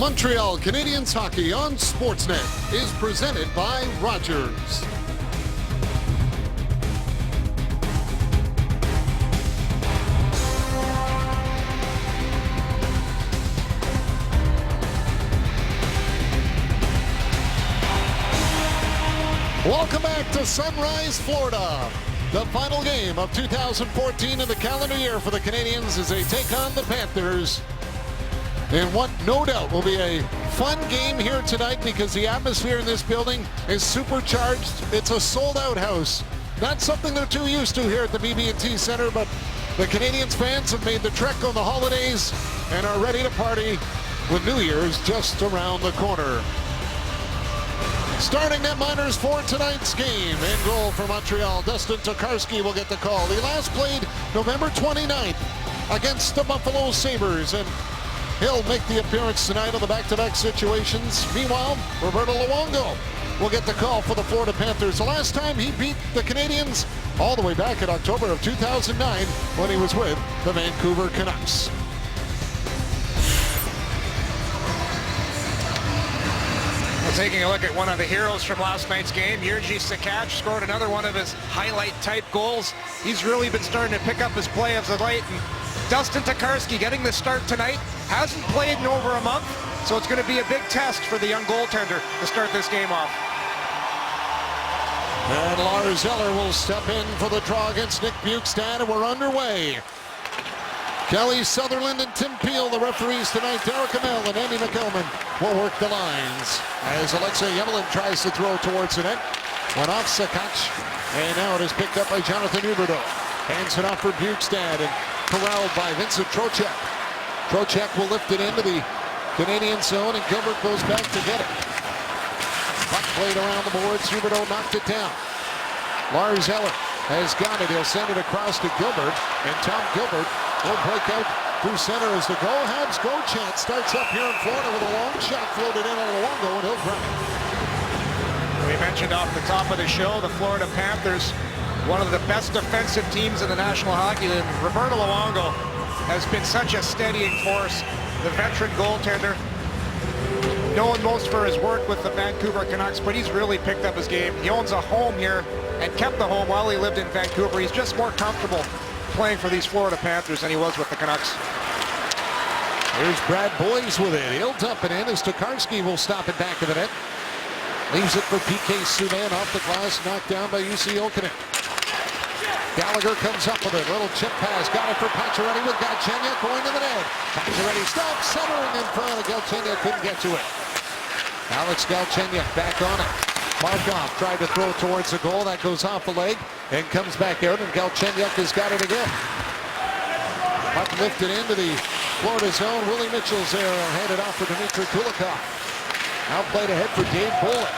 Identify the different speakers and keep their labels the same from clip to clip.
Speaker 1: Montreal Canadiens hockey on Sportsnet is presented by Rogers. Welcome back to Sunrise, Florida. The final game of 2014 in the calendar year for the Canadiens as they take on the Panthers. And what no doubt will be a fun game here tonight because the atmosphere in this building is supercharged. It's a sold-out house. Not something they're too used to here at the BB&T Center, but the Canadiens fans have made the trek on the holidays and are ready to party with New Year's just around the corner. Starting netminders for tonight's game. In goal for Montreal, Dustin Tokarski will get the call. He last played November 29th against the Buffalo Sabres, and he'll make the appearance tonight on the back-to-back situations. Meanwhile, Roberto Luongo will get the call for the Florida Panthers. The last time he beat the Canadiens all the way back in October of 2009 when he was with the Vancouver Canucks.
Speaker 2: Taking a look at one of the heroes from last night's game, Jerzy Sakac scored another one of his highlight-type goals. He's really been starting to pick up his play as of late. And Dustin Tokarski getting the start tonight. Hasn't played in over a month, so it's going to be a big test for the young goaltender to start this game off.
Speaker 1: And Lars Eller will step in for the draw against Nick Bjugstad, and we're underway. Kelly Sutherland and Tim Peel, the referees tonight. Derek Amell and Andy McElman will work the lines as Alexei Emelin tries to throw towards the net. Went off Sakac, and now it is picked up by Jonathan Huberdeau. Hands it off for Bjugstad and corralled by Vincent Trocheck. Trocheck will lift it into the Canadian zone, and Gilbert goes back to get it. Puck played around the boards. Huberdeau knocked it down. Lars Eller has got it. He'll send it across to Gilbert, and Tom Gilbert will break out through center as the Go Habs Go chant starts up here in Florida with a long shot floated in on Luongo, and he'll grab it.
Speaker 2: We mentioned off the top of the show, the Florida Panthers, one of the best defensive teams in the National Hockey League. Roberto Luongo has been such a steadying force. The veteran goaltender, known most for his work with the Vancouver Canucks, but he's really picked up his game. He owns a home here and kept the home while he lived in Vancouver. He's just more comfortable playing for these Florida Panthers than he was with the Canucks.
Speaker 1: Here's Brad Boyes with it. He'll dump it in as Tokarski will stop it back of the net. Leaves it for PK Subban off the glass, knocked down by Jussi Jokinen. Gallagher comes up with it. Little chip pass. Got it for Pacioretty with Galchenyuk going to the net. Pacioretty stops, centering in front of Galchenyuk. Couldn't get to it. Alex Galchenyuk back on it. Markov tried to throw towards the goal. That goes off the leg and comes back out, and Galchenyuk has got it again. Puck lifted into the Florida zone. Willie Mitchell's there and handed off for Dmitry Kulikov. Now played ahead for Dave Bolin.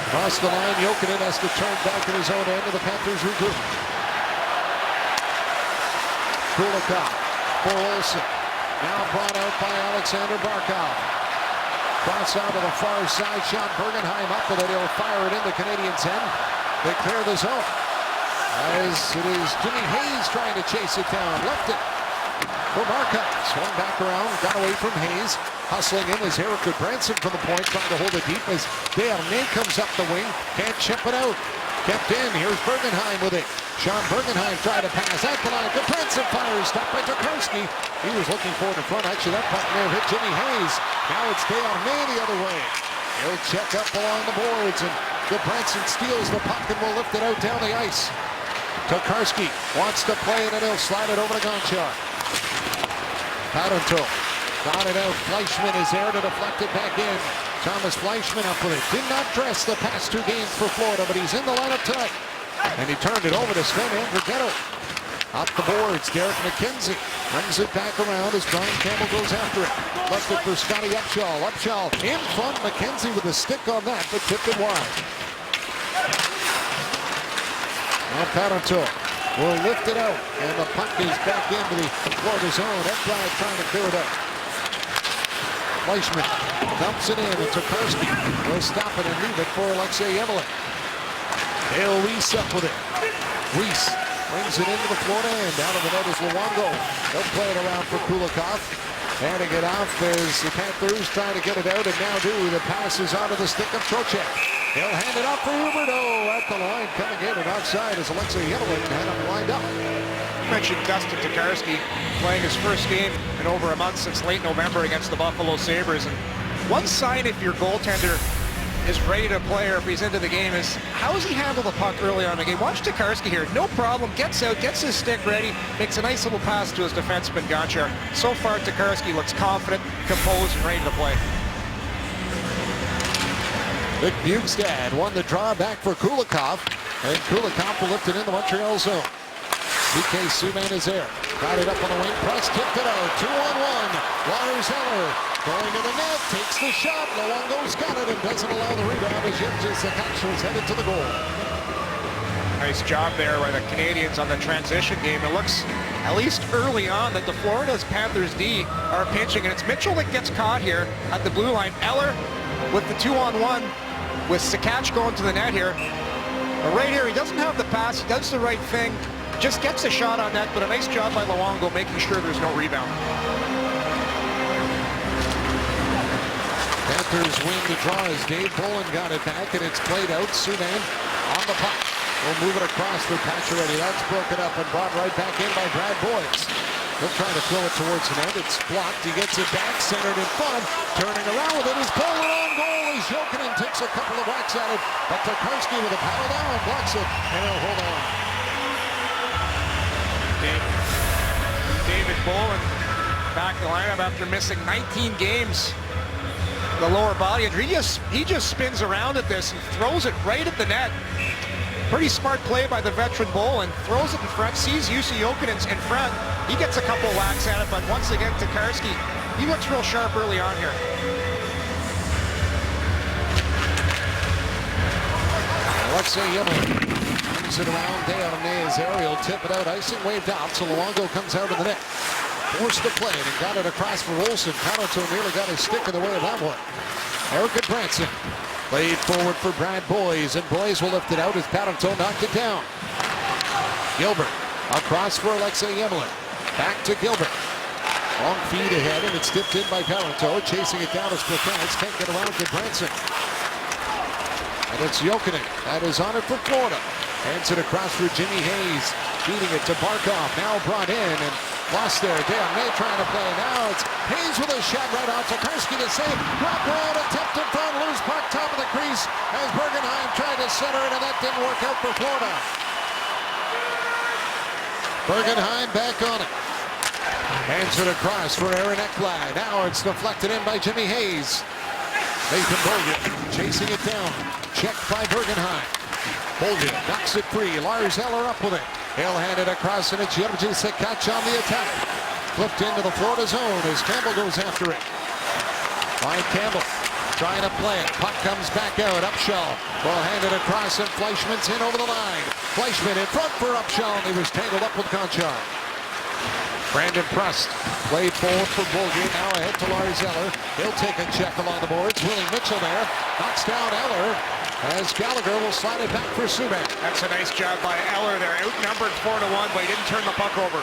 Speaker 1: Across the line, Jokinen has to turn back in his own end of the Panthers regroup. Kulikov for Olsen. Now brought out by Alexander Barkov. Cross out to the far side. Sean Bergenheim up with it. He'll fire it into Canadiens' end. They clear the zone. As it is Jimmy Hayes trying to chase it down. Left it for Markov. Swung back around. Got away from Hayes. Hustling in is Eric Goodbranson from the point. Trying to hold it deep as Dale May comes up the wing. Can't chip it out. Kept in. Here's Bergenheim with it. Sean Bergenheim tried to pass at the line. Goodbranson fires. Stopped by Tokarski. He was looking for it in front. Actually, that puck may have hit Jimmy Hayes. Now it's Dale May the other way. He'll check up along the boards, and Goodbranson steals the puck and will lift it out down the ice. Tokarski wants to play it, and he'll slide it over to Gonchar. Parenteau got it out. Fleischmann is there to deflect it back in. Thomas Fleischmann up with it. Did not dress the past two games for Florida, but he's in the lineup tonight. And he turned it over to Sven Andrighetto. Up the boards, Derek McKenzie brings it back around as Brian Campbell goes after it. Left it for Scotty Upshall. Upshall in front. McKenzie with a stick on that, but tipped it wide. Now Parenteau will lift it out, and the puck is back into the Florida zone. Ekblad trying to clear it up. Fleischmann dumps it in, and Tokarski will stop it and leave it for Alexei Emelin. Dale Weiss up with it. Weiss brings it into the Florida end. Down to the net is Luongo. They'll play it around for Kulikov. Handing it off as the Panthers trying to get it out, and now do. The pass is onto the stick of Trocheck. He'll hand it off for Huberdeau at the line, coming in and outside as Alexei Emelin had him lined up.
Speaker 2: You mentioned Dustin Tokarski playing his first game in over a month since late November against the Buffalo Sabres. And one sign if your goaltender is ready to play or if he's into the game is how does he handle the puck early on in the game. Watch Tokarski here, no problem, gets out, gets his stick ready, makes a nice little pass to his defenseman Gonchar. So far Tokarski looks confident, composed, and ready to play.
Speaker 1: Nick Bjugstad won the draw back for Kulikov, and Kulikov will lift it in the Montreal zone. PK Subban is there. Got it up on the wing press, tipped it out. 2-on-1. Lars Eller going to the net, takes the shot. Luongo's got it and doesn't allow the rebound as Juraj Sekac is headed to the goal.
Speaker 2: Nice job there by the Canadians on the transition game. It looks, at least early on, that the Florida's Panthers D are pinching, and it's Mitchell that gets caught here at the blue line. Eller with the 2-on-1 with Sekac going to the net here. But right here, he doesn't have the pass. He does the right thing. Just gets a shot on net, but a nice job by Luongo making sure there's no rebound.
Speaker 1: Panthers win the draw as Dave Bolland got it back, and it's played out. Subban on the puck. We'll move it across for Pacioretty. That's broken up and brought right back in by Brad Boyes. He'll try to throw it towards the net. It's blocked. He gets it back, centered in front. Turning around with it is pulled on goal as Jokinen takes a couple of whacks at it. But Tokarski with a paddle down blocks it, and he'll hold on.
Speaker 2: David Bolland back in the lineup after missing 19 games. The lower body injury. He just spins around at this and throws it right at the net. Pretty smart play by the veteran Bolland. Throws it in front, sees Jussi Jokinen in front. He gets a couple whacks at it, but once again, Tokarski, he looks real sharp early on here.
Speaker 1: Alexei Emelin brings it around. Desharnais is there. He'll tip it out. Icing waved out, so Luongo comes out of the net. Forced to play it and got it across for Olsen. Parenteau nearly got his stick in the way of that one. Erik Gudbranson played forward for Brad Boyes, and Boyes will lift it out as Parenteau knocked it down. Gilbert across for Alexei Emelin. Back to Gilbert. Long feed ahead, and it's tipped in by Parenteau. Chasing it down as Plaquenz can't get around Gudbranson. And it's Jokinen that is on it for Florida. Hands it across for Jimmy Hayes. Feeding it to Barkov. Now brought in and lost there. Desharnais trying to play. Now it's Hayes with a shot right on Tokarski to save. Drop around, attempt in front, loose puck, top of the crease as Bergenheim tried to center it, and that didn't work out for Florida. Bergenheim back on it. Hands it across for Aaron Ekblad. Now it's deflected in by Jimmy Hayes. Nathan Beaulieu chasing it down. Checked by Bergenheim. Beaulieu knocks it free. Lars Eller up with it. He'll hand it across, and it's Juraj Sekac on the attack. Flipped into the Florida zone as Campbell goes after it. Ryan Campbell trying to play it. Puck comes back out. Upshall will hand it across, and Fleischmann's in over the line. Fleischmann in front for Upshall, and he was tangled up with Gonchar. Brandon Prust played forward for Beaulieu. Now ahead to Lars Eller. He'll take a check along the boards. Willie Mitchell there. Knocks down Eller as Gallagher will slide it back for Subban.
Speaker 2: That's a nice job by Eller there. Outnumbered 4-1, but he didn't turn the puck over.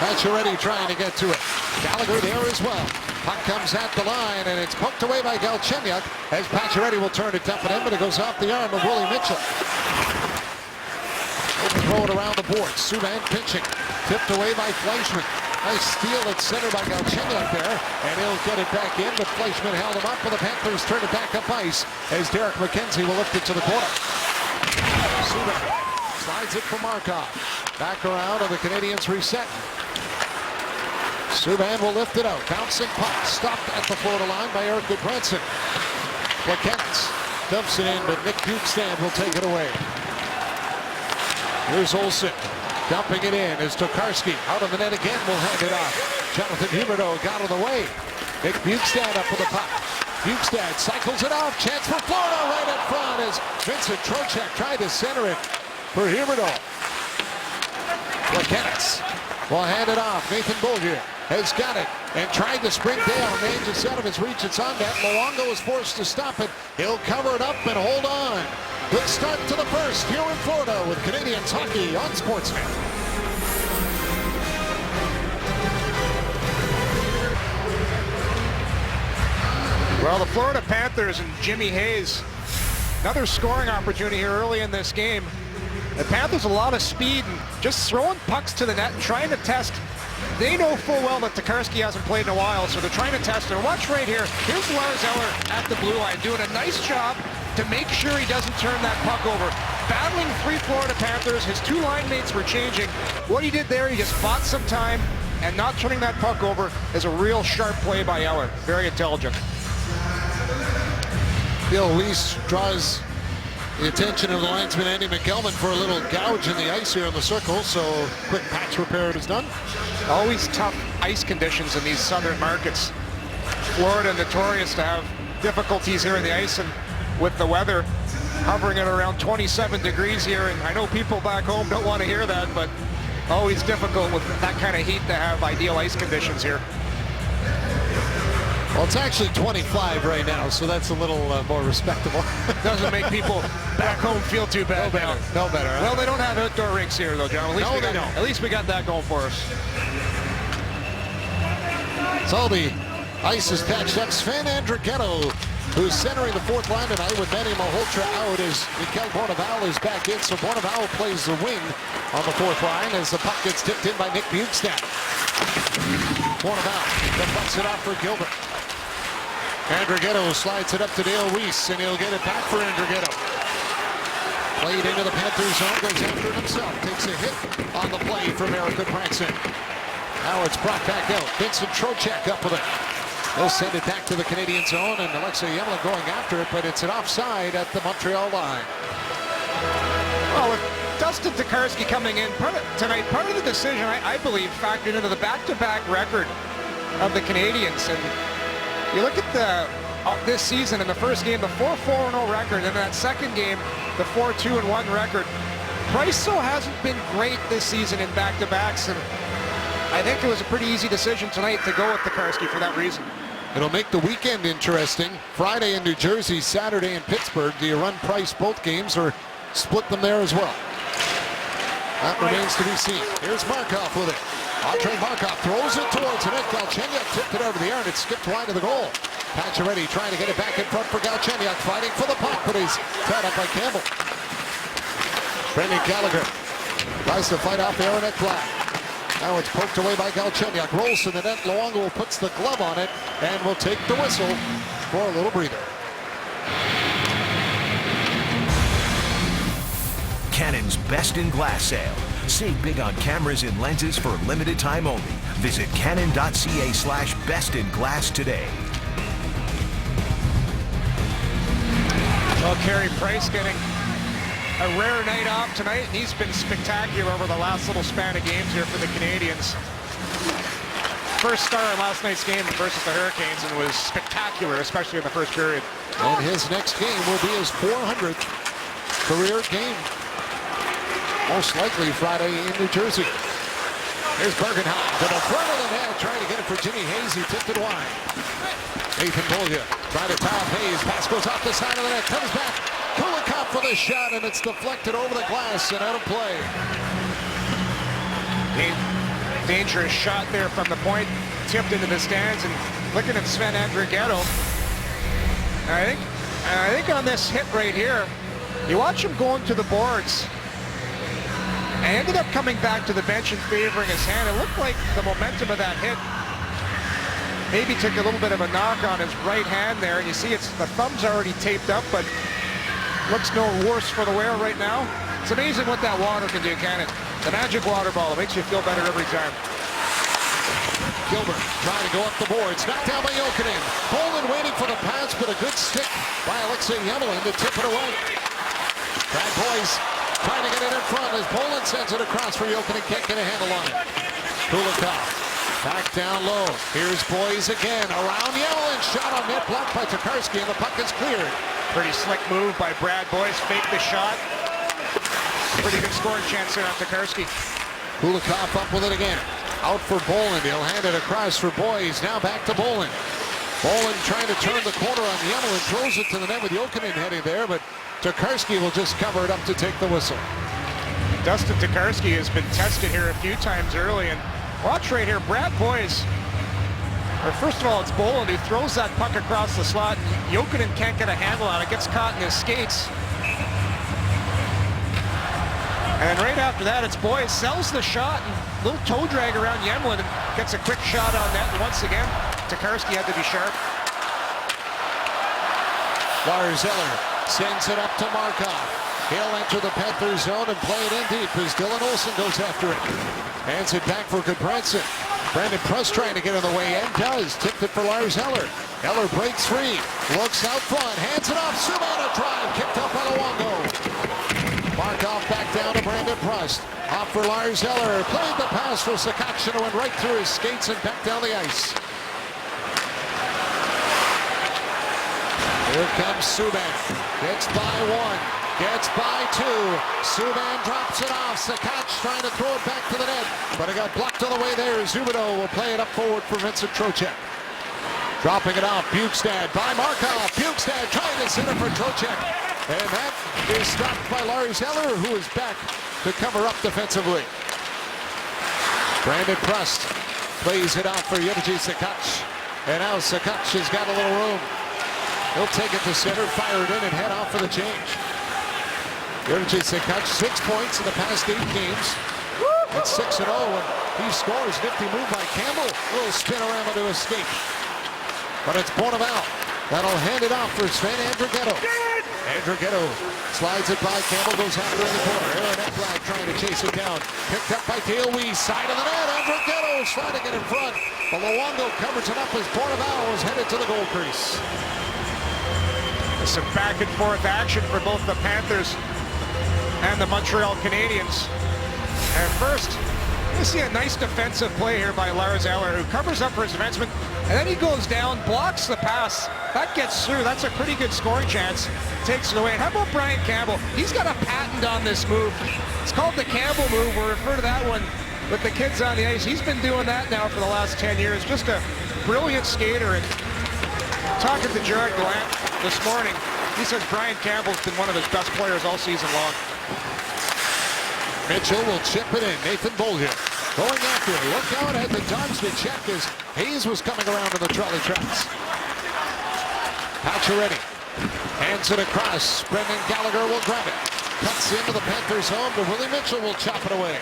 Speaker 1: Pacioretty trying to get to it. Gallagher there as well. Puck comes at the line, and it's poked away by Galchenyuk as Pacioretty will turn it up at him, but it goes off the arm of Willie Mitchell. Throw it around the boards. Subban pinching. Tipped away by Fleischmann. Nice steal at center by Galchenyuk there, and he'll get it back in, but Fleischmann held him up, and the Panthers turn it back up ice as Derek McKenzie will lift it to the corner. Subban slides it for Markov. Back around, and the Canadians reset. Subban will lift it out. Bouncing puck stopped at the Florida line by Erik Gudbranson. Plaquenz dumps it in, but Nick Bjugstad will take it away. Here's Olsen. Dumping it in as Tokarski out of the net again will hand it off. Jonathan Huberdeau got in the way. Nick Bjugstad up with the puck. Bjugstad cycles it off. Chance for Florida right in front as Vincent Trocheck tried to center it for Huberdeau. Plaquenz will hand it off. Nathan Beaulieu has got it and tried to sprint down. Range is out of his reach. It's on net. Luongo is forced to stop it. He'll cover it up and hold on. Good start to the first here in Florida with Canadians hockey on Sportsnet.
Speaker 2: Well, the Florida Panthers and Jimmy Hayes, another scoring opportunity here early in this game. The Panthers a lot of speed and just throwing pucks to the net and trying to test. They know full well that Tokarski hasn't played in a while, so they're trying to test it. Watch right here. Here's Lars Eller at the blue line doing a nice job to make sure he doesn't turn that puck over. Battling 3 Florida Panthers. His 2 line mates were changing. What he did there, he just bought some time, and not turning that puck over is a real sharp play by Eller. Very intelligent.
Speaker 1: Bill Weiss draws the attention of the linesman Andy McElman for a little gouge in the ice here in the circle, so quick patch repair is done.
Speaker 2: Always tough ice conditions in these southern markets. Florida notorious to have difficulties here in the ice, and with the weather hovering at around 27 degrees here, and I know people back home don't want to hear that, but always difficult with that kind of heat to have ideal ice conditions here.
Speaker 1: Well, it's actually 25 right now, so that's a little more respectable.
Speaker 2: Doesn't make people back home feel too bad.
Speaker 1: No better. Huh?
Speaker 2: Well, they don't have outdoor rinks here, though, John.
Speaker 1: No, they don't.
Speaker 2: At least we got that going for us.
Speaker 1: So the ice is patched up. Sven Andrighetto, who's centering the 4th line tonight with Manny Malhotra out, as Mikkel Bourneval is back in. So Bourneval plays the wing on the 4th line as the puck gets tipped in by Nick Bjugstad. Bourneval bucks it off for Gilbert. Andrighetto slides it up to Dale Weiss, and he'll get it back for Andrighetto. Played into the Panthers zone, goes after it himself. Takes a hit on the play from Erik Gudbranson. Now it's brought back out. Vincent Trocheck up with it. They'll send it back to the Canadian zone, and Alexei Emelin going after it, but it's an offside at the Montreal line.
Speaker 2: Well, with Dustin Tokarski coming in tonight, part of the decision, I believe, factored into the back-to-back record of the Canadians. And you look at this season, in the first game, the 4-4-0 record, and in that second game, the 4-2-1 record. Priceau hasn't been great this season in back-to-backs, and I think it was a pretty easy decision tonight to go with Tokarski for that reason.
Speaker 1: It'll make the weekend interesting. Friday in New Jersey, Saturday in Pittsburgh. Do you run Price both games or split them there as well? That remains to be seen. Here's Markov with it. Andrei Markov throws it towards it. Galchenyuk tipped it over the air, and it skipped wide of the goal. Pacioretty trying to get it back in front for Galchenyuk, fighting for the puck, but he's tied up by Campbell. Brendan Gallagher tries to fight off Aaron Ekblad. Now it's poked away by Galchenyuk. Rolls to the net. Luongo puts the glove on it and will take the whistle for a little breather.
Speaker 3: Canon's Best in Glass sale. Save big on cameras and lenses for limited time only. Visit canon.ca/bestinglass today.
Speaker 2: Well, Carey Price getting a rare night off tonight, and he's been spectacular over the last little span of games here for the Canadians. First star in last night's game versus the Hurricanes, and was spectacular, especially in the first period.
Speaker 1: And his next game will be his 400th career game. Most likely Friday in New Jersey. Here's Bergenheim to the front of the net, trying to get it for Jimmy Hayes, who tipped it wide. Nathan Bolya trying to tie up Hayes. Pass goes off the side of the net, comes back. Kulikov for the shot, and it's deflected over the glass and out of play.
Speaker 2: Dangerous shot there from the point, tipped into the stands, and looking at Sven Andrighetto. I think on this hit right here, you watch him going to the boards. And ended up coming back to the bench and favoring his hand. It looked like the momentum of that hit maybe took a little bit of a knock on his right hand there. And you see the thumb's already taped up, but looks no worse for the wear right now. It's amazing what that water can do, can it? The magic water ball, it makes you feel better every time.
Speaker 1: Gilbert trying to go up the boards. Knocked down by Jokinen. Poland waiting for the pass, but a good stick by Alexei Emelin to tip it away. Brad Boyce trying to get it in front as Poland sends it across for Jokinen. Can't get a handle on it. Kulikov back down low. Here's Boyce again. Around Emelin. Shot on net, blocked by Tokarski, and the puck is cleared.
Speaker 2: Pretty slick move by Brad Boyce. Faked the shot. Pretty good scoring chance there on Tokarski.
Speaker 1: Kulikov up with it again. Out for Boland. He'll hand it across for Boyce. Now back to Boland. Boland trying to turn the corner on Emelin. Throws it to the net with Jokinen heading there, but Tokarski will just cover it up to take the whistle.
Speaker 2: Dustin Tokarski has been tested here a few times early, and watch right here, Brad Boyce Or first of all, it's Bolland who throws that puck across the slot. Jokinen can't get a handle on it, gets caught in his skates. And right after that, it's Boyd sells the shot and little toe drag around Yemlin and gets a quick shot on net. And once again, Tokarski had to be sharp.
Speaker 1: Lars Eller sends it up to Markov. He'll enter the Panther zone and play it in deep as Dylan Olsen goes after it. Hands it back for Goodbranson. Brandon Prust trying to get in the way and does. Tipped it for Lars Eller. Eller breaks free. Looks out front. Hands it off. Subban a drive. Kicked up by Luongo. Markov back down to Brandon Prust. Off for Lars Eller. Played the pass for Sakakshina. Went right through his skates and back down the ice. Here comes Subban. Gets by one. Gets by two. Subban drops it off. Sakic trying to throw it back to the net. But it got blocked on the way there. Zubino will play it up forward for Vincent Trocheck. Dropping it off. Bukestad by Markov. Bukestad trying to center for Trocheck. And that is stopped by Lars Eller, who is back to cover up defensively. Brandon Prust plays it out for Juraj Sakic. And now Sakic has got a little room. He'll take it to center, fire it in, and head off for the change. Juraj Sakic, 6 points in the past 8 games. At 6-0, and he scores. Nifty move by Campbell. A little spin around to escape. But it's Bonneval. That'll hand it off for Sven Andrighetto. Andrighetto slides it by. Campbell goes after in the corner. Aaron Ekblad trying to chase it down. Picked up by Dale Weiss. Side of the net. Andrighetto sliding it in front. But Luongo covers it up as Bonneval was headed to the goal crease.
Speaker 2: Some back and forth action for both the Panthers and the Montreal Canadiens. And first, you see a nice defensive play here by Lars Eller, who covers up for his defenseman, and then he goes down, blocks the pass. That gets through. That's a pretty good scoring chance. Takes it away. How about Brian Campbell? He's got a patent on this move. It's called the Campbell move. We'll refer to that one with the kids on the ice. He's been doing that now for the last 10 years. Just a brilliant skater. And talking to Jared Gallant this morning, he says Brian Campbell's been one of his best players all season long.
Speaker 1: Mitchell will chip it in. Nathan Bolger going after it. Look out at the dodge the check as Hayes was coming around in the trolley tracks. Pacioretty hands it across. Brendan Gallagher will grab it. Cuts into the Panthers home, but Willie Mitchell will chop it away.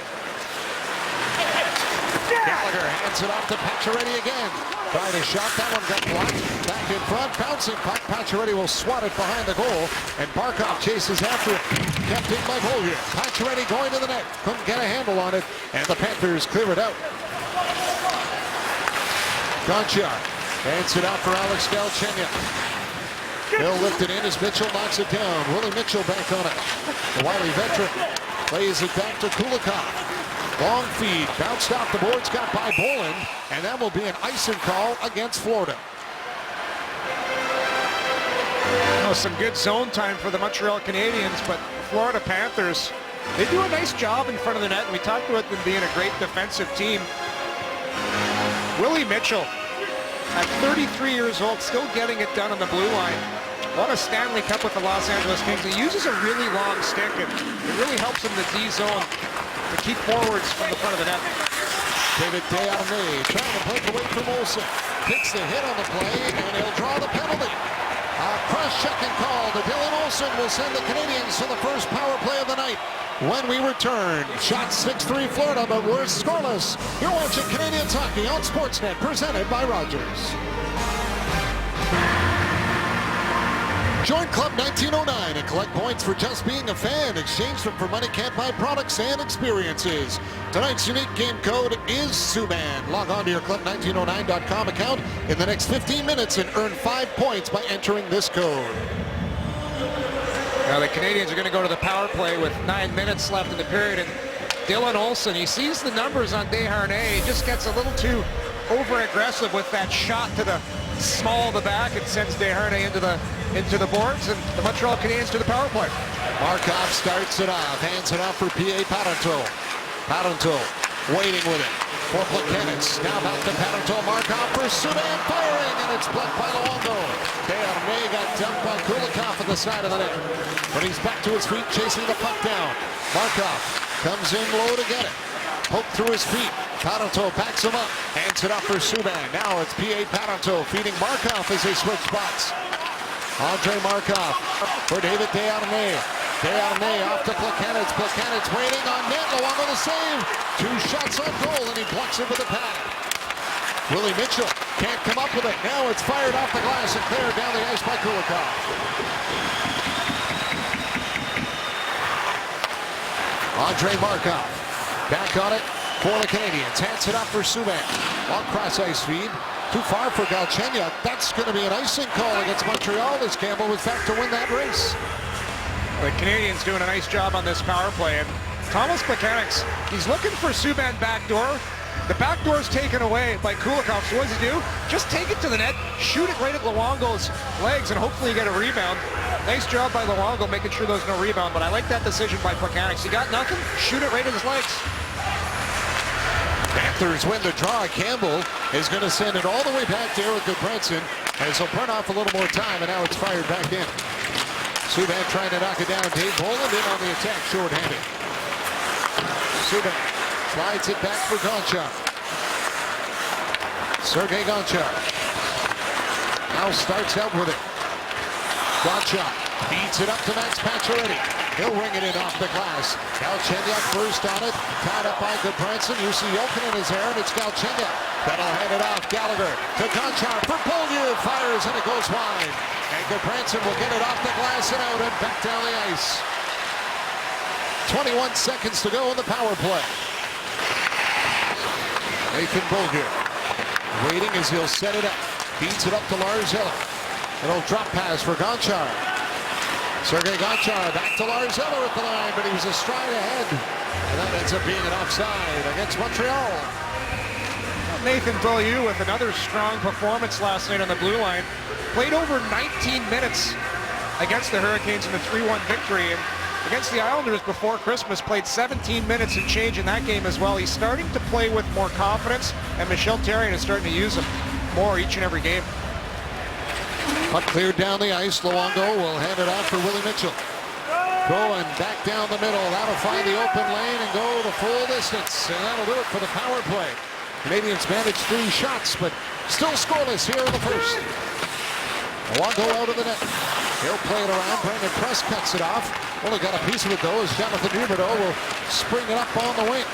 Speaker 1: Gallagher hands it off to Pacioretty again. Tried a shot, that one got blocked. Back in front, bouncing puck. Pacioretty will swat it behind the goal, and Barkov chases after it. Kept in by Bolger. Pacioretty going to the net. Couldn't get a handle on it, and the Panthers clear it out. Gonchar hands it out for Alex Galchenyuk. He'll lift it in as Mitchell knocks it down. Willie Mitchell back on it. The wily veteran plays it back to Kulikov. Long feed, bounced off the boards, got by Bolland, and that will be an icing call against Florida.
Speaker 2: Oh, some good zone time for the Montreal Canadiens, but Florida Panthers, they do a nice job in front of the net, and we talked about them being a great defensive team. Willie Mitchell, at 33 years old, still getting it done on the blue line. Won a Stanley Cup with the Los Angeles Kings. He uses a really long stick, and it really helps him in the D zone to keep forwards from the front of the net.
Speaker 1: David Desharnais trying to break away from Olsen. Takes the hit on the play, and he'll draw the penalty. A cross-checking call to Dylan Olsen will send the Canadiens to the first power play of the night. When we return, shot 6-3 Florida, but we're scoreless. You're watching Canadiens hockey on Sportsnet, presented by Rogers. Join Club 1909 and collect points for just being a fan. Exchange them for money can't buy products and experiences. Tonight's unique game code is Subban. Log on to your club1909.com account in the next 15 minutes and earn 5 points by entering this code.
Speaker 2: Now the Canadiens are going to go to the power play with 9 minutes left in the period, and Dylan Olsen, he sees the numbers on Desharnais. He just gets a little too over-aggressive with that shot to the small of the back and sends Desharnais into the boards, and the Montreal Canadiens to the power play.
Speaker 1: Markov starts it off, hands it off for P.A. Parenteau. Parenteau waiting with it for Plekanec. Now back to Parenteau. Markov for Subban firing, and it's blocked by Luongo. Desharnais got dumped by Kulikov at the side of the net, but he's back to his feet chasing the puck down. Markov comes in low to get it. Poked through his feet. Parenteau backs him up. Hands it up for Subban. Now it's P.A. Parenteau feeding Markov as they switch spots. Andre Markov for David Desharnais. Desharnais off to Plekanec. Plekanec waiting on net. Luongo the save. 2 shots on goal, and he blocks it with the pad. Willie Mitchell can't come up with it. Now it's fired off the glass and cleared down the ice by Kulikov. Andre Markov back on it for the Canadiens. Hands it up for Subban. Long cross ice feed. Too far for Galchenyuk. That's going to be an icing call against Montreal. This Campbell was back to win that race.
Speaker 2: The Canadiens doing a nice job on this power play. And Thomas Plekanec, he's looking for Subban backdoor. The backdoor's taken away by Kulikov. So what does he do? Just take it to the net, shoot it right at Luongo's legs, and hopefully you get a rebound. Nice job by Luongo making sure there's no rebound, but I like that decision by Plekanec. He got nothing, shoot it right at his legs.
Speaker 1: Panthers win the draw. Campbell is going to send it all the way back to Erik Gudbranson as he'll burn off a little more time, and now it's fired back in. Subban trying to knock it down. Dave Bolland in on the attack, short-handed. Subban slides it back for Gonchar. Sergei Gonchar now starts out with it. Gonchar beats it up to Max Pacioretty. He'll ring it in off the glass. Galchenyuk first on it. Tied up by Gudbranson. Jussi Jokinen is there, and it's Galchenyuk. That'll hand it off. Gallagher to Gonchar for Beaulieu. Fires, and it goes wide. And Gudbranson will get it off the glass and out and back down the ice. 21 seconds to go in the power play. Nathan Beaulieu waiting as he'll set it up. Beats it up to Lars Eller. An old drop pass for Gonchar. Sergei Gonchar back to Lars Eller at the line, but he was a stride ahead. And that ends up being an offside against Montreal.
Speaker 2: Nathan Beaulieu with another strong performance last night on the blue line. Played over 19 minutes against the Hurricanes in the 3-1 victory. And against the Islanders before Christmas, played 17 minutes and change in that game as well. He's starting to play with more confidence, and Michel Therrien is starting to use him more each and every game.
Speaker 1: Puck cleared down the ice. Luongo will hand it off for Willie Mitchell. Going back down the middle. That'll find the open lane and go the full distance. And that'll do it for the power play. Canadiens managed 3 shots, but still scoreless here in the first. Luongo out of the net. He'll play it around. Brandon Press cuts it off. Only got a piece of it though as Jonathan Huberdeau will spring it up on the wing.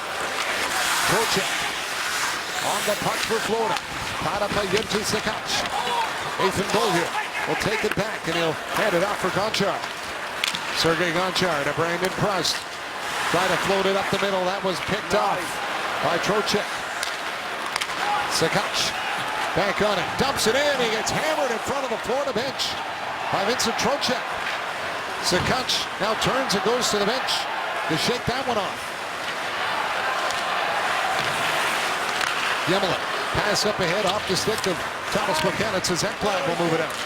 Speaker 1: Trocheck on the puck for Florida. Caught up by Juraj Sekac. Nathan Beaulieu will take it back, and he'll hand it off for Gonchar. Sergei Gonchar to Brandon Prust. Try to float it up the middle. That was picked off by Trocheck. Sekac back on it. Dumps it in. He gets hammered in front of the Florida bench by Vincent Trocheck. Sekac now turns and goes to the bench to shake that one off. Yemelin. Pass up ahead off the stick of Thomas Plekanec as Ekblad will move it out.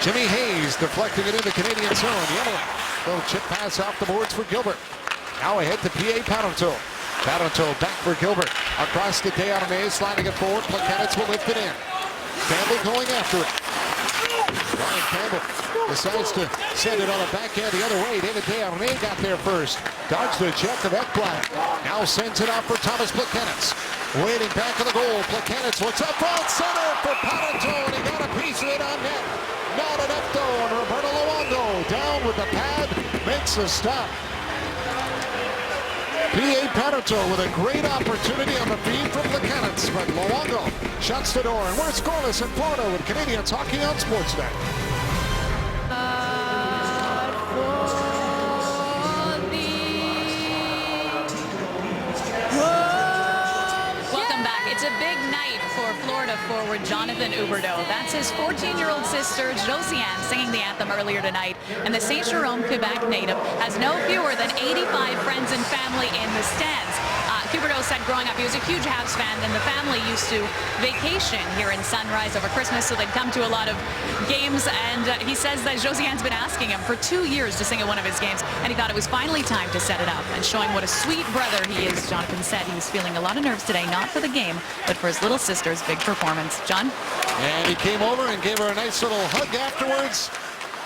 Speaker 1: Jimmy Hayes deflecting it into Canadian zone. Yemelin. Little chip pass off the boards for Gilbert. Now ahead to P.A. Parenteau. Parenteau back for Gilbert. Across to Desharnais, sliding it forward. Plekanec will lift it in. Campbell going after it. Ryan Campbell decides to send it on a backhand the other way. David Desharnais got there first. Dodged the check of Ekblad. Now sends it off for Thomas Plekanec. Waiting back on the goal. Plekanec looks up front center for Parenteau, and he got a piece of it on net. Not enough though, and Roberto Luongo down with the pad makes a stop. P.A. Parenteau with a great opportunity on the feed from Plekanec, but Luongo shuts the door, and we're scoreless in Florida with Canadiens Hockey on Sportsnet.
Speaker 4: It's a big night for Florida forward Jonathan Huberdeau. That's his 14-year-old sister, Josiane, singing the anthem earlier tonight. And the Saint Jerome, Quebec native has no fewer than 85 friends and family in the stands. Huberdeau said growing up he was a huge Habs fan, and the family used to vacation here in Sunrise over Christmas, so they'd come to a lot of games. And he says that Josiane's been asking him for 2 years to sing at one of his games, and he thought it was finally time to set it up. And showing what a sweet brother he is, Jonathan said he was feeling a lot of nerves today, not for the game, but for his little sister's big performance. John?
Speaker 1: And he came over and gave her a nice little hug afterwards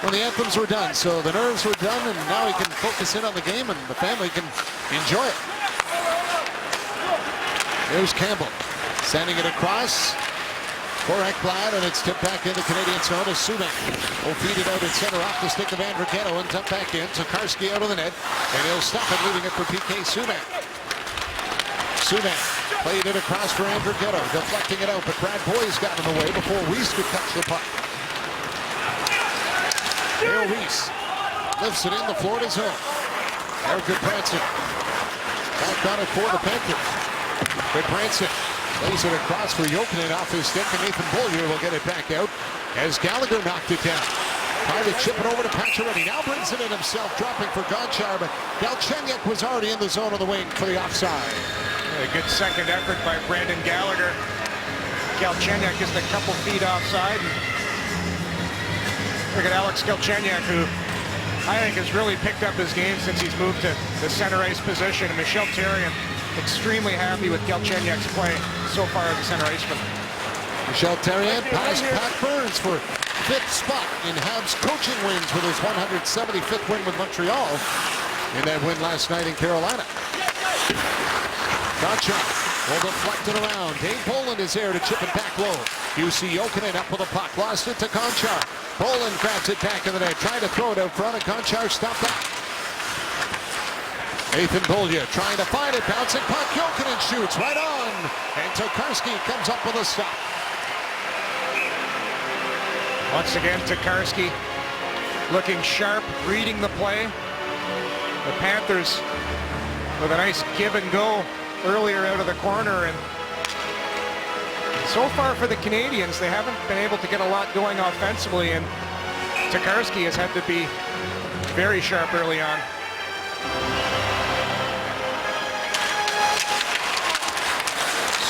Speaker 1: when the anthems were done. So the nerves were done, and now he can focus in on the game, and the family can enjoy it. Here's Campbell sending it across for Ekblad, and it's tipped back into Canadian zone as Subban will feed it out at center off the stick of Andrighetto and tucked back in. Tokarski out of the net, and he'll stop it, leaving it for PK Subban. Subban played it across for Andrighetto, deflecting it out, but Brad Boyes got in the way before Weiss could touch the puck. Dale Weiss lifts it in the Florida zone. Eric Branson back on it for the Panthers. But Branson lays it across for Jokinen off his stick, and Nathan Beaulieu will get it back out as Gallagher knocked it down. Tried to chip it over to Pacioretty. Now brings it in himself, dropping for Gonchar, but Galchenyuk was already in the zone of the wing for the offside.
Speaker 2: A good second effort by Brendan Gallagher. Galchenyuk is a couple feet offside. Look at Alex Galchenyuk, who I think has really picked up his game since he's moved to the center ice position. And Michel Therrien extremely happy with Galchenyuk's play so far as a center iceman.
Speaker 1: Michel Therrien past Pat Burns for 5th spot in Habs coaching wins with his 175th win with Montreal in that win last night in Carolina. Gonchar will deflect it around. Dave Bolland is there to chip it back low. UC Jokinen up with the puck, lost it to Gonchar. Bolland grabs it back in the net, trying to throw it out front, and Gonchar stopped that. Nathan Beaulieu trying to find it, bouncing puck, Jokinen shoots right on, and Tokarski comes up with a stop.
Speaker 2: Once again, Tokarski looking sharp, reading the play. The Panthers with a nice give and go earlier out of the corner, and so far for the Canadians, they haven't been able to get a lot going offensively, and Tokarski has had to be very sharp early on.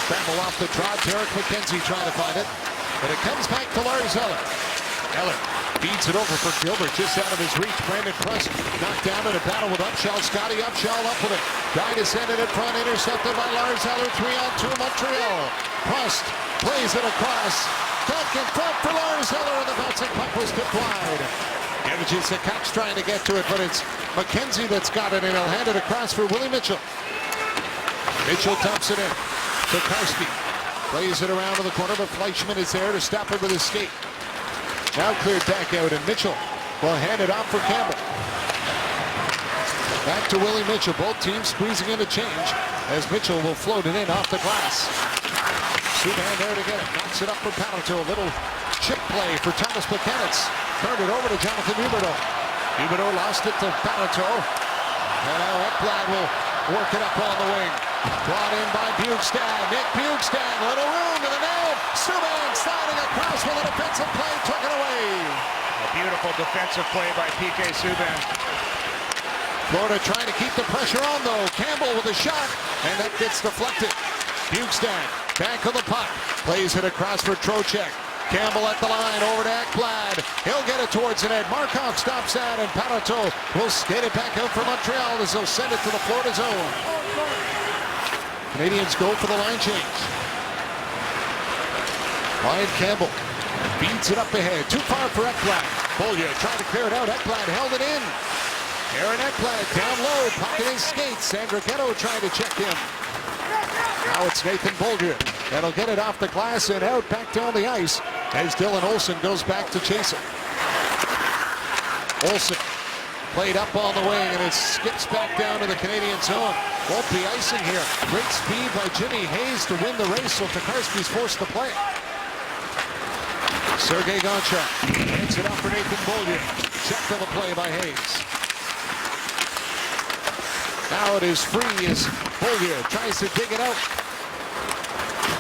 Speaker 1: Scramble off the trot, Derek McKenzie trying to find it, but it comes back to Lars Eller. Eller feeds it over for Gilbert, just out of his reach. Brandon Prust knocked down in a battle with Upshall. Scotty Upshall up with it. Tried to send it in front, intercepted by Lars Eller. 3-on-2 Montreal. Prust plays it across. Back in front for Lars Eller, and the bouncing puck was tipped wide. Evgeny Sakac's trying to get to it, but it's McKenzie that's got it, and he'll hand it across for Willie Mitchell. Mitchell dumps it in. Tokarski plays it around to the corner, but Fleischmann is there to stop it with his skate. Now cleared back out, and Mitchell will hand it off for Campbell. Back to Willie Mitchell. Both teams squeezing in a change as Mitchell will float it in off the glass. Subban there to get it. Knocks it up for Palatine. A little chip play for Thomas Plekanec. Turned it over to Jonathan Huberdeau. Huberdeau lost it to Palatine. And now Ekblad will work it up on the wing. Brought in by Bjugstad. Nick Bjugstad. Little room to the net. Subban sliding across with a defensive play. Took it away.
Speaker 2: A beautiful defensive play by PK Subban.
Speaker 1: Florida trying to keep the pressure on, though. Campbell with a shot, and that gets deflected. Bjugstad back on the puck. Plays it across for Trocheck. Campbell at the line, over to Ekblad. He'll get it towards the net. Markov stops that, and Palatine will skate it back out for Montreal as they'll send it to the Florida zone. Canadians go for the line change. Ryan Campbell beats it up ahead. Too far for Ekblad. Beaulieu trying to clear it out. Ekblad held it in. Aaron Ekblad down low, pocket his skates. Andrighetto trying to check him. Now it's Nathan Beaulieu. That'll get it off the glass and out back down the ice as Dylan Olsen goes back to chase it. Olsen played up on the wing, and it skips back down to the Canadian zone. Won't be icing here. Great speed by Jimmy Hayes to win the race, so Tokarski's forced to play. Sergei Gonchar hands it up for Nathan Beaulieu. Checked on the play by Hayes. Now it is free as Beaulieu tries to dig it out.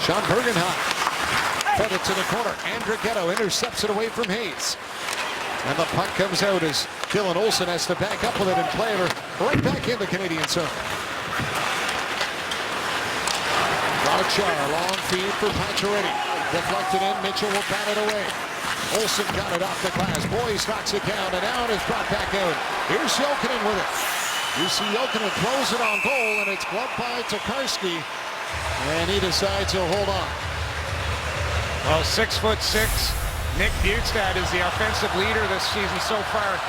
Speaker 1: Sean Bergenheim fed it to the corner. Andrighetto intercepts it away from Hayes. And the puck comes out as Dylan Olsen has to back up with it and play it right back in the Canadian zone. Gonchar, long feed for Pacioretty. Deflected in, Mitchell will bat it away. Olsen got it off the glass. Boyes knocks it down, and now it is brought back out. Here's Jokinen with it. You see Jokinen throws it on goal, and it's gloved by Tokarski. And he decides he'll hold on.
Speaker 2: Well, 6'6", Nick Bjugstad is the offensive leader this season so far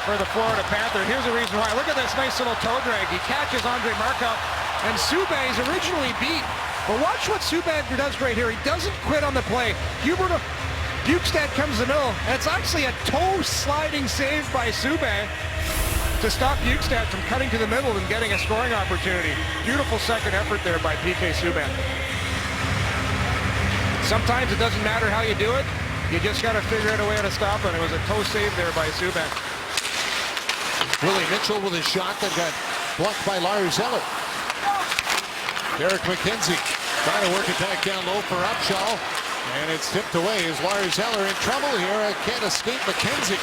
Speaker 2: for the Florida Panthers. Here's the reason why. Look at this nice little toe drag. He catches Andrei Markov and Subban is originally beat. But watch what Subban does right here. He doesn't quit on the play. Hubert Bjugstad comes to the middle, and it's actually a toe sliding save by Subban to stop Bjugstad from cutting to the middle and getting a scoring opportunity. Beautiful second effort there by PK Subban. Sometimes it doesn't matter how you do it. You just got to figure out a way to stop it. It was a toe save there by Subban.
Speaker 1: Willie Mitchell with a shot that got blocked by Lars Eller. Derek McKenzie trying to work it back down low for Upshaw. And it's tipped away. Is Lars Eller in trouble here? Can't escape McKenzie.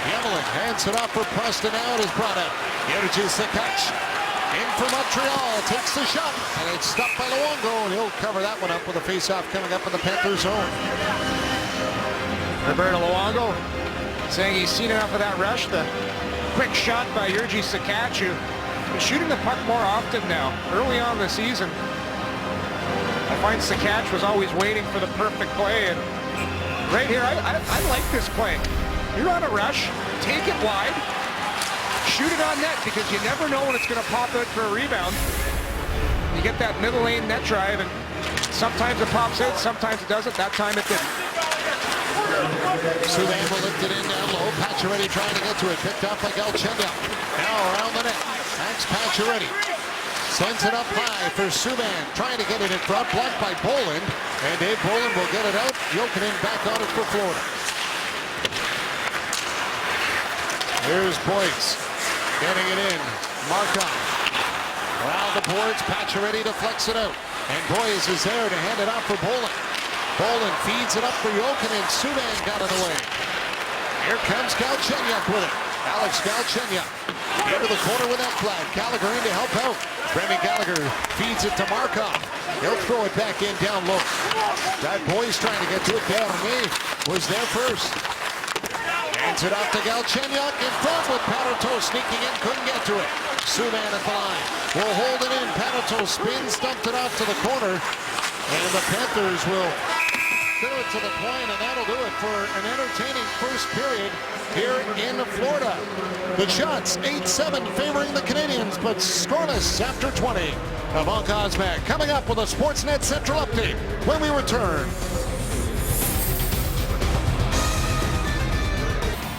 Speaker 1: Yemelin hands it off for Preston. Now it is brought up. Jerzy Sekac in for Montreal. Takes the shot. And it's stopped by Luongo. And he'll cover that one up with a face-off coming up in the Panthers zone.
Speaker 2: Roberto Luongo saying he's seen enough of that rush. The quick shot by Jerzy Sekac, who is shooting the puck more often now. Early on the season, I find Sekac was always waiting for the perfect play. And right here, I like this play. You're on a rush, take it wide, shoot it on net, because you never know when it's going to pop out for a rebound. You get that middle lane net drive, and sometimes it pops out, sometimes it doesn't. That time it didn't.
Speaker 1: Subban will lift it in down low. Pacioretty trying to get to it. Picked up by Galchenyuk. Now around the net. Max Pacioretty sends it up high for Subban. Trying to get it in front. Blocked by Bolland. And Dave Bolland will get it out. Jokinen back on it for Florida. Here's Boyce getting it in. Markov around the boards. Pacioretty deflects it out. And Boyce is there to hand it off for Bolland. Bolland feeds it up for Jokinen. Subban got it away. Here comes Galchenyuk with it. Alex Galchenyuk into the corner with that flag. Gallagher in to help out. Brendan Gallagher feeds it to Markov. He'll throw it back in down low. That Boyce trying to get to it. Bernier was there first. Hands it off to Galchenyuk in front with Paterto sneaking in. Couldn't get to it. Subban at the line. Will hold it in. Paterto spins, dumped it out to the corner. And the Panthers will do it to the point, and that'll do it for an entertaining first period here in Florida. The shots 8-7 favoring the Canadians, but scoreless after 20. Avant Cosmac coming up with a Sportsnet Central update when we return.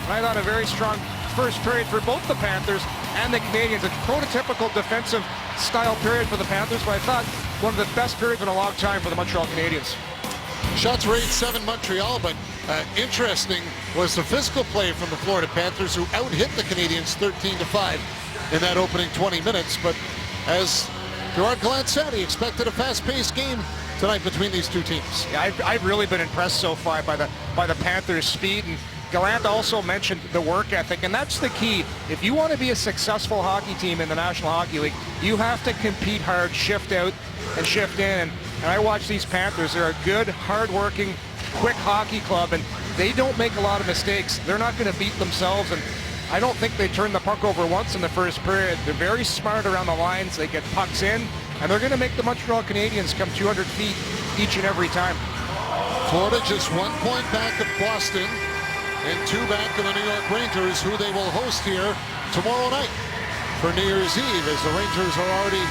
Speaker 2: I thought a very strong first period for both the Panthers and the Canadians. A prototypical defensive style period for the Panthers, but I thought one of the best periods in a long time for the Montreal Canadiens.
Speaker 1: Shots were 8-7 Montreal, but interesting was the physical play from the Florida Panthers, who out-hit the Canadians 13-5 in that opening 20 minutes. But as Gerard Gallant said, he expected a fast-paced game tonight between these two teams.
Speaker 2: Yeah, I've really been impressed so far by the Panthers' speed, and Gallant also mentioned the work ethic, and that's the key. If you want to be a successful hockey team in the National Hockey League, you have to compete hard, shift out and shift in. And I watch these Panthers. They're a good, hard-working, quick hockey club, and they don't make a lot of mistakes. They're not going to beat themselves, and I don't think they turned the puck over once in the first period. They're very smart around the lines. They get pucks in, and they're going to make the Montreal Canadiens come 200 feet each and every time.
Speaker 1: Florida just 1 point back of Boston and 2 back of the New York Rangers, who they will host here tomorrow night for New Year's Eve, as the Rangers are already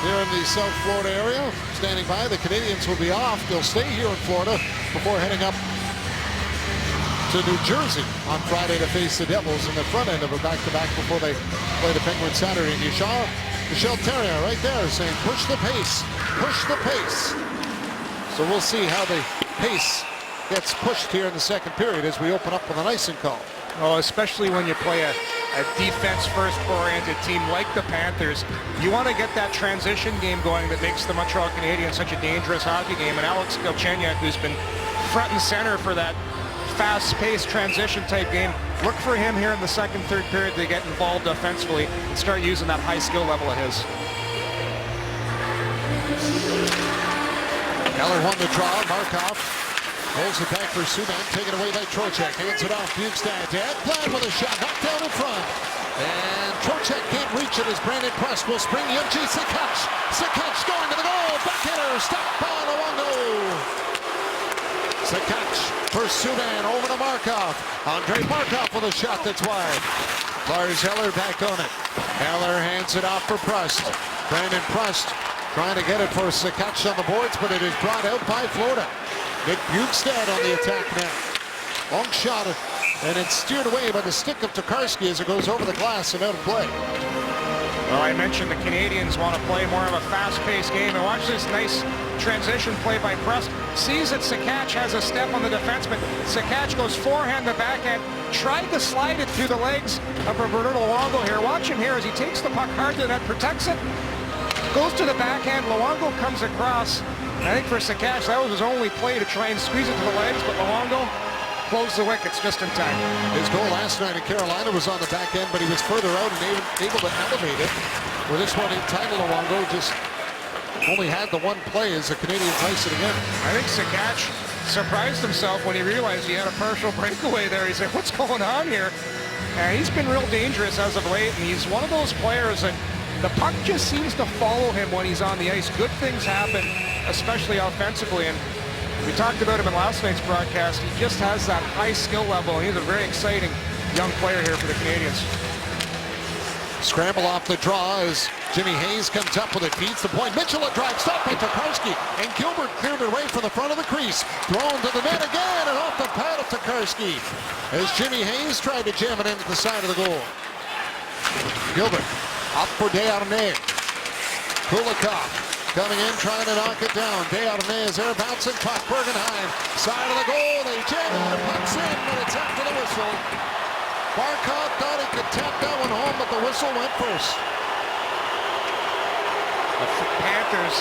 Speaker 1: here in the South Florida area standing by. The Canadians will be off. They'll stay here in Florida before heading up to New Jersey on Friday to face the Devils in the front end of a back-to-back before they play the Penguins Saturday. And you saw Michel Therrien right there saying, push the pace, push the pace. So we'll see how the pace gets pushed here in the second period as we open up with an icing call.
Speaker 2: Oh, especially when you play a defense-first oriented team like the Panthers. You want to get that transition game going that makes the Montreal Canadiens such a dangerous hockey game. And Alex Galchenyuk, who's been front and center for that fast-paced transition type game, look for him here in the second, third period to get involved offensively and start using that high skill level of his.
Speaker 1: Keller won the draw. Markov holds it back for Subban, taken away by Trocheck. Hands it off. Bjugstad to Ekblad with a shot, knocked down in front. And Trocheck can't reach it as Brandon Prust will spring Jerzy Sekac. Sekac going to the goal. Backhander, stopped by Luongo. Sekac for Subban, over to Markov. Andrei Markov with a shot that's wide. Lars Eller back on it. Eller hands it off for Prust. Brandon Prust trying to get it for Sakach on the boards, but it is brought out by Florida. Nick Bjugstad on the attack now. Long shot, and it's steered away by the stick of Tokarski as it goes over the glass and out of play.
Speaker 2: Well, I mentioned the Canadians want to play more of a fast-paced game, and watch this nice transition play by Prust. Sees that Sakach has a step on the defenseman. Sakach goes forehand to backhand, tried to slide it through the legs of Roberto Luongo here. Watch him here as he takes the puck hard to the net, protects it, goes to the backhand. Luongo comes across. I think for Sakach, that was his only play to try and squeeze it to the legs, but Luongo closed the wickets just in time.
Speaker 1: His goal last night in Carolina was on the back end, but he was further out and able to elevate it. With this one entitled, Luongo just only had the one play as the Canadians ice it again.
Speaker 2: I think Sakach surprised himself when he realized he had a partial breakaway there. He said, what's going on here? And he's been real dangerous as of late, and he's one of those players that the puck just seems to follow him when he's on the ice. Good things happen, especially offensively, and we talked about him in last night's broadcast. He just has that high skill level, and he's a very exciting young player here for the Canadians.
Speaker 1: Scramble off the draw as Jimmy Hayes comes up with it, feeds the point. Mitchell a drive, stopped by Tokarski, and Gilbert cleared it away from the front of the crease. Thrown to the net again, and off the pad of Tokarski as Jimmy Hayes tried to jam it into the side of the goal. Gilbert up for Desharnais. Kulikov coming in, trying to knock it down. Desharnais is there, bouncing puck. Bergenheim, side of the goal. They jam it, the puck's in, but it's after the whistle. Barkov thought he could tap that one home, but the whistle went first.
Speaker 2: The Panthers,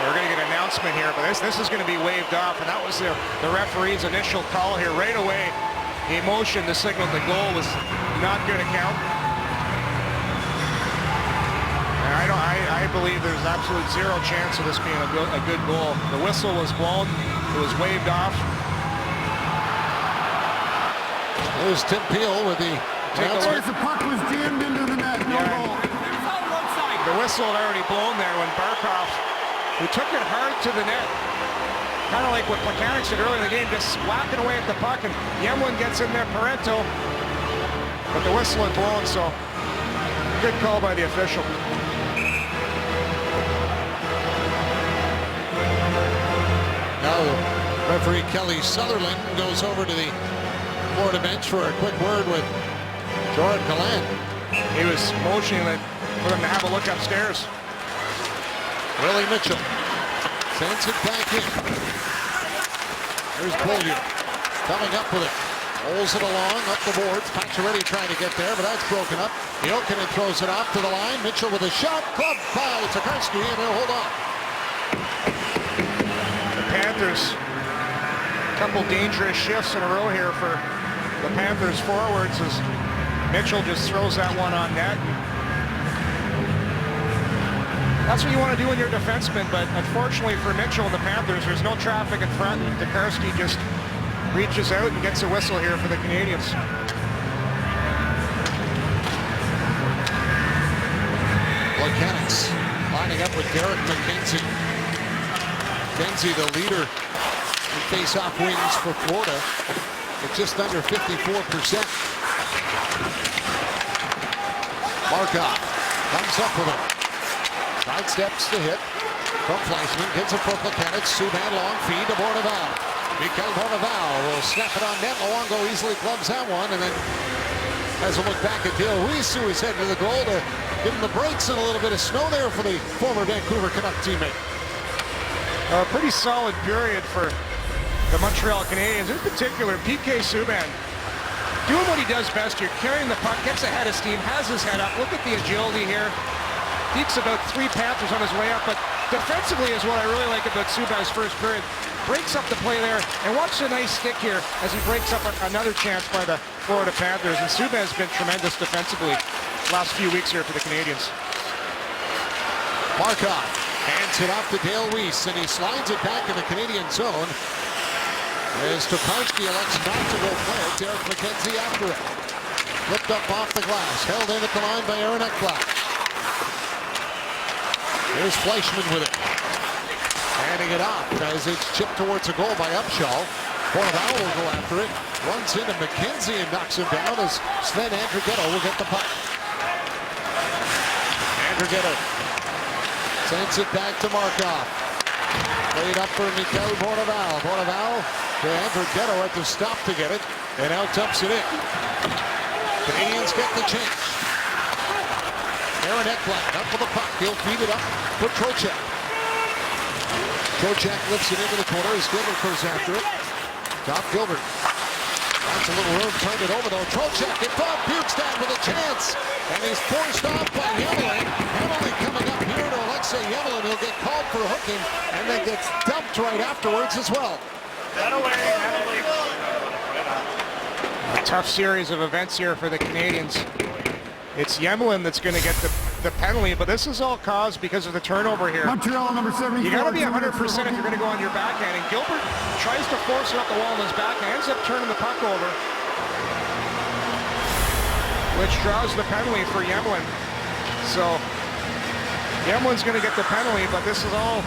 Speaker 2: we're going to get an announcement here, but this is going to be waved off, and that was the referee's initial call here. Right away, he motioned to signal the goal was not going to count. I believe there's absolute zero chance of this being a good goal. The whistle was blown. It was waved off.
Speaker 1: There's Tim Peel with the announcement.
Speaker 5: The puck was jammed into the net. No goal.
Speaker 2: The whistle had already blown there when Barkov, who took it hard to the net, kind of like what Plekanec did earlier in the game, just whacking away at the puck, and Yemlin gets in there, Parento, but the whistle had blown, so good call by the official.
Speaker 1: Now referee Kelly Sutherland goes over to the Florida bench for a quick word with Jordan Gallant.
Speaker 2: He was motioning for them to have a look upstairs.
Speaker 1: Willie Mitchell sends it back in. There's Beaulieu coming up with it. Holds it along up the boards. Pacioretty trying to get there, but that's broken up. Jokinen throws it off to the line. Mitchell with a shot. Clubbed by Tokarski, and he'll hold on.
Speaker 2: The Panthers, a couple dangerous shifts in a row here for the Panthers forwards as Mitchell just throws that one on net. That's what you want to do when you're a defenseman, but unfortunately for Mitchell and the Panthers, there's no traffic in front, and Tokarski just reaches out and gets a whistle here for the Canadians.
Speaker 1: Plekanec lining up with Derek McKenzie. McKenzie, the leader in face-off wins for Florida, at just under 54%. Barkov comes up with it. Side steps to hit from Fleischmann, gets it for Plekanec. Subban long feed to Bourneval. Mikhail Bourneval will snap it on net. Luongo easily clubs that one, and then has a look back at Dale Weiss, who is heading to the goal to give him the brakes and a little bit of snow there for the former Vancouver Canuck teammate.
Speaker 2: A pretty solid period for the Montreal Canadiens, in particular PK Subban. Doing what he does best here, carrying the puck, gets ahead of steam, has his head up. Look at the agility here. Dekes about 3 Panthers on his way up, but defensively is what I really like about Subban's first period. Breaks up the play there, and watch the nice stick here as he breaks up another chance by the Florida Panthers. And Subban's been tremendous defensively last few weeks here for the Canadians.
Speaker 1: Barkov hands it off to Dale Weiss, and he slides it back in the Canadian zone as Tokarski elects not to go play it. Derek McKenzie after it. Flipped up off the glass, held in at the line by Aaron Ekblad. Here's Fleischmann with it. Handing it off as it's chipped towards a goal by Upshaw. Bourneval will go after it. Runs into McKenzie and knocks him down as Sven Andrighetto will get the puck. Andrighetto sends it back to Markov. Played up for Mikhail Bourneval. Bourneval to Andrighetto at the stop to get it, and now dumps it in. Canadians get the change. Aaron Ekblad up for the puck. He'll feed it up for Trocheck. Trocheck lifts it into the corner as Gilbert goes after it. Top Gilbert. Finds a little room, turned it over though. Trocheck in front. Bukestad with a chance. And he's forced off by Yemelin. Yemelin coming up here to Alexei Yemelin. He'll get called for hooking and then gets dumped right afterwards as well.
Speaker 2: A tough series of events here for the Canadians. It's Yemelin that's going to get the penalty, but this is all caused because of the turnover here.
Speaker 5: Montreal number 74.
Speaker 2: You got to be 100% if you're going to go on your backhand. And Gilbert tries to force it up the wall on his backhand, ends up turning the puck over, which draws the penalty for Yemelin. So Yemelin's going to get the penalty, but this is all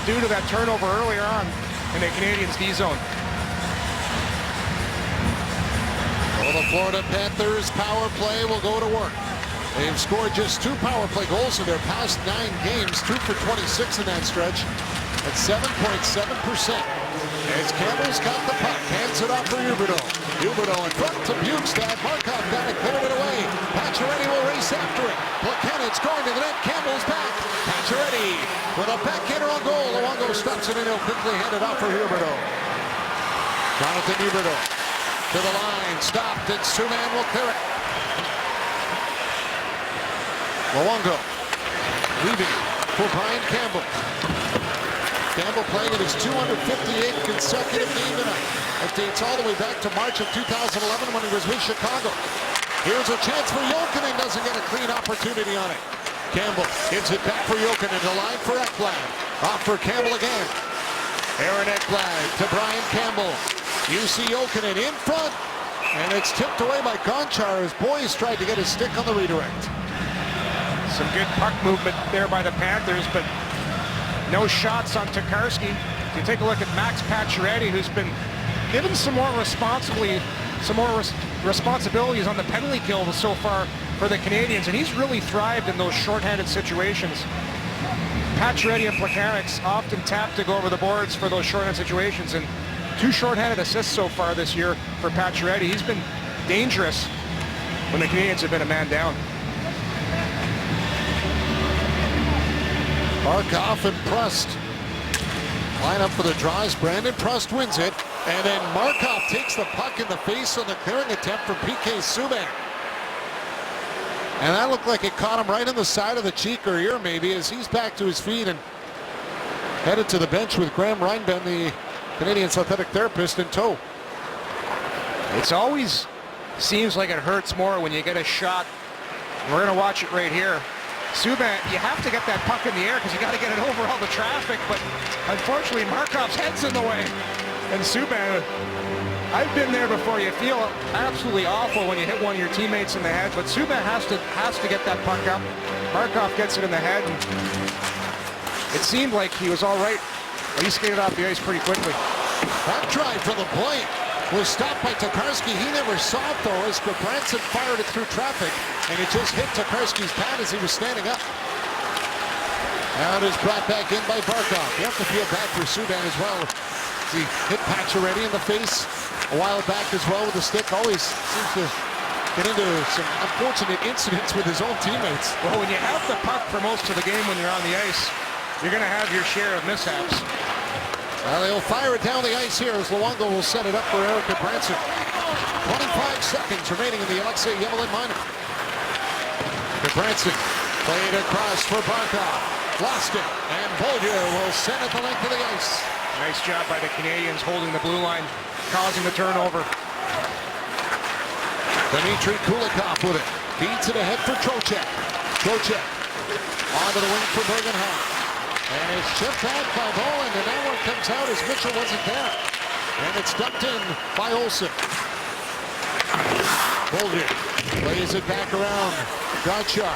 Speaker 2: due to that turnover earlier on in the Canadiens' D zone.
Speaker 1: Well, the Florida Panthers power play will go to work. They've scored just 2 power play goals in their past 9 games, 2 for 26 in that stretch at 7.7%. As Campbell's got the puck, hands it off for Huberdeau. Huberdeau in front to Bukestad. Markov got it, cleared it away. Pacioretty will race after it. Buchanan's going to the net. Campbell's back. Pacioretty with a backhander on goal. Luongo stops it and he'll quickly hand it off for Huberdeau. Jonathan Huberdeau to the line, stopped, and Subban will clear it. Luongo leaving for Brian Campbell. Campbell playing in his 258th consecutive game tonight. That dates all the way back to March of 2011 when he was with Chicago. Here's a chance for Jokinen, doesn't get a clean opportunity on it. Campbell gives it back for Jokinen, the line for Ekblad. Off for Campbell again. Aaron Ekblad to Brian Campbell. UC Jokinen in front, and it's tipped away by Gonchar as Boyes tried to get his stick on the redirect.
Speaker 2: Some good puck movement there by the Panthers, but no shots on Tokarski. If you take a look at Max Pacioretty, who's been given some more responsibilities on the penalty kill so far for the Canadians, and he's really thrived in those shorthanded situations. Pacioretty and Plekanec often tap to go over the boards for those shorthanded situations, and 2 shorthanded assists so far this year for Pacioretty. He's been dangerous when the Canadians have been a man down.
Speaker 1: Barkov and Prust line up for the draws. Brandon Prust wins it, and then Markov takes the puck in the face on the clearing attempt for PK Subban. And that looked like it caught him right in the side of the cheek or ear maybe, as he's back to his feet and headed to the bench with Graham Reinben, the Canadians athletic therapist, in tow.
Speaker 2: It's always seems like it hurts more when you get a shot. We're going to watch it right here. Subban, you have to get that puck in the air because you got to get it over all the traffic, but unfortunately Markov's head's in the way. And Subban, I've been there before. You feel absolutely awful when you hit one of your teammates in the head, but Subban has to get that puck up. Markov gets it in the head, and it seemed like he was all right. He skated off the ice pretty quickly.
Speaker 1: That drive from the point was stopped by Tokarski. He never saw it though, as Branson fired it through traffic, and it just hit Tokarski's pad as he was standing up. Now it is brought back in by Barkov. You have to feel bad for Subban as well. He hit Pacioretty in the face a while back as well with the stick. Always seems to get into some unfortunate incidents with his own teammates.
Speaker 2: Well, when you have the puck for most of the game when you're on the ice, you're going to have your share of mishaps.
Speaker 1: They'll fire it down the ice here as Luongo will set it up for Erica Branson. 25 seconds remaining in the Alexei Yemelin minor. Branson played across for Barkov. Lost it, and Bolger will send it the length of the ice.
Speaker 2: Nice job by the Canadians holding the blue line, causing the turnover.
Speaker 1: Dmitry Kulikov with it. Feeds it ahead for Trocheck. Trocheck onto the wing for Bergenheim. And it's chipped out by Bolland, and that one comes out as Mitchell wasn't there. And it's dumped in by Olsen. Bolger plays it back around. Gonchar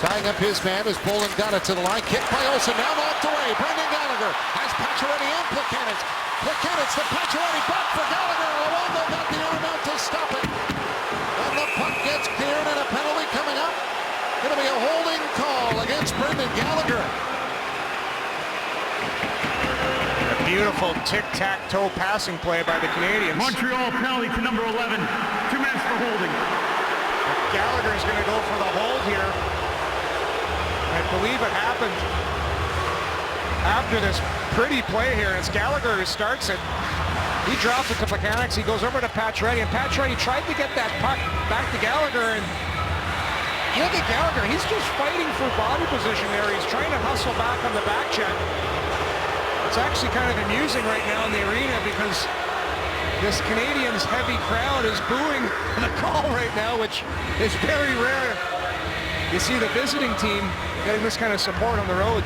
Speaker 1: tying up his man as Bolland got it to the line. Kicked by Olsen, now knocked away. Brendan Gallagher has Pacioretty and Plekanec. McKinnon to Pacioretty, back for Gallagher. Luongo got the arm out to stop it. And the puck gets cleared and a penalty coming up. Going to be a holding call against Brendan Gallagher.
Speaker 2: A beautiful tic-tac-toe passing play by the Canadiens.
Speaker 5: Montreal penalty to number 11. 2 minutes for holding.
Speaker 2: Gallagher is going to go for the hold here. I believe it happened after this pretty play here. It's Gallagher who starts it. He drops it to Plekanec. He goes over to Pacioretty, and Pacioretty tried to get that puck back to Gallagher, and you look at Gallagher, he's just fighting for body position there. He's trying to hustle back on the back check. It's actually kind of amusing right now in the arena because this Canadiens heavy crowd is booing the call right now, which is very rare. You see the visiting team getting this kind of support on the road.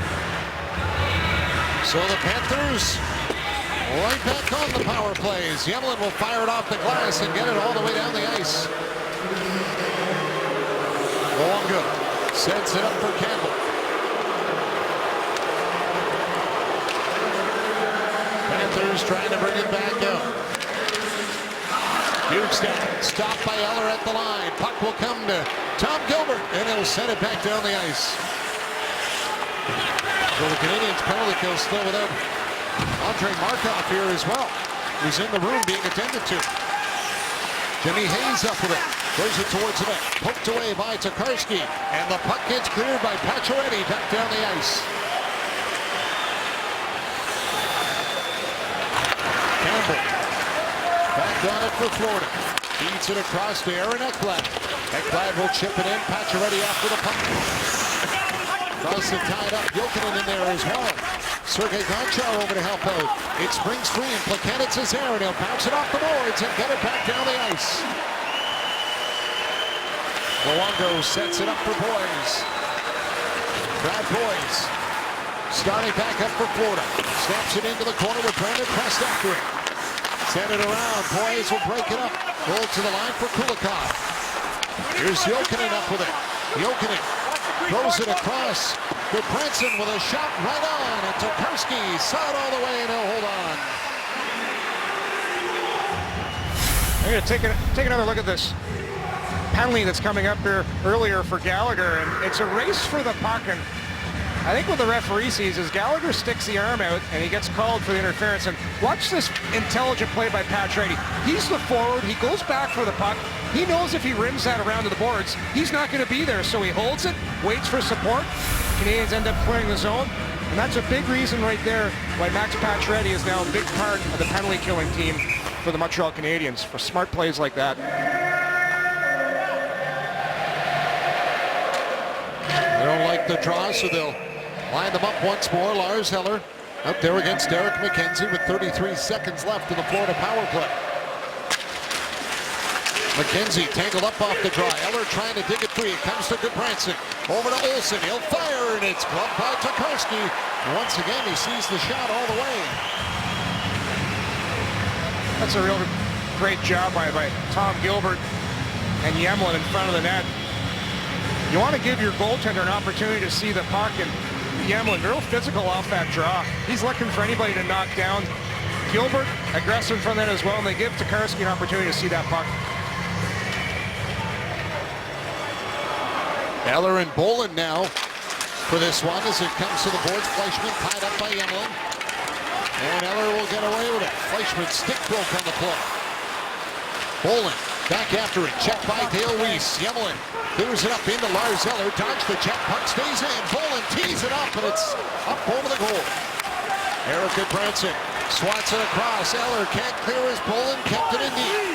Speaker 1: So the Panthers right back on the power plays. Yemlin will fire it off the glass and get it all the way down the ice. Luongo sets it up for Campbell. Panthers trying to bring it back out. Bjugstad stopped by Eller at the line. Puck will come to Tom Gilbert, and he'll send it back down the ice. So the Canadiens penalty kill still without Andrei Markov here as well. He's in the room being attended to. Jimmy Hayes up with it. Throws it towards the net. Poked away by Tokarski. And the puck gets cleared by Pacioretty back down the ice. Campbell. Back on it for Florida. Feeds it across to Aaron Ekblad. Ekblad will chip it in. Pacioretty after the puck. Carlson tied up. Jokinen in there as well. Sergei Gonchar over to help out. It springs free and Plekanec is there, and he'll bounce it off the boards and get it back down the ice. Luongo sets it up for Boyes. Brad Boyes starting back up for Florida. Snaps it into the corner with Brandon pressed after it. Send it around. Boyes will break it up. Roll to the line for Kulikov. Here's Jokinen up with it. Jokinen throws it across. Goodbranson with a shot right on, and Tokarski saw it all the way, and he'll hold on.
Speaker 2: I'm going to take another look at this penalty that's coming up here earlier for Gallagher, and it's a race for the puck, and I think what the referee sees is Gallagher sticks the arm out, and he gets called for the interference, and watch this intelligent play by Pacioretty. He's the forward, he goes back for the puck, he knows if he rims that around to the boards, he's not going to be there, so he holds it, waits for support. Canadiens end up clearing the zone, and that's a big reason right there why Max Pacioretty is now a big part of the penalty killing team for the Montreal Canadiens, for smart plays like that.
Speaker 1: They don't like the draw, so they'll line them up once more. Lars Eller out there against Derek McKenzie with 33 seconds left in the Florida power play. McKenzie tangled up off the draw. Eller trying to dig it free. It comes to Goodbranson. Over to Olsen. He'll fire, and it's gloved by Tokarski. Once again, he sees the shot all the way.
Speaker 2: That's a real great job by Tom Gilbert and Yemlin in front of the net. You want to give your goaltender an opportunity to see the puck, and Yemlin, real physical off that draw. He's looking for anybody to knock down. Gilbert, aggressive from that as well, and they give Tokarski an opportunity to see that puck.
Speaker 1: Eller and Bolin now for this one as it comes to the boards. Fleischmann tied up by Yemlin. And Eller will get away with it. Fleischmann's stick broke on the play. Bolin back after it. Checked by Dale Weiss. Yemlin clears it up into Lars Eller. Dodge the check. Puck stays in. Bolin tees it up, and it's up over the goal. Erik Goodbranson swats it across. Eller can't clear his Bolin. Kept it in deep.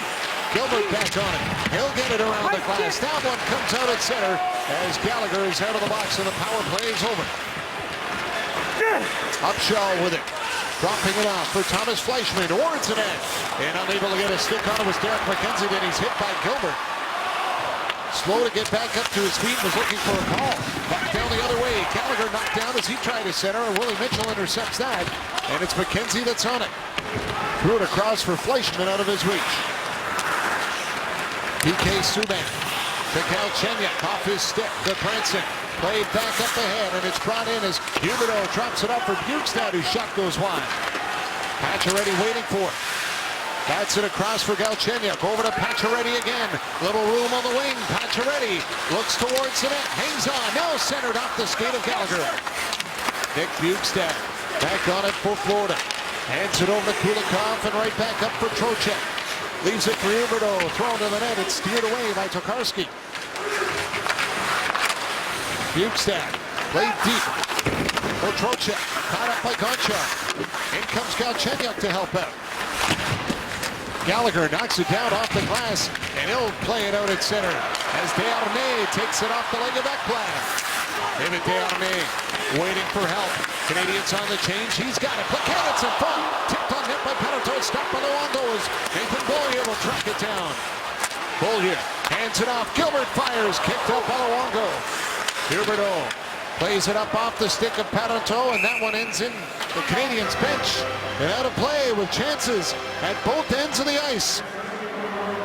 Speaker 1: Gilbert back on it. He'll get it around the glass. That one comes out at center as Gallagher is out of the box and the power play is over. Upshaw with it. Dropping it off for Thomas Fleischmann towards the net. And unable to get a stick on it was Derek McKenzie. Then he's hit by Gilbert. Slow to get back up to his feet. Was looking for a call. Back down the other way. Gallagher knocked down as he tried to center. And Willie Mitchell intercepts that. And it's McKenzie that's on it. Threw it across for Fleischmann out of his reach. PK Subban to Galchenyuk off his stick. Goodbranson played back up ahead, and it's brought in as Huberdeau drops it up for Bjugstad, whose shot goes wide. Pacioretty waiting for it. Bats it across for Galchenyuk. Over to Pacioretty again. Little room on the wing. Pacioretty looks towards the net. Hangs on. Now centered off the skate of Gallagher. Nick Bjugstad back on it for Florida. Hands it over to Kulikov and right back up for Trocheck. Leaves it for Huberdeau. Thrown to the net. It's steered away by Tokarski. Bjugstad played deep for Trocheck. Caught up by Gonchar. In comes Galchenyuk to help out. Gallagher knocks it down off the glass, and he'll play it out at center as Desharnais takes it off the leg of Ekblad. David Desharnais waiting for help. Canadians on the change. He's got it. Plekanec in front. Tipped on net by Parenteau. Stopped by Luongo as Nathan Beaulieu will track it down. Beaulieu hands it off. Gilbert fires. Kicked up by Luongo. Huberdeau plays it up off the stick of Parenteau, and that one ends in the Canadiens bench. And out of play with chances at both ends of the ice.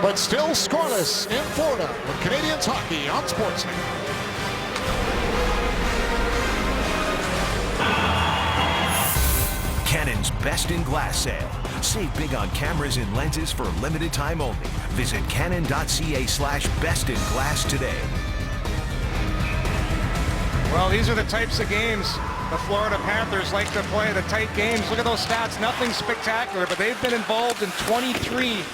Speaker 1: But still scoreless in Florida with Canadiens hockey on Sportsnet.
Speaker 3: Canon's Best in Glass sale. Save big on cameras and lenses for a limited time only. Visit canon.ca/bestinglass today.
Speaker 2: Well, these are the types of games the Florida Panthers like to play, the tight games. Look at those stats, nothing spectacular, but they've been involved in 23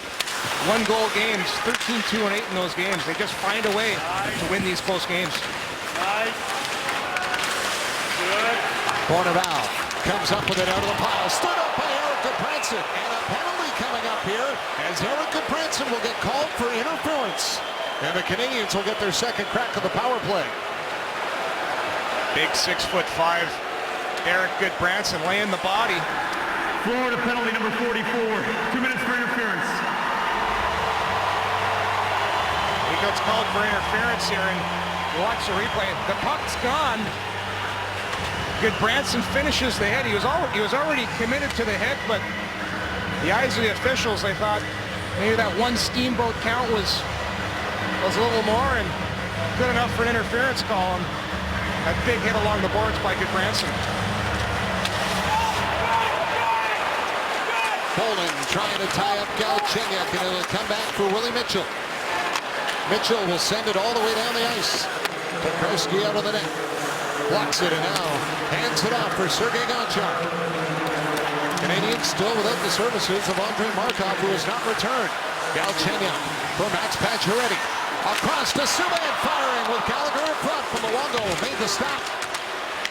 Speaker 2: one-goal games, 13, 2, and 8 in those games. They just find a way to win these close games.
Speaker 1: Bourneval comes up with it out of the pile. Stood up by Eric Goodbranson. And a penalty coming up here as Eric Goodbranson will get called for interference. And the Canadiens will get their second crack of the power play.
Speaker 2: Big 6'5" Eric Goodbranson laying the body.
Speaker 5: Florida penalty number 44. 2 minutes for interference.
Speaker 2: He gets called for interference here, and you watch the replay. The puck's gone. Goodbranson finishes the head. He was already committed to the head, but the eyes of the officials, they thought maybe that one steamboat count was a little more and good enough for an interference call. And a big hit along the boards by Goodbranson.
Speaker 1: Bolin trying to tie up Galchenyuk, and it'll come back for Willie Mitchell. Mitchell will send it all the way down the ice. Tokarski out of the net. Blocks it and now hands it off for Sergei Gonchar. Canadians still without the services of Andrei Markov, who has not returned. Galchenyuk for Max Pacioretty. Across to Subban, firing with Gallagher in front from Luongo. Made the stop.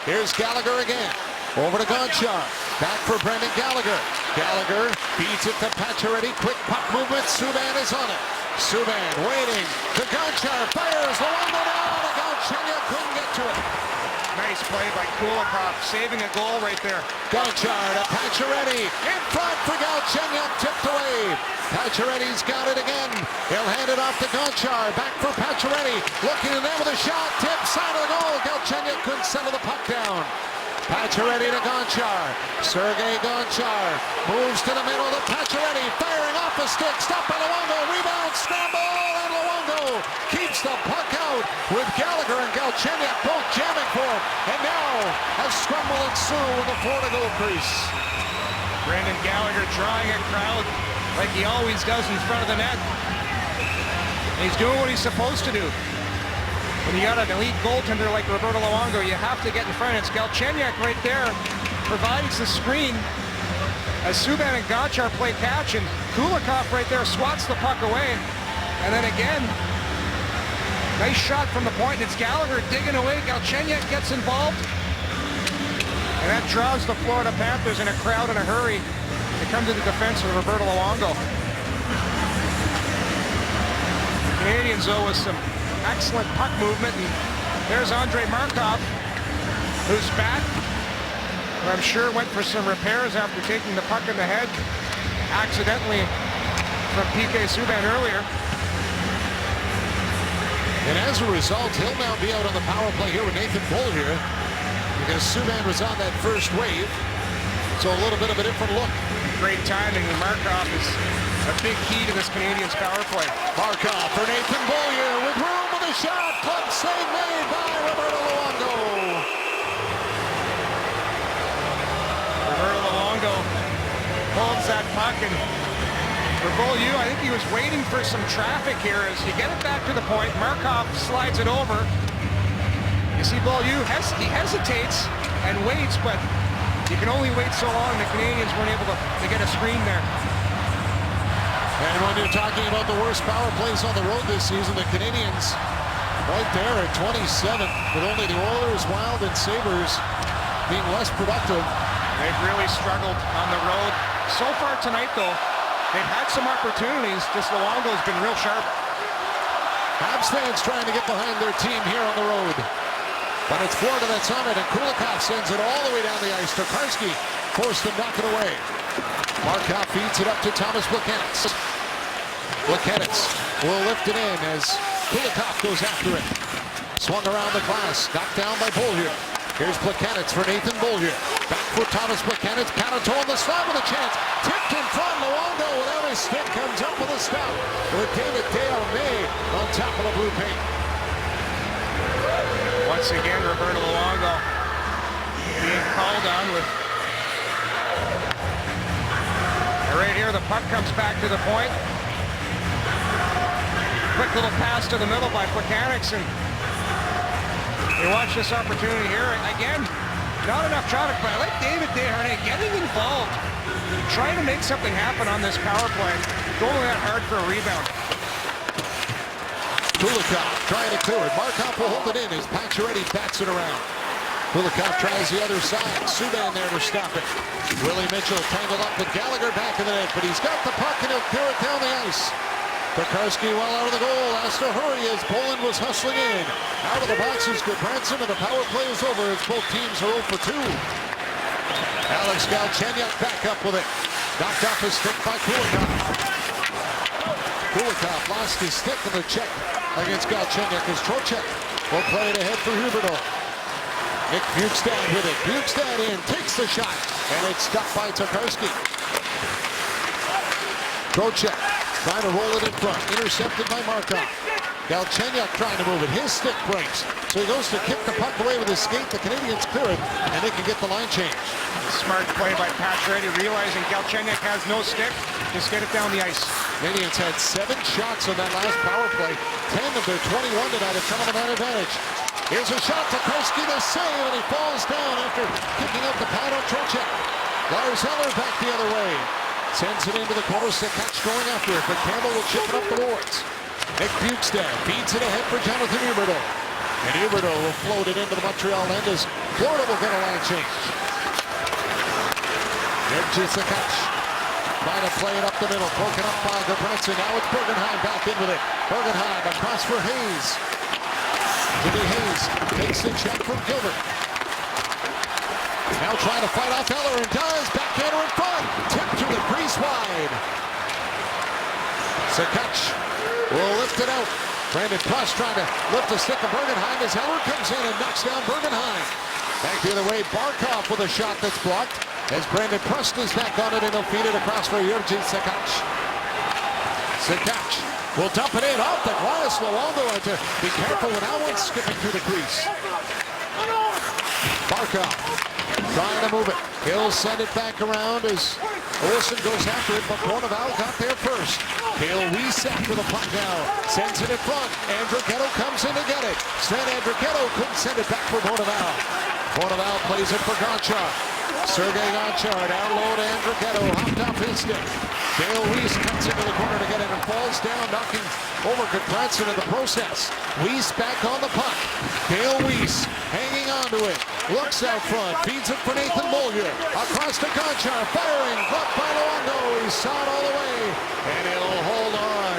Speaker 1: Here's Gallagher again. Over to Gonchar. Back for Brendan Gallagher. Gallagher feeds it to Pacioretty. Quick puck movement. Subban is on it. Subban waiting to Gonchar. Fires. Luongo down. Galchenyuk couldn't get to it.
Speaker 2: Nice play by Kulikov, saving a goal right there.
Speaker 1: Gonchar to Pacioretty. In front for Galchenyuk. Tipped away. Pacioretty's got it again. He'll hand it off to Gonchar. Back for Pacioretty. Looking in there with a shot. Tip, side of the goal. Galchenyuk couldn't settle the puck down. Pacioretty to Gonchar. Sergei Gonchar moves to the middle to Pacioretty. Firing off a stick. Stopped by Luongo. Rebound. Scramble. And Luongo keeps the puck out with Gallagher and Galchenyuk both jamming for him. And now a scramble ensue in the Florida goal crease.
Speaker 2: Brendan Gallagher drawing a crowd like he always does in front of the net. And he's doing what he's supposed to do. When you got an elite goaltender like Roberto Luongo, you have to get in front. It's Galchenyuk right there provides the screen as Subban and Gonchar play catch, and Kulikov right there swats the puck away. And then again, nice shot from the point. It's Gallagher digging away. Galchenyuk gets involved. And that draws the Florida Panthers in a crowd in a hurry to come to the defense of Roberto Luongo. Canadians, though, with some excellent puck movement. And there's Andrei Markov, who's back. I'm sure went for some repairs after taking the puck in the head accidentally from PK Subban earlier.
Speaker 1: And as a result, he'll now be out on the power play here with Nathan Beaulieu because Subban was on that first wave. So a little bit of a different look.
Speaker 2: Great timing, and Markov is a big key to this Canadiens power play.
Speaker 1: Markov for Nathan Beaulieu with room with a shot. Club save made by Roberto Luongo.
Speaker 2: Roberto Luongo puck, and for Beaulieu, I think he was waiting for some traffic here as you get it back to the point. Markov slides it over. You see Beaulieu, he hesitates and waits, but you can only wait so long. The Canadians weren't able to get a screen there.
Speaker 1: And when you're talking about the worst power plays on the road this season, the Canadians right there at 27, with only the Oilers, Wild, and Sabres being less productive.
Speaker 2: They've really struggled on the road. So far tonight, though, they've had some opportunities. Just Luongo's been real sharp.
Speaker 1: Habs fans trying to get behind their team here on the road. But it's Florida that's on it, and Kulikov sends it all the way down the ice. Tokarski forced to knock it away. Markov feeds it up to Thomas Plekanec. Plekanec will lift it in as Kulikov goes after it. Swung around the glass, knocked down by Beaulieu. Here's Plekanec for Nathan Beaulieu. Back for Thomas Plekanec. Paneto on the slot with a chance. Tipped in front. Luongo without his stick comes up with a stop. With David Desharnais on top of the blue paint.
Speaker 2: Once again, Roberto Luongo being called on with... Right here, the puck comes back to the point. Quick little pass to the middle by Plekanec, and you watch this opportunity here. Again, not enough traffic, but I like David Desharnais getting involved, trying to make something happen on this power play, going that hard for a rebound.
Speaker 1: Kulikov trying to clear it. Markov will hold it in as Pacioretty bats it around. Kulikov tries the other side. Subban there to stop it. Willie Mitchell tangled up with Gallagher back in the net, but he's got the puck and he'll clear it down the ice. Tokarski well out of the goal, has to hurry as Poland was hustling in. Out of the box is Goodbranson, and the power play is over as both teams are 0 for 2. Alex Galchenyuk back up with it. Knocked off his stick by Kulikov. Kulikov lost his stick in the check against Galchenyuk as Trocheck will play it ahead for Huberdeau. Nick Bjugstad with it. Bjugstad in, takes the shot, and it's stopped by Tokarski. Trocheck trying to roll it in front, intercepted by Markov. Galchenyuk trying to move it. His stick breaks, so he goes to kick the puck away with his skate. The Canadians clear it, and they can get the line change.
Speaker 2: Smart play by Pacioretty, realizing Galchenyuk has no stick. Just get it down the ice.
Speaker 1: Canadians had 7 shots on that last power play. 10 of their 21 tonight have come on that advantage. Here's a shot. Tokarski the save, and he falls down after kicking out the pad on Trocheck. Lars Eller back the other way. Sends it into the corner. Sekach going after it, but Campbell will chip it up the boards. Nick Bjugstad feeds it ahead for Jonathan Huberdeau. And Huberdeau will float it into the Montreal end as Florida will get a line change. Jerzy Sekach trying to play it up the middle. Broken up by Goodbranson. Now it's Bergenheim back in with it. Bergenheim across for Hayes. Jimmy Hayes takes the check from Gilbert. Now trying to fight off Eller and does. Backhander in front. Tip to the crease wide. Sekach will lift it out. Brandon Prust trying to lift the stick of Bergenheim as Eller comes in and knocks down Bergenheim. Back the other way, Barkov with a shot that's blocked as Brandon Prust is back on it and he'll feed it across for Jerzy Sekach. Sekach will dump it in off the glass. Luongo had to be careful with that one skipping through the crease. Barkov trying to move it. He'll send it back around as Olsen goes after it, but Bourneval got there first. Cale Weiss after the puck now. Sends it in front. Andrighetto comes in to get it. Sven Andrighetto couldn't send it back for Bourneval. Bourneval plays it for Gonchar. Sergei Gonchar down low to Andrighetto. Hopped off his stick. Cale Weiss cuts into the corner to get it and falls down, knocking over Goodbranson in the process. Weiss back on the puck. Cale Weiss hanging on to it. Looks out front. Feeds it for Nathan Beaulieu. Across to Gonchar. Firing. Blocked by Luongo. He saw it all the way. And he'll hold on.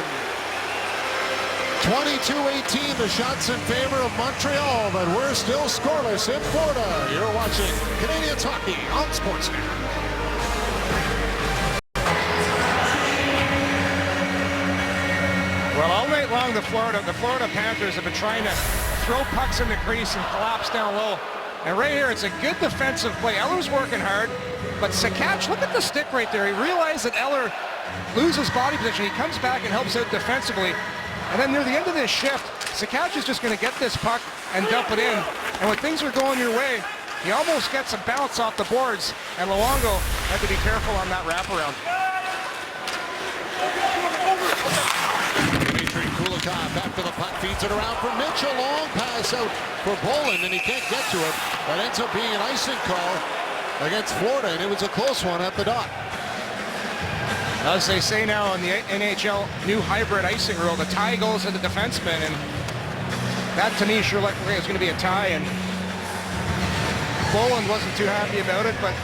Speaker 1: 22-18. The shots in favor of Montreal, but we're still scoreless in Florida. You're watching Canadians hockey on Sportsnet.
Speaker 2: Well, all night long, the Florida Panthers have been trying to throw pucks in the crease and collapse down low. And right here, it's a good defensive play. Eller's working hard, but Sekach, look at the stick right there. He realized that Eller loses body position. He comes back and helps out defensively. And then near the end of this shift, Sekach is just going to get this puck and dump it in. And when things are going your way, he almost gets a bounce off the boards. And Luongo had to be careful on that wraparound.
Speaker 1: top after the puck, feeds it around for Mitchell. Long pass out for Bolin, and he can't get to it. That ends up being an icing call against Florida, and it was a close one at the dot.
Speaker 2: As they say now in the NHL new hybrid icing rule, the tie goes to the defenseman, and that to me sure looked like it was going to be a tie, and Boland wasn't too happy about it, but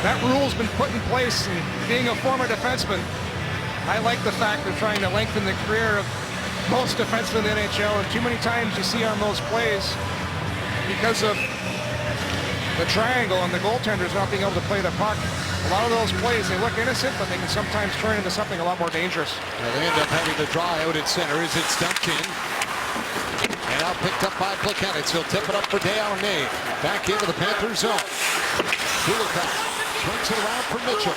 Speaker 2: that rule's been put in place, and being a former defenseman, I like the fact they're trying to lengthen the career of most defensemen in the NHL, and too many times you see on those plays, because of the triangle and the goaltenders not being able to play the puck, a lot of those plays, they look innocent, but they can sometimes turn into something a lot more dangerous.
Speaker 1: They end up having to draw out at center as it's dumped in. And now picked up by Plekanec. He'll tip it up for Desharnais. Back into the Panther zone. Kulikov swings it around for Mitchell.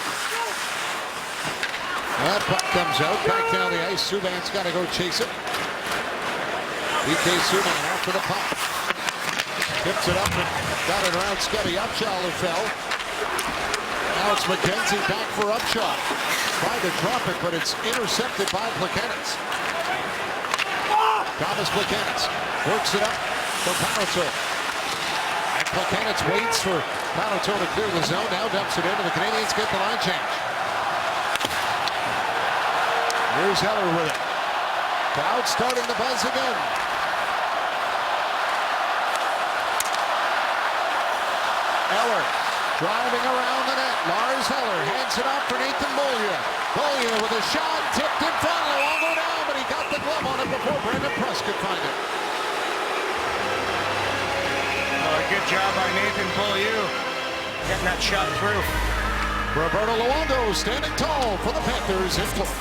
Speaker 1: That puck comes out. Back down the ice. Subban's got to go chase it. PK Subban after the puck. Tips it up and got it around Scotty Upshaw who fell. Now it's McKenzie back for Upshaw. Tried to drop it, but it's intercepted by Plekanec. Thomas Plekanec works it up for Paneau. And Plekanec waits for Paneau to clear the zone. Now dumps it in, and the Canadians get the line change. Here's Heller with it. Crowd starting the buzz again. Heller driving around the net. Lars Heller hands it off for Nathan Beaulieu. Beaulieu with a shot, tipped in front. Luongo down, but he got the glove on it before Brendan Press could find it.
Speaker 2: Oh, good job by Nathan Beaulieu getting that shot through.
Speaker 1: Roberto Luongo standing tall for the Panthers in Florida.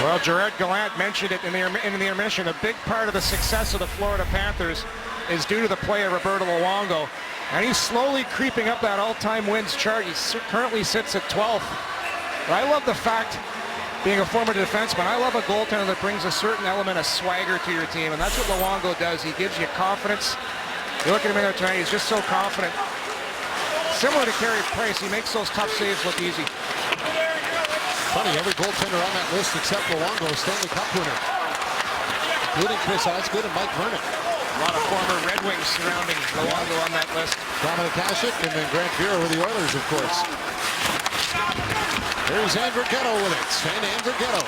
Speaker 2: Well, Gerard Gallant mentioned it in the intermission. A big part of the success of the Florida Panthers is due to the play of Roberto Luongo. And he's slowly creeping up that all-time wins chart. He currently sits at 12th. But I love the fact, being a former defenseman, I love a goaltender that brings a certain element of swagger to your team. And that's what Luongo does. He gives you confidence. You look at him in there tonight, he's just so confident. Similar to Carey Price, he makes those tough saves look easy.
Speaker 1: Funny, every goaltender on that list except Luongo, Stanley Cup winner, including Chris Osgood and Mike Vernon.
Speaker 2: A lot of former Red Wings surrounding Luongo on that list.
Speaker 1: Dominic Hasek and then Grant Fuhrer with the Oilers, of course. There's Andrighetto with it. Sven Andrighetto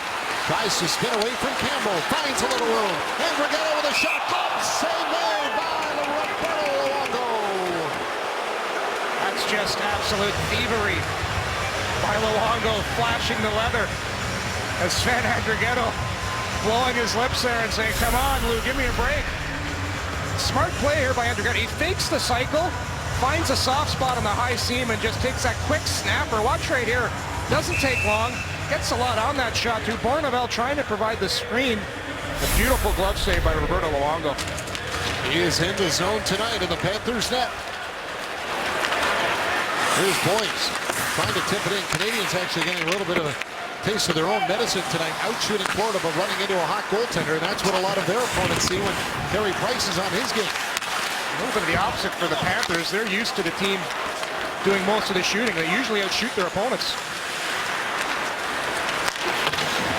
Speaker 1: tries to spin away from Campbell, finds a little room. Andrighetto with a shot, save made by Roberto Luongo.
Speaker 2: That's just absolute thievery by Luongo, flashing the leather as Sven Andrighetto blowing his lips there and saying, come on, Lou, give me a break. Smart play here by Andrighetto. He fakes the cycle, finds a soft spot on the high seam, and just takes that quick snapper. Watch right here. Doesn't take long. Gets a lot on that shot, too. Bournevel trying to provide the screen. A beautiful glove save by Roberto Luongo.
Speaker 1: He is in the zone tonight in the Panthers net. Here's Boyce trying to tip it in. Canadians actually getting a little bit of a taste of their own medicine tonight, out-shooting Florida but running into a hot goaltender, and that's what a lot of their opponents see when Carey Price is on his game.
Speaker 2: A little bit of the opposite for the Panthers. They're used to the team doing most of the shooting. They usually outshoot their opponents.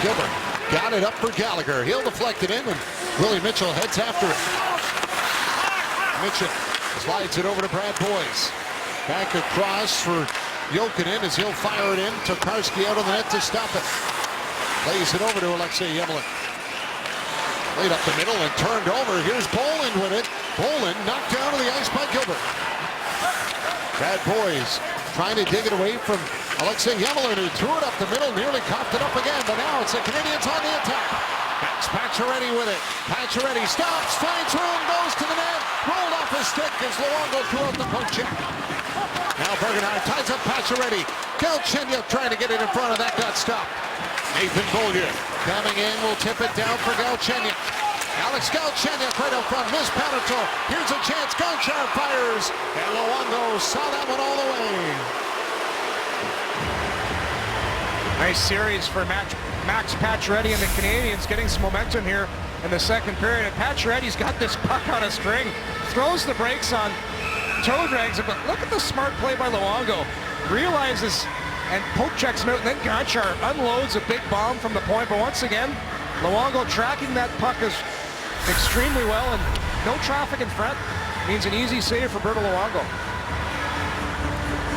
Speaker 1: Gilbert got it up for Gallagher. He'll deflect it in, and Willie Mitchell heads after it. Mitchell slides it over to Brad Boyce. Back across for Jokinen as he'll fire it in. Tokarski out on the net to stop it. Lays it over to Alexei Yemelin. Laid up the middle and turned over. Here's Bolin with it. Bolin knocked down to the ice by Gilbert. Brad Boyce trying to dig it away from Alexei Yemelin, who threw it up the middle, nearly coughed it up again, but now it's the Canadians on the attack. That's Pacioretty with it. Pacioretty stops, finds room, goes to the net, rolled off his stick as Luongo threw out the poke check. Now Bergenheim ties up Pacioretty. Galchenyuk trying to get it in front of that, got stopped. Nathan Beaulieu coming in, will tip it down for Galchenyuk. Alex Galchenyuk right out front, missed Paneau. Here's a chance, Gonchar fires, and Luongo saw that one all the way.
Speaker 2: Nice series for Max Pacioretty and the Canadians, getting some momentum here in the second period. And Pacioretty's got this puck on a string, throws the brakes on, toe drags it, but look at the smart play by Luongo. Realizes and poke checks him out, and then Gonchar unloads a big bomb from the point. But once again, Luongo tracking that puck is extremely well, and no traffic in front means an easy save for Roberto Luongo.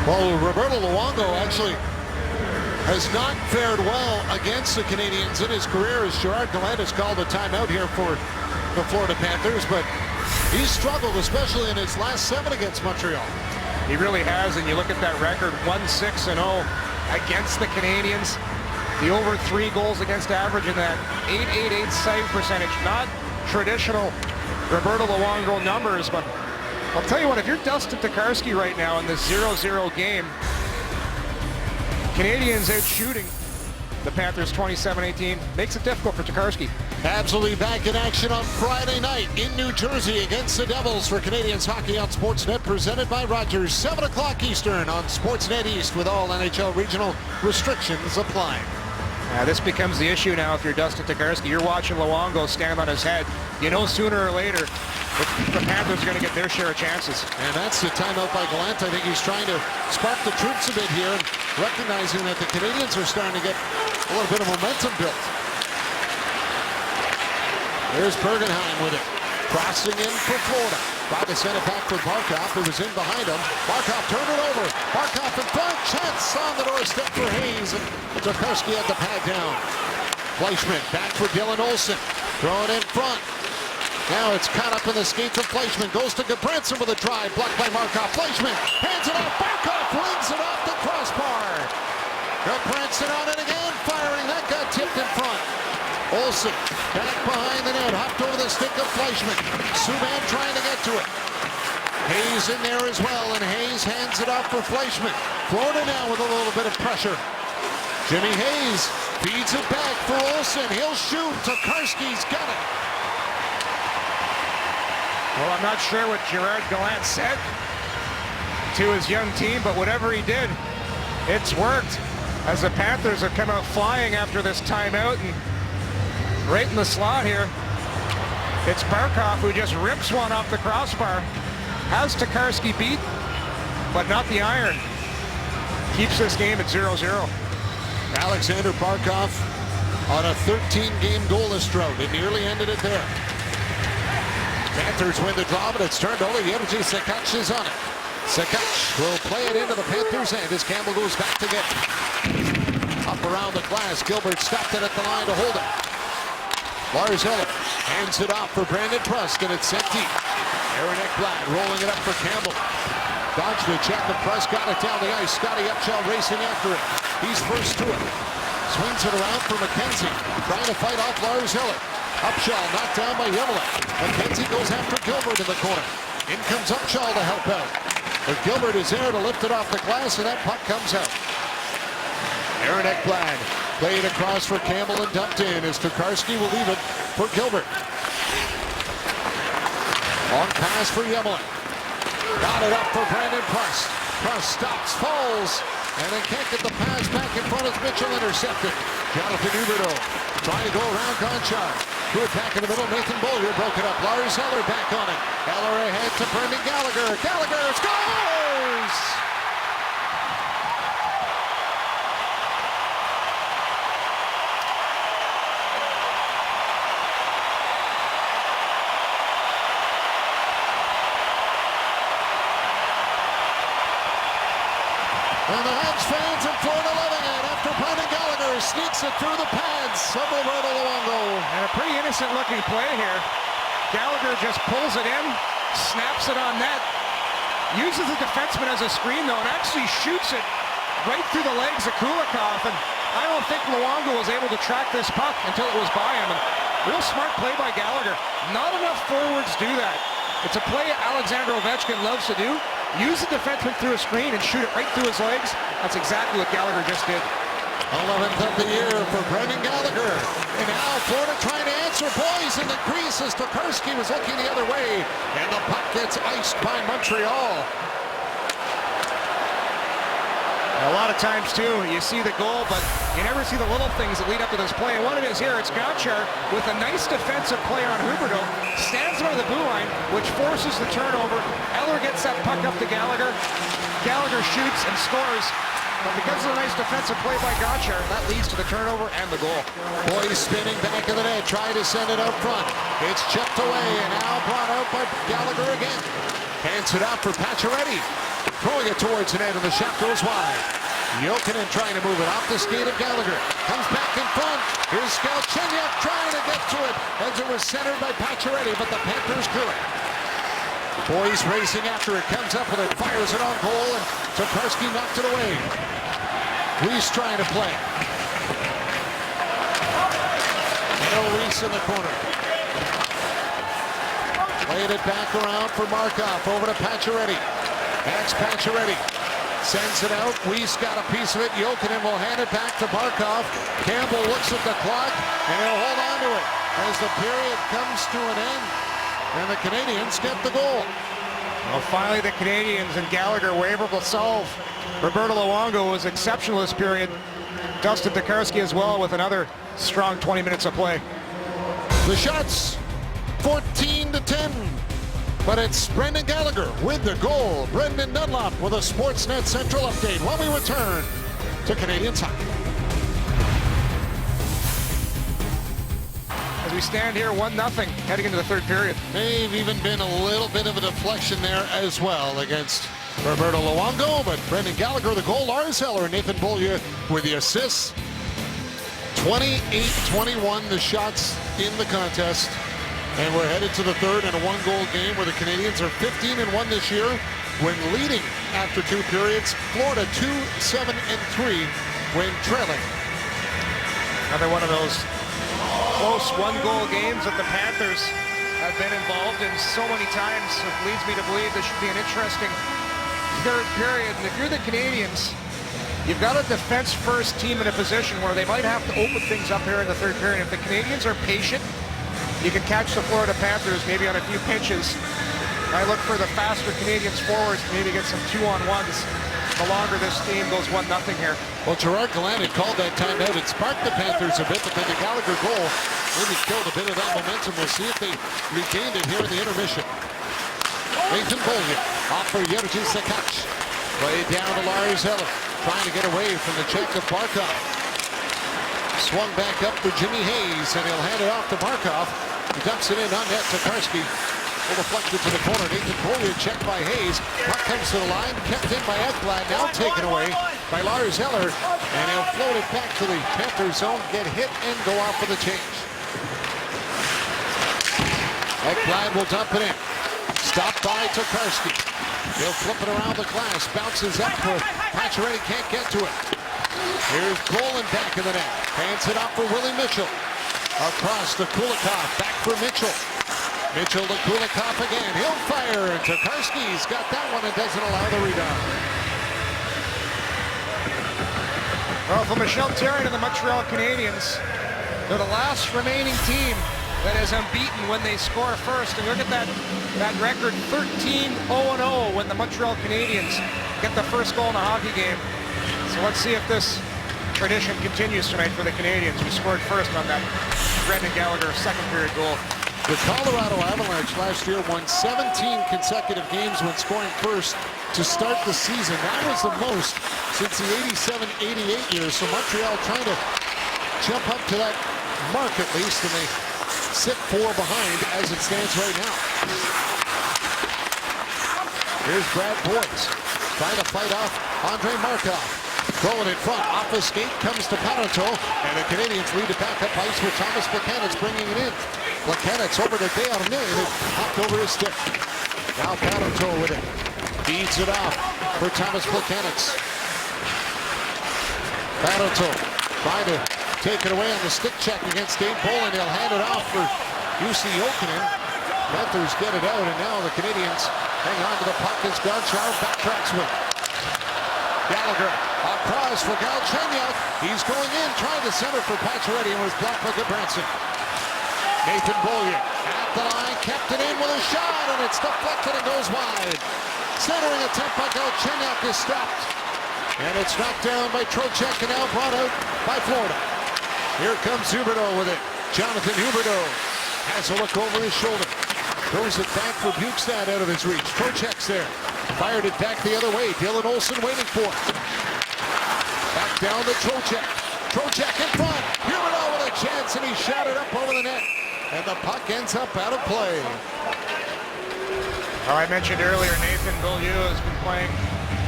Speaker 1: Well, Roberto Luongo actually has not fared well against the Canadiens in his career, as Gerard Gallant has called a timeout here for the Florida Panthers, but he's struggled, especially in his last 7 against Montreal.
Speaker 2: He really has, and you look at that record, 1-6-0 against the Canadiens. The over 3 goals against average in that .888 save percentage. Not traditional Roberto Luongo numbers, but I'll tell you what, if you're Dustin Tokarski right now in this 0-0 game, Canadiens out shooting the Panthers 27-18, makes it difficult for Tokarski.
Speaker 1: Absolutely back in action on Friday night in New Jersey against the Devils for Canadiens Hockey on Sportsnet, presented by Rogers, 7 o'clock Eastern on Sportsnet East, with all NHL regional restrictions applying.
Speaker 2: This becomes the issue now if you're Dustin Tokarski. You're watching Luongo stand on his head. You know sooner or later the Panthers are going to get their share of chances.
Speaker 1: And that's the timeout by Gallant. I think he's trying to spark the troops a bit here, and recognizing that the Canadiens are starting to get a little bit of momentum built. There's Bergenheim with it. Crossing in for Florida. Tried to send it back for Barkov, who was in behind him. Barkov turned it over. Barkov in front. Chance on the doorstep for Hayes. And Tokarski had the pad down. Fleischmann back for Dylan Olsen. Throwing in front. Now it's caught up in the skates of Fleischmann. Goes to Gudbranson with a drive. Blocked by Markov. Fleischmann hands it off. Barkov rings it off the crossbar. Gudbranson on it again. Firing. That got tipped in front. Olsen back behind the net, hopped over the stick of Fleischmann. Subban trying to get to it. Hayes in there as well, and Hayes hands it off for Fleischmann. Florida now with a little bit of pressure. Jimmy Hayes feeds it back for Olsen. He'll shoot. Tokarski's got it.
Speaker 2: Well, I'm not sure what Gerard Gallant said to his young team, but whatever he did, it's worked. As the Panthers have come out flying after this timeout, and right in the slot here, it's Barkov who just rips one off the crossbar. Has Tokarski beat, but not the iron. Keeps this game at 0-0.
Speaker 1: Alexander Barkov on a 13-game goalless drought. It nearly ended it there. Panthers win the draw, but it's turned over. Jerzy Sekac is on it. Sekac will play it into the Panthers' end as Campbell goes back to get it. Up around the glass, Gilbert stopped it at the line to hold it. Lars Eller hands it off for Brandon Prust, and it's sent deep. Aaron Ekblad rolling it up for Campbell. Dodged the check, and Prust got it down the ice. Scotty Upshall racing after it. He's first to it. Swings it around for McKenzie. Trying to fight off Lars Eller. Upshall knocked down by Yemela. McKenzie goes after Gilbert in the corner. In comes Upshall to help out. But Gilbert is there to lift it off the glass, and that puck comes out. Aaron Ekblad played across for Campbell and dumped in as Tokarski will leave it for Gilbert. Long pass for Yemela. Got it up for Brandon Prust. Prust stops, falls, and then can't get the pass back in front as Mitchell intercepted. Jonathan Huberdeau trying to go around Gonchar. Threw it back in the middle. Nathan Beaulieu broke it up. Lars Eller back on it. Eller ahead to Brendan Gallagher. Gallagher scores! And the Habs fans in Florida loving it after Brendan Gallagher sneaks it through the pads of Roberto Luongo.
Speaker 2: And a pretty innocent looking play here. Gallagher just pulls it in, snaps it on net, uses the defenseman as a screen though, and actually shoots it right through the legs of Kulikov. And I don't think Luongo was able to track this puck until it was by him. And real smart play by Gallagher. Not enough forwards do that. It's a play Alexander Ovechkin loves to do. Use the defenseman through a screen and shoot it right through his legs. That's exactly what Gallagher just did.
Speaker 1: 11th of the year for Brendan Gallagher. And now Florida trying to answer. Boys in the crease as Tokarski was looking the other way. And the puck gets iced by Montreal.
Speaker 2: A lot of times, too, you see the goal, but you never see the little things that lead up to this play. And one it is here. It's Gonchar with a nice defensive play on Huberdeau. Stands by the blue line, which forces the turnover. Eller gets that puck up to Gallagher. Gallagher shoots and scores. But because of the nice defensive play by Gotchard, that leads to the turnover and the goal.
Speaker 1: Boys spinning back of the net, trying to send it out front. It's chipped away and now brought out by Gallagher again. Hands it out for Pacioretty. Throwing it towards the net and the shot goes wide. Jokinen trying to move it off the skate of Gallagher. Comes back in front. Here's Galchenyuk trying to get to it as it was centered by Pacioretty, but the Panthers drew it. Boys racing after it, comes up with it, fires it on goal, and Tokarski knocked it away. Reese trying to play. No Reese in the corner. Played it back around for Markov, over to Pacioretty. That's Pacioretty. Sends it out. Weiss got a piece of it. Jokinen will hand it back to Barkov. Campbell looks at the clock, and he'll hold on to it as the period comes to an end. And the Canadians get the goal.
Speaker 2: Well, finally, the Canadians and Gallagher were able to solve Roberto Luongo's exceptional this period. Dustin Tokarski as well with another strong 20 minutes of play.
Speaker 1: The shots, 14-10. But it's Brendan Gallagher with the goal. Brendan Dunlop with a Sportsnet Central update when we return to Canadians Hockey.
Speaker 2: As we stand here 1-0 heading into the third period.
Speaker 1: They've even been a little bit of a deflection there as well against Roberto Luongo, but Brendan Gallagher the goal. Lars Eller, Nathan Beaulieu with the assists. 28-21 the shots in the contest. And we're headed to the third in a one-goal game where the Canadians are 15-1 this year when leading after two periods. Florida 2-7-3 when trailing.
Speaker 2: Another one of those close one-goal games that the Panthers have been involved in so many times. It leads me to believe this should be an interesting third period. And if you're the Canadians, you've got a defense-first team in a position where they might have to open things up here in the third period. If the Canadians are patient, you can catch the Florida Panthers maybe on a few pinches. I look for the faster Canadians forwards to maybe get some 2-on-1s the longer this team goes 1-0 here.
Speaker 1: Well, Gerard Gallant had called that timeout. It sparked the Panthers a bit, but then the Gallagher goal maybe killed a bit of that momentum. We'll see if they regained it here in the intermission. Nathan Beaulieu off for Jerzy Sakac. Played down to Lars Eller, trying to get away from the check of Barkov. Swung back up for Jimmy Hayes, and he'll hand it off to Barkov. He dumps it in on net. Tokarski will deflect it to the corner. Nathan Beaulieu checked by Hayes. Puck comes to the line, kept in by Ekblad, now taken away by Lars Eller, and he'll float it back to the Panthers zone, get hit, and go off for the change. Ekblad will dump it in. Stopped by Tokarski. He'll flip it around the glass, bounces up for Pacioretty, can't get to it. Here's Golan back in the net. Hands it off for Willie Mitchell. Across to Kulikov. Back for Mitchell. Mitchell to Kulikov again. He'll fire. And Tokarski's got that one and doesn't allow the rebound.
Speaker 2: Well, for Michel Therrien and the Montreal Canadiens, they're the last remaining team that is unbeaten when they score first. And look at that record, 13-0-0 when the Montreal Canadiens get the first goal in a hockey game. So let's see if this tradition continues tonight for the Canadians, who scored first on that Brendan Gallagher second period goal.
Speaker 1: The Colorado Avalanche last year won 17 consecutive games when scoring first to start the season. That was the most since the 87-88 years. So Montreal trying to jump up to that mark at least, and they sit 4 behind as it stands right now. Here's Brad Boyes trying to fight off Andre Markov. Throwing in front, off the skate, comes to Parenteau, and the Canadians lead to back up ice with Thomas Plekanec bringing it in. Plekanec over to Desharnais, and it hopped over his stick. Now Parenteau with it. Feeds it off for Thomas Plekanec. Parenteau trying to take it away on the stick check against Dave Bolin. He'll hand it off for Jussi Jokinen. Panthers get it out, and now the Canadians hang on to the puck as Gotchard backtracks with it. Gallagher across for Galchenyuk. He's going in, trying to center for Pacioretty, and was blocked by Goodbranson. Nathan Beaulieu at the line, kept it in with a shot, and it's deflected and goes wide. Centering attempt by Galchenyuk is stopped. And it's knocked down by Trocheck and now brought out by Florida. Here comes Huberdeau with it. Jonathan Huberdeau has a look over his shoulder. Throws it back for Bukestad out of his reach. Trocheck's there. Fired it back the other way. Dylan Olsen waiting for it. down to Trocheck. Trocheck in front. Huberdeau with a chance, and he shot it up over the net. And the puck ends up out of play.
Speaker 2: Well, I mentioned earlier, Nathan Beaulieu has been playing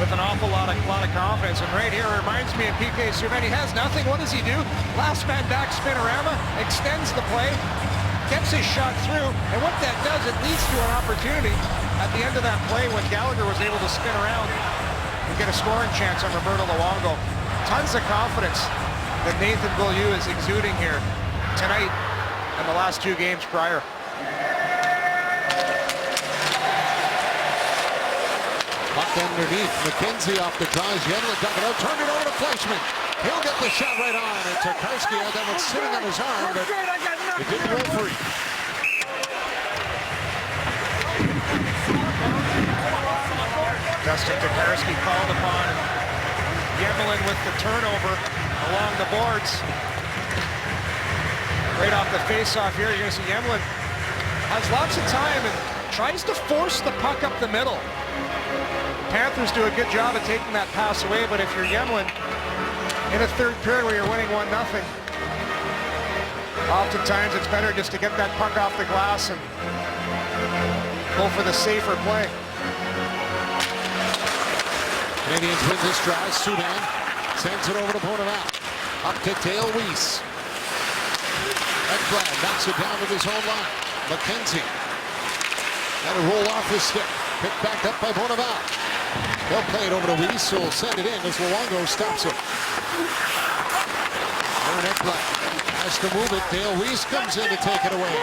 Speaker 2: with an awful lot of confidence. And right here reminds me of PK Subban. He has nothing. What does he do? Last man back spinorama, extends the play, gets his shot through. And what that does, it leads to an opportunity at the end of that play when Gallagher was able to spin around and get a scoring chance on Roberto Luongo. Tons of confidence that Nathan Beaulieu is exuding here tonight and the last 2 games prior.
Speaker 1: Puck underneath. McKenzie off the draws. Yedlin dug it out. Turned it over to Fleischmann. He'll get the shot right on. And Tokarski had that one sitting on his arm, but it didn't go free.
Speaker 2: Dustin Tokarski called upon. Yedlin with the turnover along the boards. Right off the face-off here, you're going to see Yedlin has lots of time and tries to force the puck up the middle. Panthers do a good job of taking that pass away, but if you're Yedlin in a third period where you're winning 1-0, oftentimes it's better just to get that puck off the glass and go for the safer play.
Speaker 1: Canadians win this draw. Subban sends it over to Bonneval. Up to Dale Weiss. Ekblad knocks it down to his own line. McKenzie. Got to roll off his stick. Picked back up by Bonneval. They'll play it over to Weiss, who will send it in as Luongo stops it. Aaron Ekblad has to move it. Dale Weiss comes in to take it away.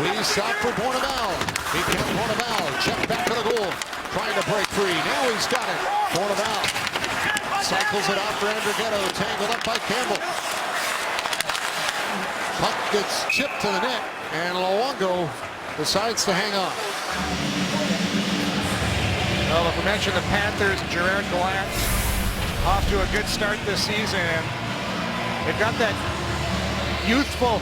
Speaker 1: Weiss out for Bonneval. He kept Bonneval. Check back to the goal. Trying to break free. Now he's got it. Bonneval cycles it off for Andrighetto. Tangled up by Campbell. Puck gets chipped to the net, and Luongo decides to hang on.
Speaker 2: Well, if we mention the Panthers, Gerard Gallant off to a good start this season. They've got that youthful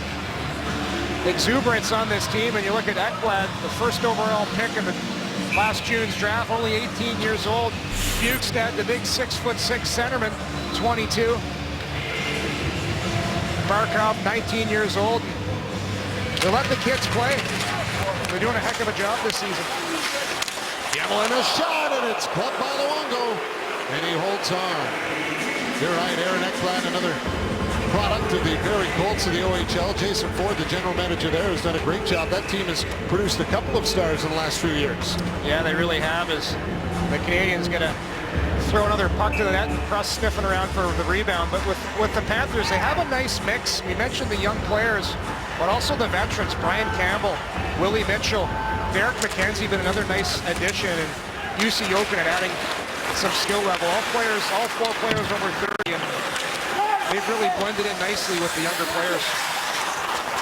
Speaker 2: exuberance on this team, and you look at Ekblad, the first overall pick in the last June's draft, only 18 years old. Bukestad, the big 6'6" centerman, 22. Barkov, 19 years old. They let the kids play. They're doing a heck of a job this season.
Speaker 1: Yedlin a shot, and it's clubbed by Luongo, and he holds on. You're right, Aaron Ekblad, another product of the Barrie Colts of the OHL. Jason Ford, the general manager there, has done a great job. That team has produced a couple of stars in the last few years.
Speaker 2: Yeah, they really have. As the Canadians going to throw another puck to the net, and Pruss sniffing around for the rebound. But with the Panthers, they have a nice mix. We mentioned the young players, but also the veterans. Brian Campbell, Willie Mitchell, Derek McKenzie, been another nice addition, and UC Jokinen adding some skill level. All 4 players over 30, and they've really blended in nicely with the younger players.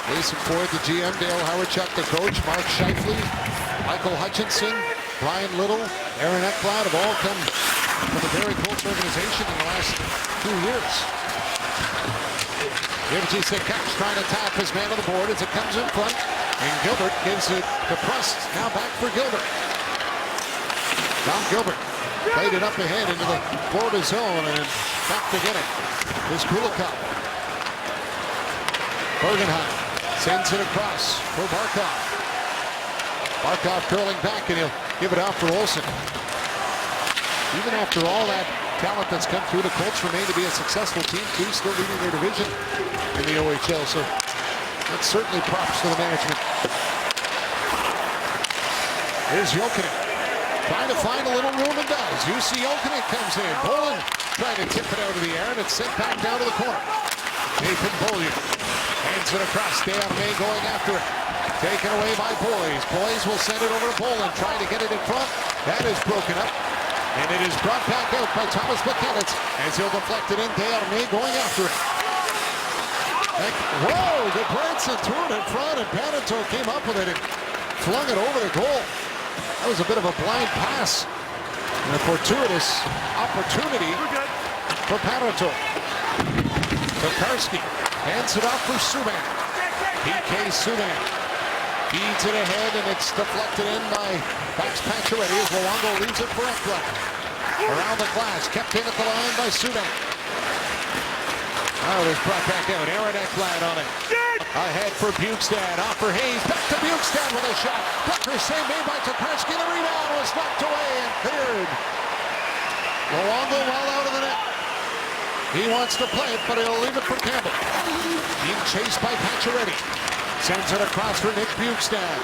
Speaker 1: Jason Ford, the GM, Dale Hawerchuk, the coach, Mark Scheifele, Michael Hutchinson, Brian Little, Aaron Ekblad have all come from the Barrie Colts organization in the last 2 years. Yevgeny Sekach trying to tap his man on the board as it comes in front, and Gilbert gives it to Prust. Now back for Gilbert. Tom Gilbert played it up ahead into the Florida zone, and back to get it is Kulikov. Bergenheim sends it across for Barkov. Barkov curling back, and he'll give it out for Olsen. Even after all that talent that's come through, the Colts remain to be a successful team, too, still leading their division in the OHL. So that's certainly props to the management. Here's Jokinen trying to find a little room, and does. UC Jokinen comes in. Bolin trying to tip it out of the air, and it's sent back down to the corner. Nathan Beaulieu hands it across. Desharnais going after it. Taken away by Boys. Boys will send it over to Bolin, trying to get it in front. That is broken up, and it is brought back out by Thomas McKinnon as he'll deflect it in. Desharnais going after it. Whoa, Goodbranson threw it in front, and Paneto came up with it and flung it over the goal. That was a bit of a blind pass and a fortuitous opportunity for Paneto. Tokarski hands it off for Subban. PK Subban feeds it ahead, and it's deflected in by Max Pacioretty as Luongo leaves it for Ekblad. Around the glass, kept in at the line by Subban. Oh, it's brought back out. Aaron Ekblad on it. Ahead for Bukestad. Off for Hayes. Back to Bukestad with a shot. Tucker save made by Tokarski. The rebound was knocked away and cleared. Luongo well out of the net. He wants to play it, but he'll leave it for Campbell. Being chased by Pacioretty. Sends it across for Nick Bukestad.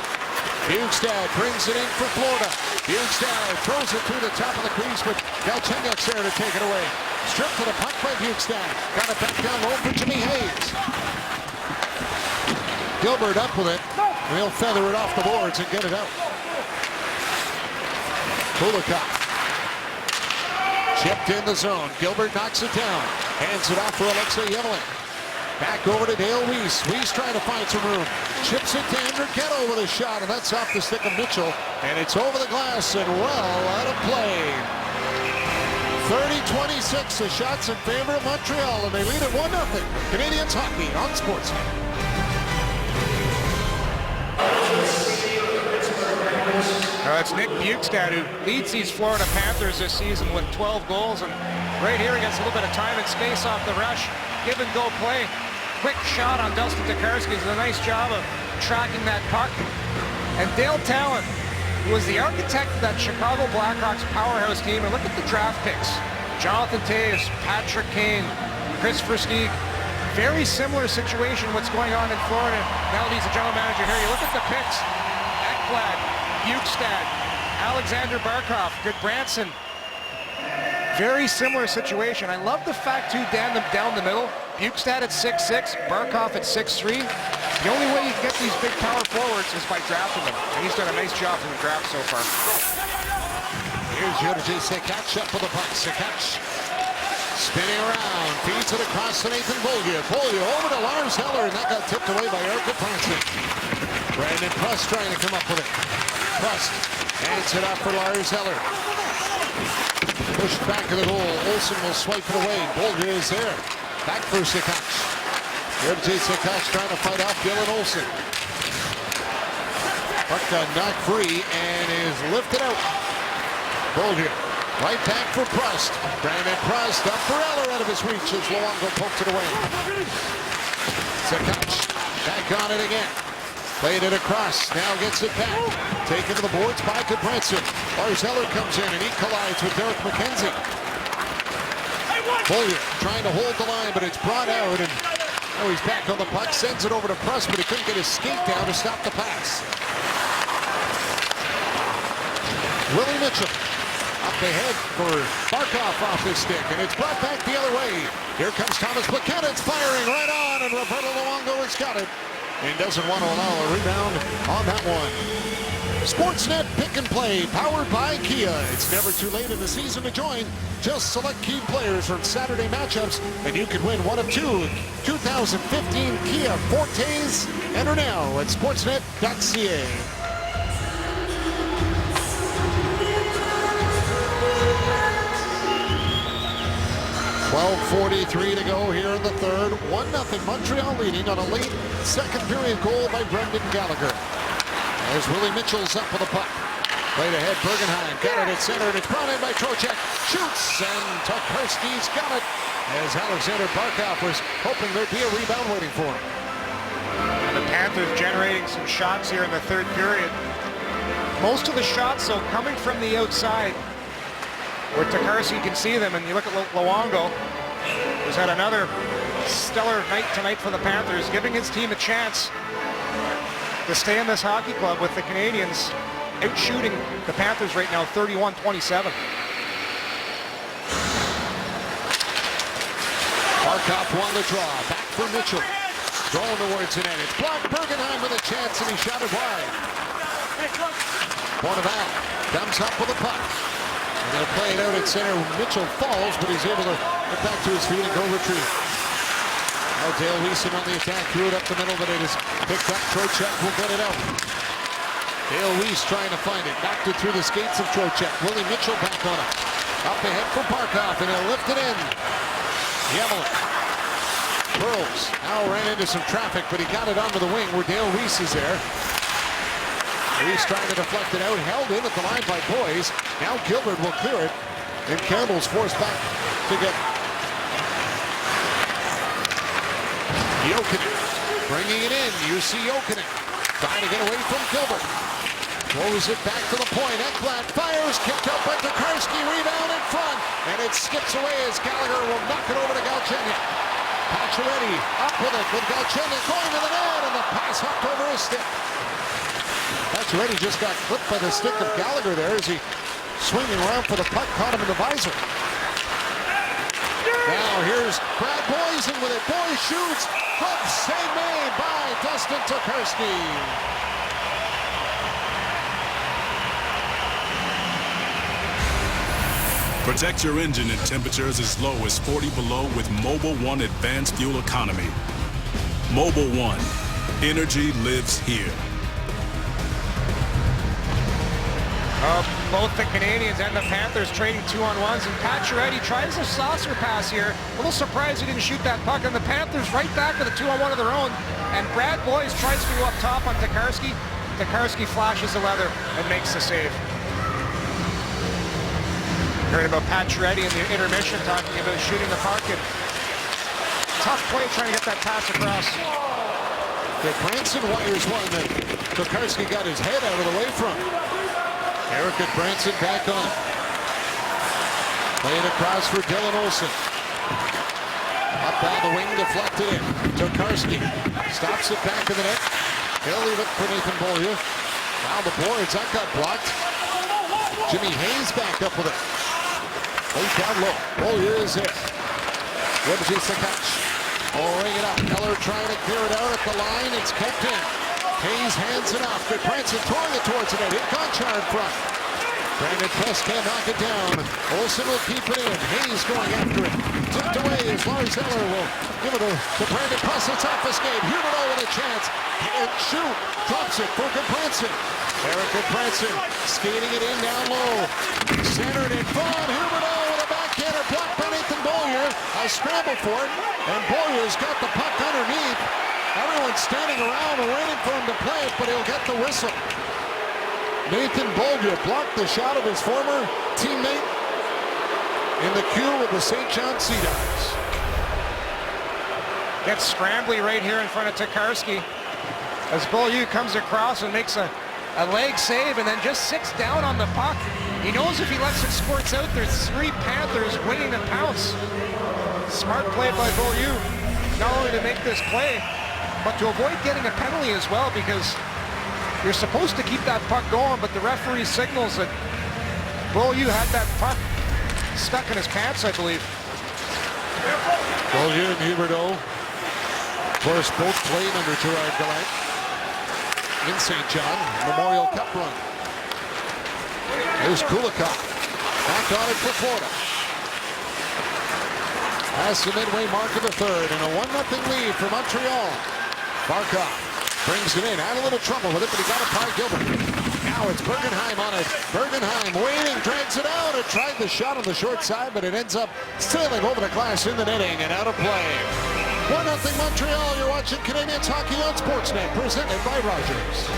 Speaker 1: Bukestad brings it in for Florida. Bukestad throws it through the top of the crease, but Galchenyuk's there to take it away. Stripped to the puck by Bukestad. Got it back down low for Jimmy Hayes. Gilbert up with it. He'll feather it off the boards and get it out. Kulikov. Chipped in the zone. Gilbert knocks it down. Hands it off for Alexei Evelyn. Back over to Dale Weiss. Weiss trying to find some room. Chips it to Andrighetto with a shot, and that's off the stick of Mitchell. And it's over the glass and well out of play. 30-26, the shots in favor of Montreal, and they lead at 1-0. Canadiens hockey on Sportsnet.
Speaker 2: It's Nick Bukestad who leads these Florida Panthers this season with 12 goals. And right here he gets a little bit of time and space off the rush. Give and go play. Quick shot on Dustin Tokarski. He's done a nice job of tracking that puck. And Dale Talon, who was the architect of that Chicago Blackhawks powerhouse team. And look at the draft picks. Jonathan Toews, Patrick Kane, Chris Versteeg. Very similar situation what's going on in Florida. Now that he's the general manager here. You look at the picks. Ekblad, Bukestad, Alexander Barkov, Goodbranson. Very similar situation. I love the fact, too, down the middle. Bukestad at 6'6", Barkov at 6'3". The only way you can get these big power forwards is by drafting them. And he's done a nice job in the draft so far.
Speaker 1: Here's Juraj Sekac up for the puck. Sekac spinning around, feeds it across to Nathan Beaulieu. Beaulieu over to Lars Eller, and that got tipped away by Eric Franson. Brandon Prust trying to come up with it. Prust hands it up for Lars Eller. Pushed back to the goal. Olsen will swipe it away. Beaulieu is there. Back for Sekac. Juraj Sekac trying to fight off Dylan Olsen. Puck got knocked free and is lifted out. Beaulieu. Right back for Prust. Brandon Prust up for Eller out of his reach as Luongo poked it away. Sekac back on it again. Played it across, now gets it back. Taken to the boards by Goodbranson. Lars Eller comes in and he collides with Derek McKenzie. Beaulieu trying to hold the line, but it's brought out, and now he's back on the puck, sends it over to Prust, but he couldn't get his skate down to stop the pass. Willie Mitchell up ahead for Barkov off his stick, and it's brought back the other way. Here comes Thomas Buchanan's firing right on, and Roberto Luongo has got it. And doesn't want to allow a rebound on that one. Sportsnet Pick and Play, powered by Kia. It's never too late in the season to join. Just select key players from Saturday matchups, and you can win one of two 2015 Kia Fortes. Enter now at sportsnet.ca. 12:43 to go here in the third. 1-0 Montreal leading on a late second period goal by Brendan Gallagher. As Willie Mitchell's up for the puck. Played ahead, Bergenheim got it at center, and it's brought in by Trocheck. Shoots, and Tokarski's got it. As Alexander Barkov was hoping there'd be a rebound waiting for him.
Speaker 2: And the Panthers generating some shots here in the third period. Most of the shots, though, coming from the outside, where Tokarski can see them, and you look at Luongo, who's had another stellar night tonight for the Panthers, giving his team a chance to stay in this hockey club with the Canadiens out-shooting the Panthers right now 31-27.
Speaker 1: Barkov won the draw. Back for Mitchell. Going towards the net. It's blocked. Bergenheim with a chance, and he shot it wide. Bourneval comes up with a puck. They're going to play it out at center. Mitchell falls, but he's able to get back to his feet and go retrieve. Now Dale Weiss on the attack. Threw it up the middle, but it is picked up. Trocheck will get it out. Dale Weiss trying to find it. Knocked it through the skates of Trocheck. Willie Mitchell back on it. Up ahead for Barkov, and he'll lift it in. Evelyn. Burrows now ran into some traffic, but he got it onto the wing where Dale Weiss is there. Weiss trying to deflect it out, held in at the line by Boyes. Now Gilbert will clear it, and Campbell's forced back to get Jokinen bringing it in. UC Jokinen trying to get away from Gilbert. Throws it back to the point. Ekblad fires, kicked out by Tokarski. Rebound in front, and it skips away as Gallagher will knock it over to Galchenyuk. Pacioretty up with it, with Galchenyuk going to the net, and the pass hopped over his stick. Pacioretty just got clipped by the stick of Gallagher there as he swinging around for the puck, caught him in the visor. Now here's Brad Boyes in with it. Boyes shoots. Glove save made by Dustin Tokarski.
Speaker 6: Protect your engine at temperatures as low as 40 below with Mobil 1 Advanced Fuel Economy. Mobil 1. Energy lives here.
Speaker 2: Both the Canadians and the Panthers trading 2-on-1s, and Pacioretty tries a saucer pass here. A little surprised he didn't shoot that puck, and the Panthers right back with a 2-on-1 of their own. And Brad Boyes tries to go up top on Tokarski. Tokarski flashes the leather and makes the save. Heard about Pacioretty in the intermission talking about shooting the puck, and tough play trying to get that pass across.
Speaker 1: The Branson wires one that Tokarski got his head out of the way from. Eric Branson back on. Playing across for Dylan Olsen. Up down the wing, deflected in. Tokarski stops it back in the net. He'll leave it for Nathan Beaulieu. Now the boards, that got blocked. Jimmy Hayes back up with it. Way down low. Beaulieu is there. Websy Sakach. Ring it up. Keller trying to clear it out at the line. It's kept in. Hayes hands it off. Good Branson throwing it towards the net. Here Conchar in front. Brandon Press can't knock it down. Olsen will keep it in. Hayes going after it. Tipped away as Lars Eller will give it to Brandon Press. It's off his skate. Huberdeau with a chance. And shoot. Drops it for Goodbranson. Eric Goodbranson skating it in down low. Centered in front. Huberdeau with a backhander blocked by Nathan Beaulieu. A scramble for it. And Beaulieu's got the puck underneath. Everyone's standing around and waiting for him to play it, but he'll get the whistle. Nathan Beaulieu blocked the shot of his former teammate in the queue with the St. John Sea Dogs.
Speaker 2: Gets scrambly right here in front of Tokarski as Beaulieu comes across and makes a leg save and then just sits down on the puck. He knows if he lets it squirts out, there's three Panthers waiting to pounce. Smart play by Beaulieu, not only to make this play, but to avoid getting a penalty as well, because you're supposed to keep that puck going, but the referee signals that Beaulieu had that puck stuck in his pants, I believe.
Speaker 1: Beaulieu and Huberdeau, of course, both played under Gerard Gallant in St. John Memorial Cup run. There's Kulikov. Back on it for Florida. Past the midway mark of the third, and a 1-0 lead for Montreal. Barkov brings it in, had a little trouble with it, but he got it by Gilbert. Now it's Bergenheim on it. Bergenheim waiting, drags it out. It tried the shot on the short side, but it ends up sailing over the glass in the netting and out of play. 1-0 Montreal. You're watching Canadians Hockey on Sportsnet, presented by Rogers.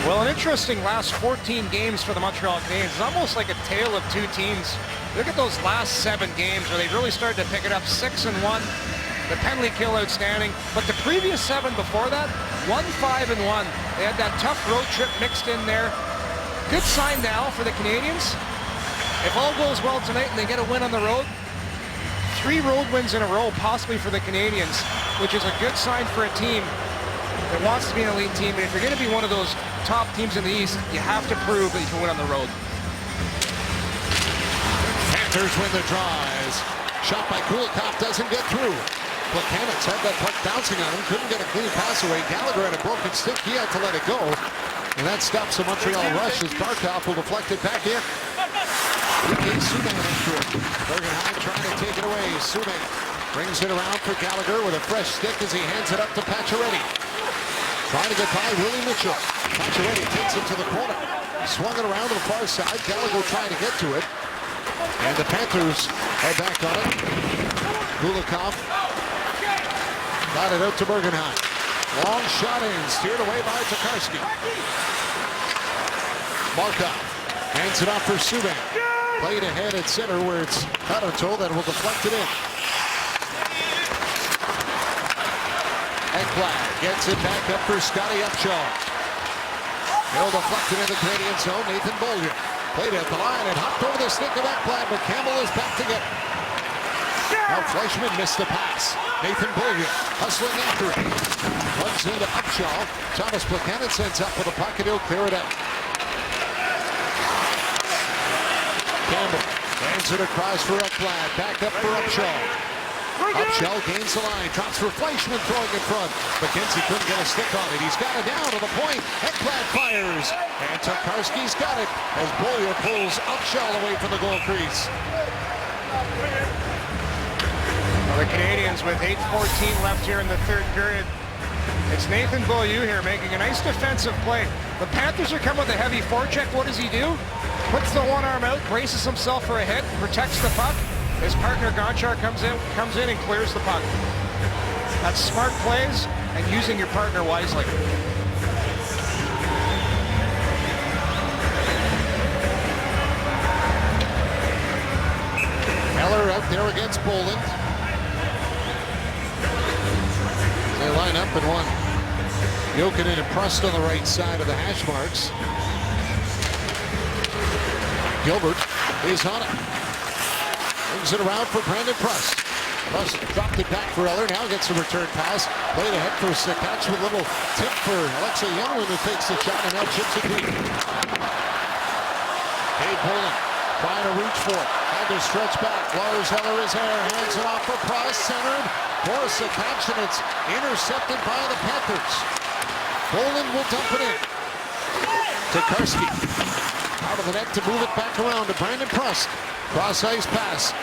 Speaker 2: Well, an interesting last 14 games for the Montreal Canadiens. It's almost like a tale of two teams. Look at those last 7 games where they really started to pick it up. 6-1, the penalty kill outstanding. But the previous 7 before that, 1-5-1. They had that tough road trip mixed in there. Good sign now for the Canadiens. If all goes well tonight and they get a win on the road, 3 road wins in a row possibly for the Canadiens, which is a good sign for a team that wants to be an elite team. And if you're going to be one of those top teams in the East, you have to prove that you can win on the road.
Speaker 1: Panthers win the draws. Shot by Kulikov doesn't get through. Plekanec had that puck bouncing on him, couldn't get a clean pass away. Gallagher had a broken stick, he had to let it go. And that stops the Montreal rush as Barkov will deflect it back in. Subban after it. Bergenheim trying to take it away. Subban brings it around for Gallagher with a fresh stick as he hands it up to Pacioretty. Trying to get by Willie Mitchell. Pacioretty takes it to the corner. Swung it around to the far side. Gallagher trying to get to it. And the Panthers are back on it. Kulikov got it out to Bergenheim. Long shot in, steered away by Tokarski. Barkov hands it off for Subban. Played ahead at center where it's Cotterto that will deflect it in. Ekblad gets it back up for Scotty Upshaw. He'll deflect it in the Canadian zone. Nathan Beaulieu played at the line and hopped over the stick of Ekblad, but Campbell is back to get it. Now Fleischmann missed the pass. Nathan Beaulieu hustling after it. Runs into Upshaw. Thomas Buchanan sends up with a pocket. He'll clear it out. Campbell hands it across for Ekblad. Back up for Upshaw. Upshaw gains the line. Drops for Fleischmann throwing in front. McKenzie couldn't get a stick on it. He's got it down to the point. Ekblad fires. And Tokarski's got it as Beaulieu pulls Upshaw away from the goal crease.
Speaker 2: Well, the Canadians with 8:14 left here in the third period. It's Nathan Beaulieu here making a nice defensive play. The Panthers are coming with a heavy forecheck. What does he do? Puts the one arm out, braces himself for a hit, protects the puck. His partner Gonchar comes in and clears the puck. That's smart plays and using your partner wisely.
Speaker 1: Heller out there against Boland. They line up and one. Jokinen and Prust on the right side of the hash marks. Gilbert is on it. Brings it around for Brandon Prust. Prust dropped it back for Eller. Now gets a return pass. Played ahead for Sakach with a little tip for Alexei Youngman, who takes the shot and now chips it deep. Dave Boland trying to reach for it. Had to stretch back. Lars Eller is there. Hands it off for Prust. Centered for Sakach, and it's intercepted by the Panthers. Boland will dump it in. Tokarski out of the net to move it back around to Brandon Prust. Cross ice pass.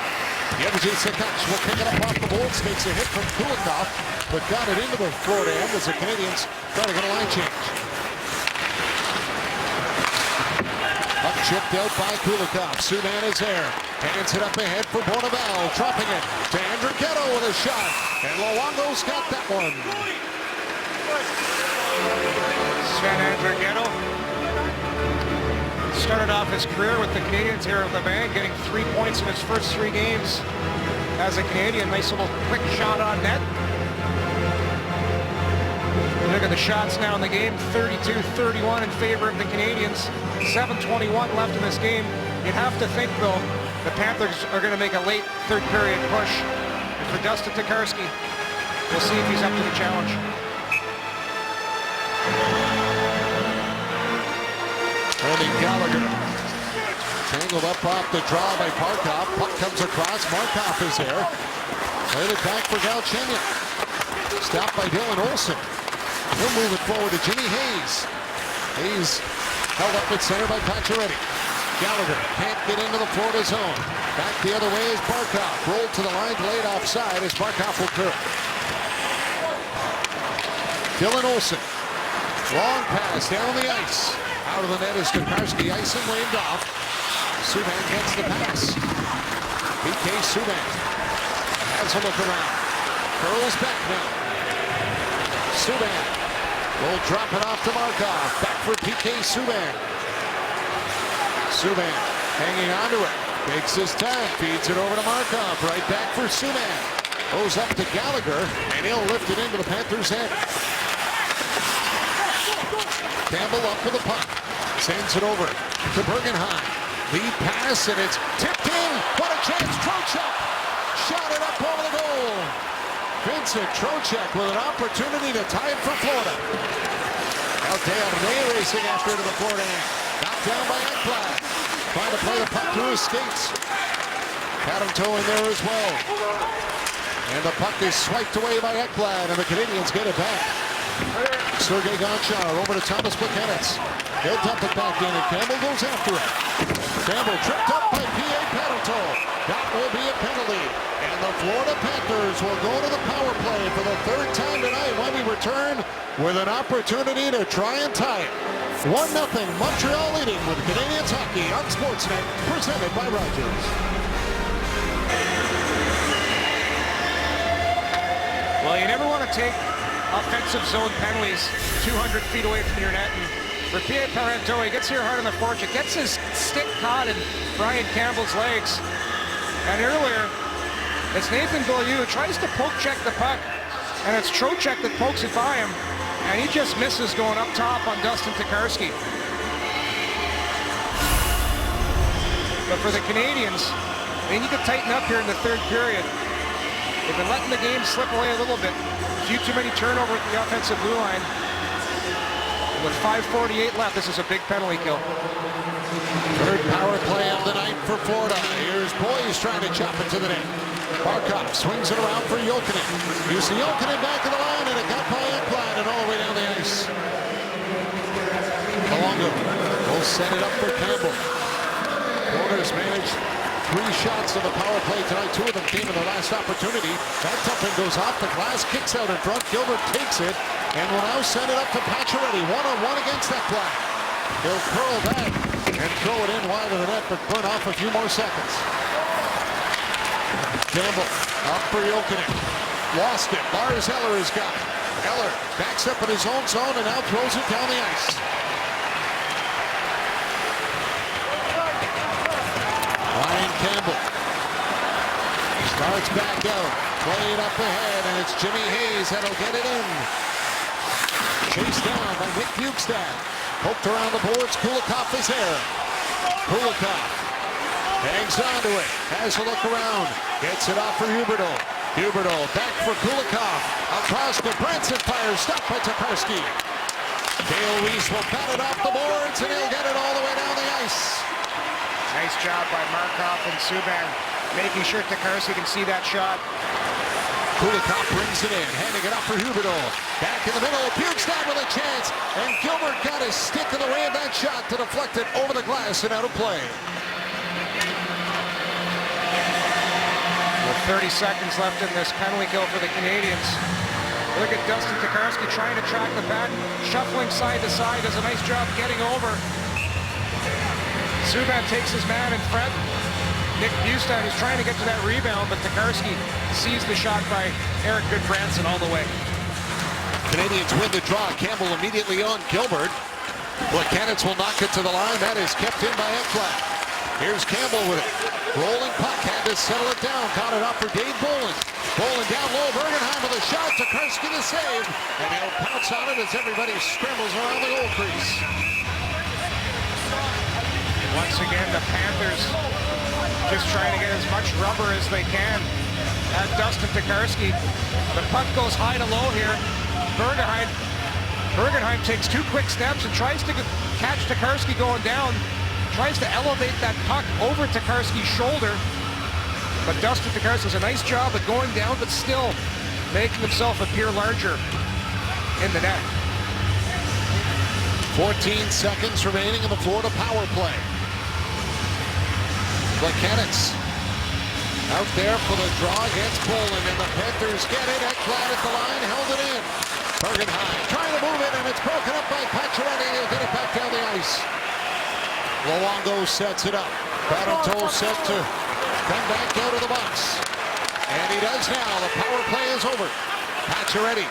Speaker 1: Yevgeny Sakach will pick it up off the boards. Takes a hit from Kulikov, but got it into the Florida end as the Canadians try to get a line change. Up chipped out by Kulikov. Subban is there. Hands it up ahead for Bourneval. Dropping it to Andrew Ghetto with a shot. And Luongo's got that one.
Speaker 2: Sven Andrighetto started off his career with the Canadians here at the bank, getting 3 points in his first 3 games as a Canadian. Nice little quick shot on net. Look at the shots now in the game, 32-31 in favor of the Canadians. 7:21 left in this game. You'd have to think, though, the Panthers are going to make a late third period push. And for Dustin Tokarski, we'll see if he's up to the challenge.
Speaker 1: Early Gallagher tangled up off the draw by Barkov. Puck comes across. Markov is there. Played it back for Galchenyuk. Stopped by Dylan Olsen. He'll move it forward to Jimmy Hayes. Hayes held up at center by Pacioretty. Gallagher can't get into the Florida zone. Back the other way is Barkov. Rolled to the line, delayed offside as Barkov will clear it. Dylan Olsen. Long pass down the ice. Out of the net is Tokarski. Icing waved off. Subban gets the pass. PK Subban has a look around. Curls back now. Subban will drop it off to Markov. Back for PK Subban. Subban hanging on to it. Takes his time. Feeds it over to Markov. Right back for Subban. Goes up to Gallagher. And he'll lift it into the Panthers' end. Campbell up with the puck. Sends it over to Bergenheim. Lead pass, and it's tipped in. What a chance. Trocheck shot it up over the goal. Vincent Trocheck with an opportunity to tie it for Florida. Alteo racing after it to the Florida end. Knocked down by Ekblad. Trying to play the puck through his skates. Had him toe in there as well. And the puck is swiped away by Ekblad, and the Canadians get it back. Sergei Gonchar over to Thomas Buchanan. He'll dump it back in, and Campbell goes after it. Campbell tripped up by P.A. Paddleton. That will be a penalty. And the Florida Panthers will go to the power play for the third time tonight when we return with an opportunity to try and tie it. 1-0 Montreal leading with Canadians hockey on Sportsnet, presented by Rogers.
Speaker 2: Well, you never want to take offensive zone penalties 200 feet away from your net. And for P.A. Parenteau, he gets here hard on the forecheck, gets his stick caught in Brian Campbell's legs. And earlier, it's Nathan Beaulieu who tries to poke check the puck. and it's Trocheck that pokes it by him, and he just misses going up top on Dustin Tokarski. But for the Canadians, they need to tighten up here in the third period. They've been letting the game slip away a little bit. A few too many turnovers at the offensive blue line. And with 5:48 left, this is a big penalty kill.
Speaker 1: Third power play of the night for Florida. Here's Boyes trying to chop it to the net. Barkov swings it around for Jokinen. You see Jokinen back of the line, and it got by Ekblad and all the way down the ice. Luongo will set it up for Campbell. Florida's managed 3 shots on the power play tonight. 2 of them came in the last opportunity. That toughen goes off the glass, kicks out in front. Gilbert takes it and will now send it up to Pacioretty. 1-on-1 against Ekblad. He'll curl back and throw it in wide of the net, but burn off a few more seconds. Campbell up for Jokinen. Lost it. Lars Eller has got it. Eller backs up in his own zone and now throws it down the ice. Ryan Campbell starts back out. Play it up ahead, and it's Jimmy Hayes that'll get it in. Chased down by Nick Bjugstad. Poked around the boards. Kulikov is there. Kulikov hangs onto it. Has a look around. Gets it off for Huberdeau. Huberdeau back for Kulikov. Across to Branson. Fires. Stopped by Tokarski. Dale Weiss will bat it off the boards, and he'll get it all the way down the ice.
Speaker 2: Nice job by Markov and Subban, making sure Tokarski can see that shot.
Speaker 1: Kulikov brings it in, handing it up for Huberdeau. Back in the middle, Bjugstad with a chance, and Gilbert got his stick in the way of that shot to deflect it over the glass and out of play.
Speaker 2: With 30 seconds left in this penalty kill for the Canadians. Look at Dustin Tokarski trying to track the bat, shuffling side to side, does a nice job getting over. Subban takes his man in front. Nick Bjugstad is trying to get to that rebound, but Tokarski sees the shot by Erik Gudbranson all the way.
Speaker 1: Canadians win the draw. Campbell immediately on Gilbert. Plekanec will knock it to the line. That is kept in by Ekblad. Here's Campbell with it. Rolling puck, had to settle it down. Caught it off for Dave Bolland. Bolland down low. Bergenheim with a shot. Tokarski to save. And he'll pounce on it as everybody scrambles around the goal crease.
Speaker 2: Once again, the Panthers just trying to get as much rubber as they can at Dustin Tokarski. The puck goes high to low here. Bergenheim takes 2 quick steps and tries to catch Tokarski going down. Tries to elevate that puck over Tokarski's shoulder. But Dustin Tokarski does a nice job of going down, but still making himself appear larger in the net.
Speaker 1: 14 seconds remaining in the Florida power play. Plekanec out there for the draw against Bolland, and the Panthers get it. Ekblad at the line, held it in. Bergenheim trying to move it, and it's broken up by Pacioretty. He'll get it back down the ice. Luongo sets it up. Baratol set to come back out of the box. And he does now. The power play is over. Pacioretty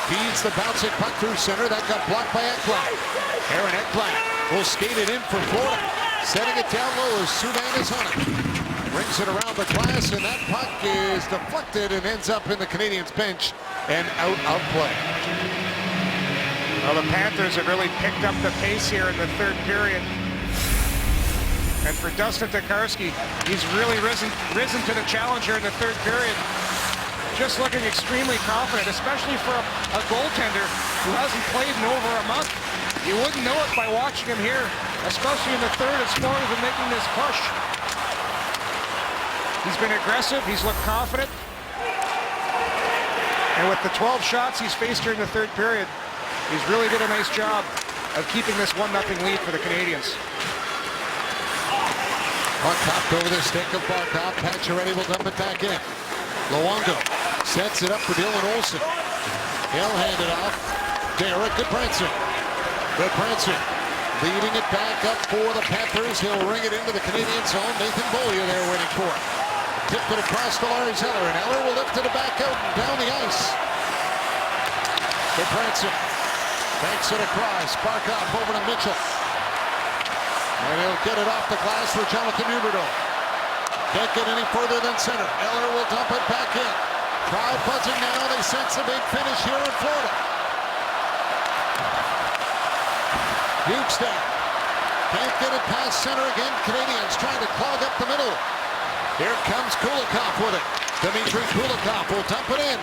Speaker 1: feeds the bouncing puck through center. That got blocked by Ekblad. Aaron Ekblad will skate it in for Florida. Setting it down low as Subban is on it. Brings it around the glass, and that puck is deflected and ends up in the Canadiens bench and out of play.
Speaker 2: Well, the Panthers have really picked up the pace here in the third period. And for Dustin Tokarski, he's really risen to the challenge here in the third period. Just looking extremely confident, especially for a goaltender who hasn't played in over a month. You wouldn't know it by watching him here, especially in the third as far as making this push. He's been aggressive, he's looked confident. And with the 12 shots he's faced here in the third period, he's really did a nice job of keeping this 1-0 lead for the Canadiens.
Speaker 1: Puck popped over the stick of Barkov. Pacioretty will dump it back in. Luongo sets it up for Dylan Olsen. He'll hand it off to Erik Gudbranson. Gudbranson leading it back up for the Panthers. He'll ring it into the Canadian zone. Nathan Beaulieu there waiting for it. Tipped it across to Lars Eller, and Eller will lift it back out and down the ice. Gudbranson banks it across. Barkov over to Mitchell. And he'll get it off the glass for Jonathan Huberdeau. Can't get any further than center. Eller will dump it back in. Crowd buzzing now. They sense a big finish here in Florida. Bukestad can't get it past center again. Canadians trying to clog up the middle. Here comes Kulikov with it. Dmitry Kulikov will dump it in.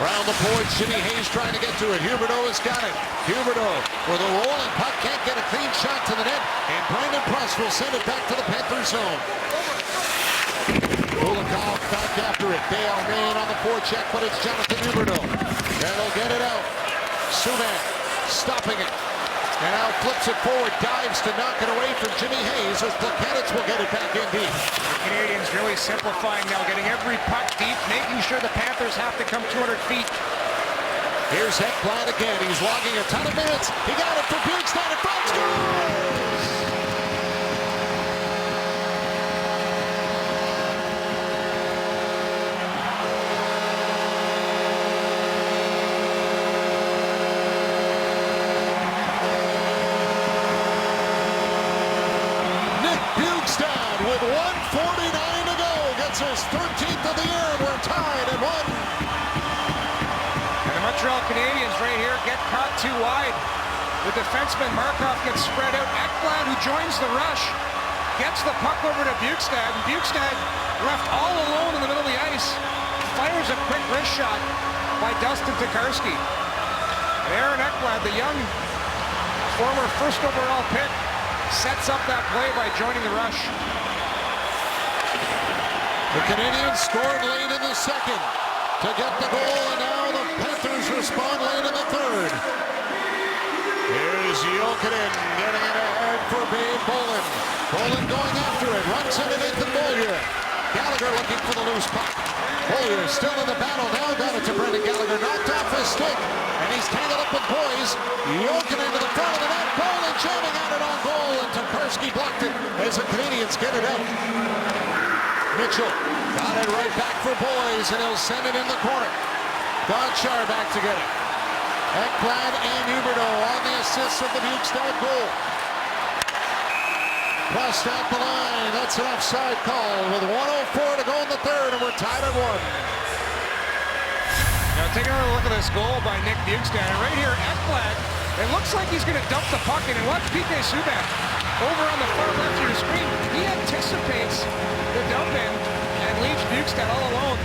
Speaker 1: Around the board, Jimmy Hayes trying to get to it. Huberdeau has got it. Huberdeau with a rolling puck, can't get a clean shot to the net, and Brandon Prust will send it back to the Panthers zone. Kulikov back after it. Dale Main on the forecheck, but it's Jonathan Huberdeau. That'll get it out. Subban stopping it. And now flips it forward, dives to knock it away from Jimmy Hayes as the Canadians will get it back in deep.
Speaker 2: The Canadians really simplifying now, getting every puck deep, making sure the Panthers have to come 200 feet.
Speaker 1: Here's Ekblad again. He's logging a ton of minutes. He got it for Bukestad in front. Scores! With 1:49 to go, gets his 13th of the year, and we're tied at 1.
Speaker 2: And the Montreal Canadiens right here get caught too wide. The defenseman Markov gets spread out. Ekblad, who joins the rush, gets the puck over to Bukestad, and Bukestad, left all alone in the middle of the ice, fires a quick wrist shot by Dustin Tokarski. And Aaron Ekblad, the young former first overall pick, sets up that play by joining the rush.
Speaker 1: The Canadians scored late in the second to get the goal, and now the Panthers respond late in the third. Here's Jokinen getting it ahead for Babe Bolin. Bolin going after it, runs into Nathan Beaulieu. Gallagher looking for the loose puck. Beaulieu still in the battle, now got it to Brendan Gallagher, knocked off his stick, and he's tangled up with boys. Jokinen to the front of the net, Bolin jamming at it on goal, and Tokarski blocked it as the Canadians get it out. Mitchell got it right back for boys, and he'll send it in the corner. Gonchar back to get it. Ekblad and Huberdeau on the assists of the Bukestad goal. Prust at the line. That's an offside call with 1:04 to go in the third, and we're tied at 1.
Speaker 2: Now take another look at this goal by Nick Bukestad. And right here, Ekblad, it looks like he's going to dump the puck in, and watch PK Subban over on the far left of your screen. He anticipates the dump in and leaves Bukestad all alone.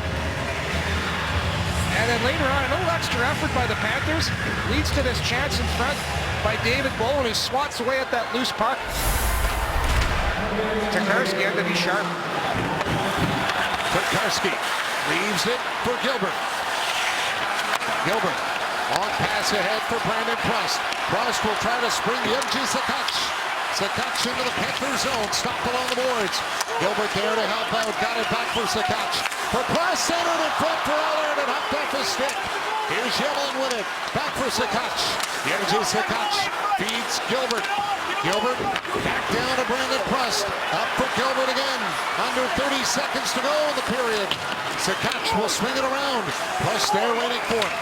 Speaker 2: And then later on, a little extra effort by the Panthers leads to this chance in front by David Bolin, who swats away at that loose puck. Tokarski had to be sharp.
Speaker 1: Tokarski leaves it for Gilbert. Gilbert long pass ahead for Brandon Prust. Prust will try to spring Juraj Sekac. Sekac into the Panther zone, stopped along the boards. Gilbert there to help out, got it back for Sekac. For Prust, centered in front for Allard, and hopped off his stick. Here's Yellen with it, back for Sekac. Juraj Sekac feeds Gilbert. Gilbert back down to Brandon Prust. Up for Gilbert again. Under 30 seconds to go in the period. Sekac will swing it around. Prust there waiting for him.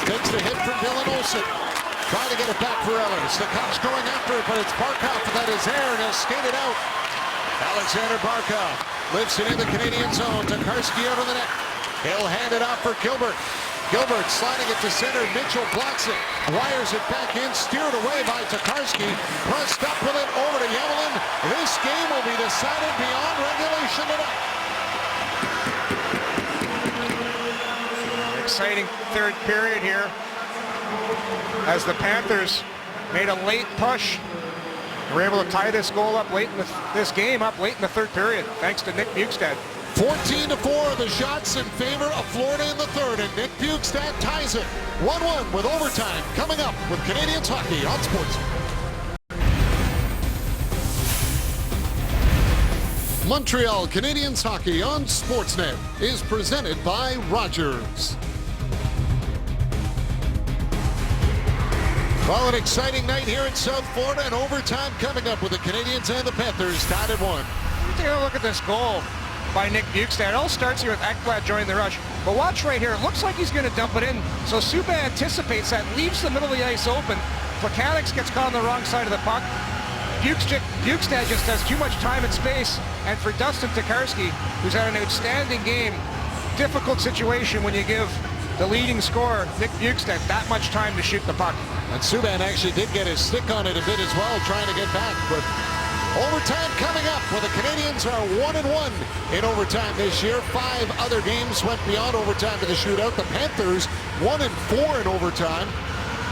Speaker 1: Takes the hit from Dylan Olsen. Trying to get it back for Ehlers. Sekac going after it, but it's Barkov that is there, and he'll skate it out. Alexander Barkov lifts it in the Canadian zone. Tokarski out of the net. He'll hand it off for Gilbert. Gilbert sliding it to center. Mitchell blocks it. Wires it back in. Steered away by Tokarski. Pressed up with it over to Yellen. This game will be decided beyond regulation tonight.
Speaker 2: Exciting third period here as the Panthers made a late push. We're able to tie this goal up late in this game up late in the third period, thanks to Nick Bukestad.
Speaker 1: 14-4 the shots in favor of Florida in the third, and Nick Bukestad ties it 1-1 with overtime coming up with Canadians hockey on Sports. Montreal Canadiens hockey on Sportsnet is presented by Rogers. Well, an exciting night here in South Florida, and overtime coming up with the Canadians and the Panthers tied at 1.
Speaker 2: Take a look at this goal by Nick Bukestad. It all starts here with Ekblad joining the rush. But watch right here. It looks like he's going to dump it in. So Subban anticipates that, leaves the middle of the ice open. Plekanec gets caught on the wrong side of the puck. Bukestad just has too much time and space. And for Dustin Tokarski, who's had an outstanding game, difficult situation when you give the leading scorer, Nick Bjugstad, that much time to shoot the puck.
Speaker 1: And Subban actually did get his stick on it a bit as well, trying to get back. But overtime coming up, where the Canadians are 1-1 in overtime this year. 5 other games went beyond overtime to the shootout. The Panthers 1-4 in overtime,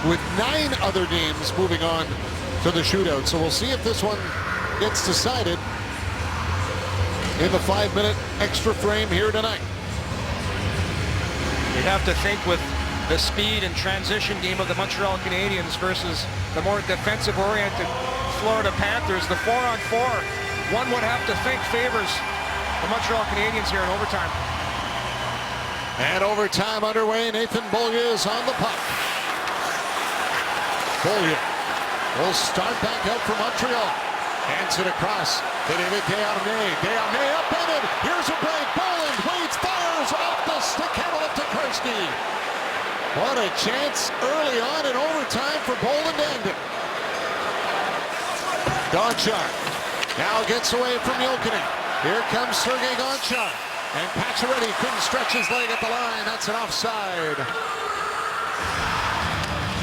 Speaker 1: with 9 other games moving on to the shootout. So we'll see if this one gets decided in the 5-minute extra frame here tonight.
Speaker 2: You'd have to think with the speed and transition game of the Montreal Canadiens versus the more defensive-oriented Florida Panthers, the 4-on-4, one would have to think favors the Montreal Canadiens here in overtime.
Speaker 1: And overtime underway. Nathan Beaulieu is on the puck. Beaulieu will start back out for Montreal. Hands it across to David Desharnais. Desharnais upended. Here's a break. Boland waits, fires off the stick handle of Tokarski. What a chance early on in overtime for Boland to end it. Gonchar now gets away from Jokinen. Here comes Sergei Gonchar. And Pacioretty couldn't stretch his leg at the line. That's an offside.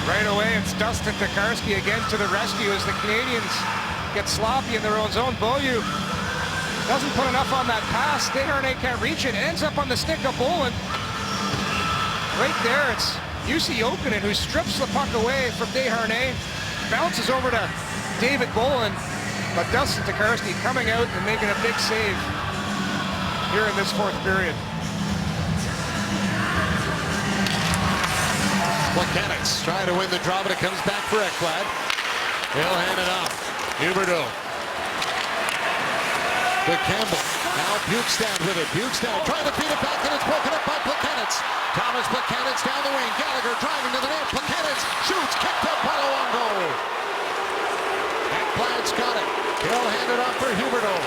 Speaker 2: Right away, it's Dustin Tokarski again to the rescue as the Canadians get sloppy in their own zone. Beaulieu doesn't put enough on that pass. Desharnais can't reach it. Ends up on the stick of Boland. Right there, it's Jussi Jokinen who strips the puck away from Desharnais. Bounces over to David Boland. But Dustin Tokarski coming out and making a big save here in this 4th period.
Speaker 1: Plekanec trying to win the draw, but it comes back for Ekblad. He'll hand it off. Huberdeau to Campbell. Now Bjugstad with it. Bjugstad trying to feed it back, and it's broken up by Plekanec. Thomas Plekanec down the wing. Gallagher driving to the net. Plekanec shoots, kicked up by Luongo. Ekblad's got it. He'll hand it off for Huberdeau.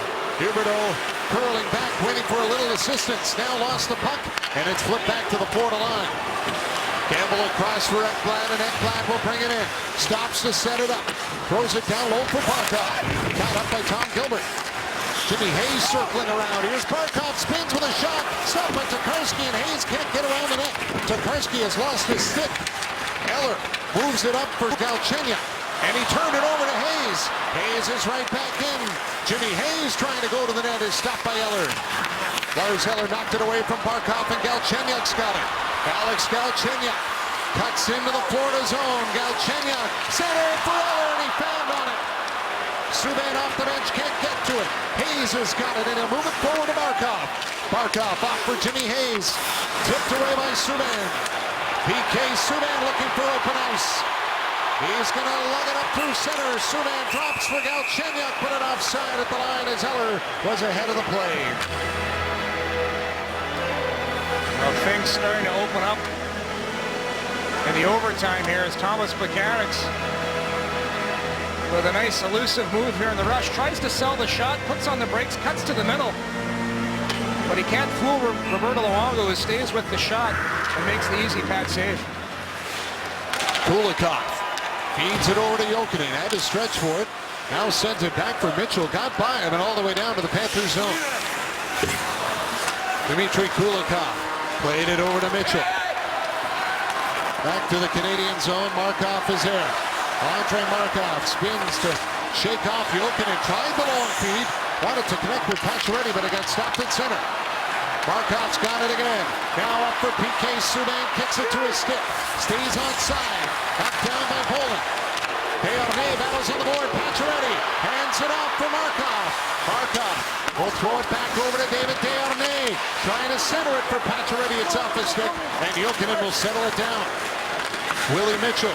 Speaker 1: Huberdeau curling back, waiting for a little assistance. Now lost the puck, and it's flipped back to the Florida line. Campbell across for Ekblad, and Ekblad will bring it in. Stops to set it up. Throws it down low for Barkov. Tied up by Tom Gilbert. Jimmy Hayes circling around. Here's Barkov, spins with a shot. Stopped by Tokarski, and Hayes can't get around the net. Tokarski has lost his stick. Eller moves it up for Galchenyuk, and he turned it over to Hayes. Hayes is right back in. Jimmy Hayes trying to go to the net is stopped by Eller. Lars Eller knocked it away from Barkov, and Galchenyuk's got it. Alex Galchenyuk cuts into the Florida zone. Galchenyuk center for Eller, and he found on it. Subban off the bench, can't get to it. Hayes has got it, and he'll move it forward to Barkov. Barkov off for Jimmy Hayes. Tipped away by Subban. PK Subban looking for open ice. He's going to lug it up through center. Subban drops for Galchenyuk, put it offside at the line as Eller was ahead of the play.
Speaker 2: Well, things starting to open up in the overtime here as Thomas Plekanec, with a nice elusive move here in the rush, tries to sell the shot, puts on the brakes, cuts to the middle. But he can't fool Roberto Luongo, who stays with the shot and makes the easy pad save.
Speaker 1: Kulikov feeds it over to Jokinen. Had to stretch for it. Now sends it back for Mitchell. Got by him and all the way down to the Panthers zone. Dmitry Kulikov played it over to Mitchell. Back to the Canadian zone. Markov is there. Andre Markov spins to shake off Jokinen. Tried the long feed. Wanted to connect with Pacioretty, but it got stopped at center. Markov's got it again. Now up for PK Subban. Kicks it to his stick. Stays onside. Knocked down by Boland. Desharnais battles on the board. Pacioretty hands it off for Markov. Markov will throw it back over to David Desharnais. Trying to center it for Pacioretty. It's off his stick, and Jokinen will settle it down. Willie Mitchell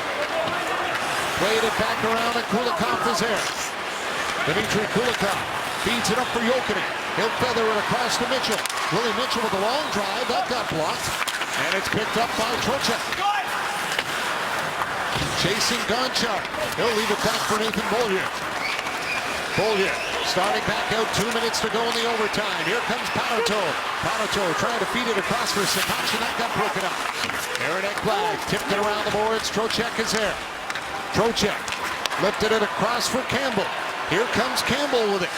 Speaker 1: played it back around, and Kulikov is there. Dmitry Kulikov feeds it up for Jokinen. He'll feather it across to Mitchell. Willie Mitchell with a long drive. That got blocked, and it's picked up by Trocheck. Chasing Gonchar. He'll leave it back for Nathan Beaulieu. Beaulieu starting back out. 2 minutes to go in the overtime. Here comes Paneto. Paneto trying to feed it across for Sakic, and that got broken up. Aaron Ekblad tipped it around the boards. Trocheck is there. Trocheck lifted it across for Campbell. Here comes Campbell with it.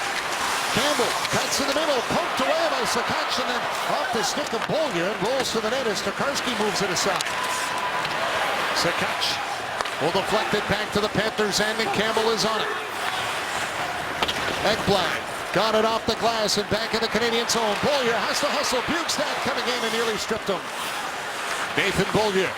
Speaker 1: Campbell cuts in the middle, poked away by Sakach, and then off the stick of Beaulieu, and rolls to the net as Tokarski moves it aside. Sakach will deflect it back to the Panthers, and Campbell is on it. Ekblad got it off the glass and back in the Canadian zone. Beaulieu has to hustle. Bjugstad coming in and nearly stripped him. Nathan Beaulieu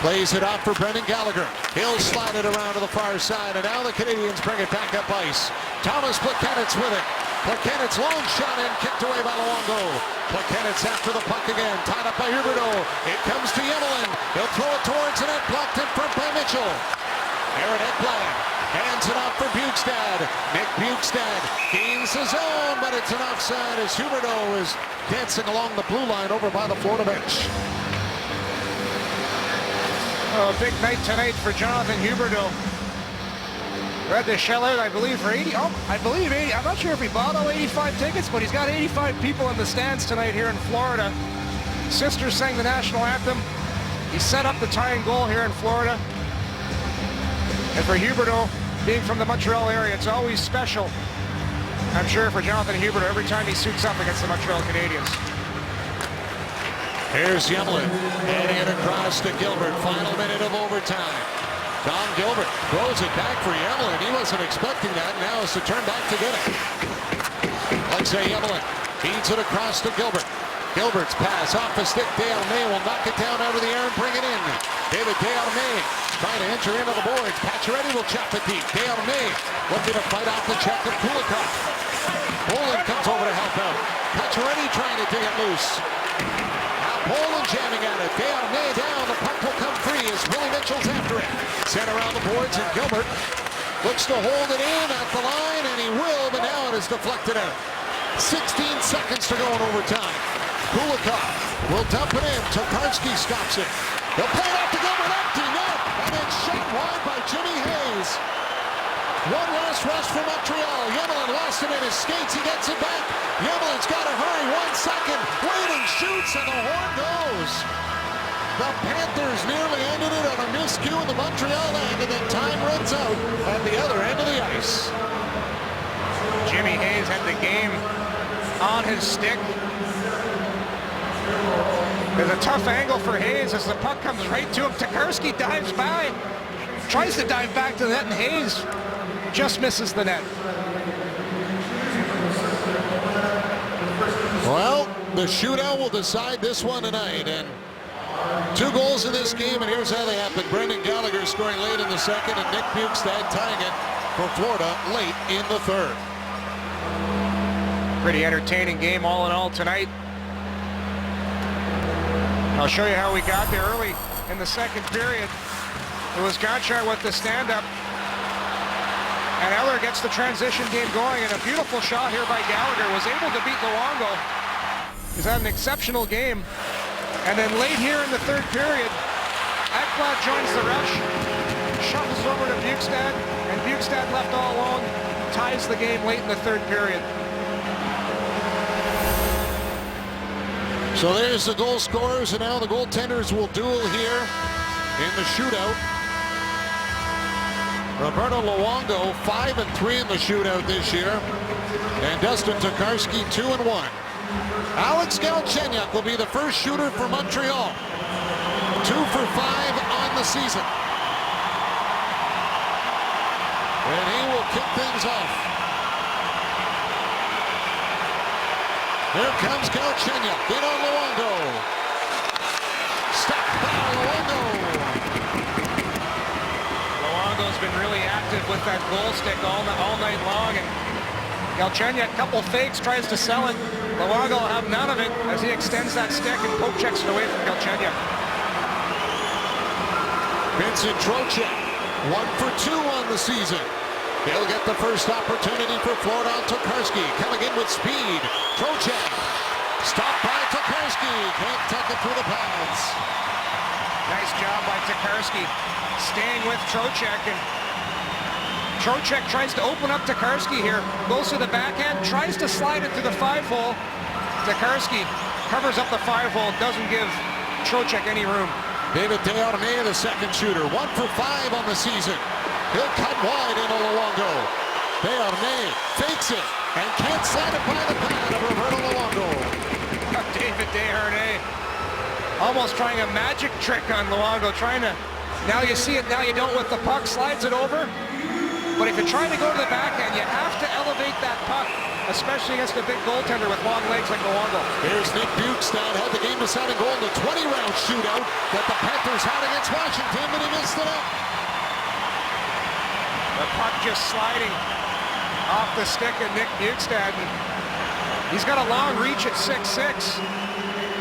Speaker 1: plays it off for Brendan Gallagher. He'll slide it around to the far side, and now the Canadians bring it back up ice. Thomas Plekanec with it. Plekanec long shot and kicked away by Luongo. Plekanec after the puck again, tied up by Huberdeau. It comes to Yemelin. He'll throw it towards the net, blocked in front by Mitchell. Aaron Ekblad hands it off for Bjugstad. Nick Bjugstad gains his own, but it's an offside as Huberdeau is dancing along the blue line over by the Florida bench.
Speaker 2: Oh, a big night tonight for Jonathan Huberdeau. Read the shell out, I believe, for 80. Oh, I believe 80. I'm not sure if he bought all 85 tickets, but he's got 85 people in the stands tonight here in Florida. Sisters sang the national anthem. He set up the tying goal here in Florida. And for Huberdeau, being from the Montreal area, it's always special, I'm sure, for Jonathan Huberdeau every time he suits up against the Montreal Canadiens.
Speaker 1: Here's Yemelin, heading it across to Gilbert. Final minute of overtime. Tom Gilbert throws it back for Yemelin. He wasn't expecting that. Now is to turn back to get it. Alexei Yemelin feeds it across to Gilbert. Gilbert's pass off the stick. Desharnais will knock it down out of the air and bring it in. David Desharnais trying to enter into the boards. Pacioretty will chop it deep. Desharnais looking to fight off the check of Kulikov. Poland comes over to help out. Pacioretty trying to dig it loose. Poland jamming at it. Desharnais down. The puck will come free as Willie Mitchell's after it. Sent around the boards, and Gilbert looks to hold it in at the line, and he will, but now it is deflected out. 16 seconds to go in overtime. Kulikov will dump it in. Tokarski stops it. He'll play it off to Gilbert. Empty net, and it's shot wide by Jimmy Hayes. One last rush for Montreal. Yemelin lost it in his skates. He gets it back. Yemelin's got to hurry. 1 second. Waiting, shoots, and the horn goes. The Panthers nearly ended it on a miscue in the Montreal end, and then time runs out at the other end of the ice.
Speaker 2: Jimmy Hayes had the game on his stick. There's a tough angle for Hayes as the puck comes right to him. Tokarski dives by, tries to dive back to the net, and Hayes just misses the net.
Speaker 1: Well, the shootout will decide this one tonight, and 2 goals in this game, and here's how they happen. Brendan Gallagher scoring late in the second, and Nick Bjugstad tying it for Florida late in the third.
Speaker 2: Pretty entertaining game all in all tonight. I'll show you how we got there early in the second period. It was Gonchar with the stand-up. And Eller gets the transition game going, and a beautiful shot here by Gallagher. Was able to beat Luongo. He's had an exceptional game. And then late here in the third period, Ekblad joins the rush, shuffles over to Bjugstad, and Bjugstad left all alone, ties the game late in the third period.
Speaker 1: So there's the goal scorers, and now the goaltenders will duel here in the shootout. Roberto Luongo 5-3 in the shootout this year, and Dustin Tokarski 2-1. Alex Galchenyuk will be the first shooter for Montreal. 2 for 5 on the season, and he will kick things off. Here comes Galchenyuk in on Luongo. Stopped by Luongo.
Speaker 2: Luongo's been really active with that goal stick all night long, and Galchenyuk, couple fakes, tries to sell it. Luongo will have none of it as he extends that stick and poke checks it away from Galchenyuk.
Speaker 1: Vincent Trocheck, 1 for 2 on the season. He'll get the first opportunity for Florida on Tokarski. Coming in with speed. Trocheck. Stopped by Tokarski. Can't tuck it through the pads.
Speaker 2: Nice job by Tokarski, staying with Trocheck, and Trocheck tries to open up Tokarski here. Goes to the backhand, tries to slide it to the 5-hole. Tokarski covers up the 5-hole, doesn't give Trocheck any room.
Speaker 1: David Desharnais, the second shooter. 1 for 5 on the season. He'll cut wide into Luongo. Desharnais fakes it and can't slide it by the pad of Roberto Luongo.
Speaker 2: David Desharnais almost trying a magic trick on Luongo, trying to, now you see it, now you don't with the puck, slides it over. But if you're trying to go to the backhand, you have to elevate that puck, especially against a big goaltender with long legs like Luongo.
Speaker 1: Here's Nick Bjugstad, had the game-deciding goal in the 20-round shootout that the Panthers had against Washington, but he missed it up.
Speaker 2: The puck just sliding off the stick of Nick Bjugstad. He's got a long reach at 6'6",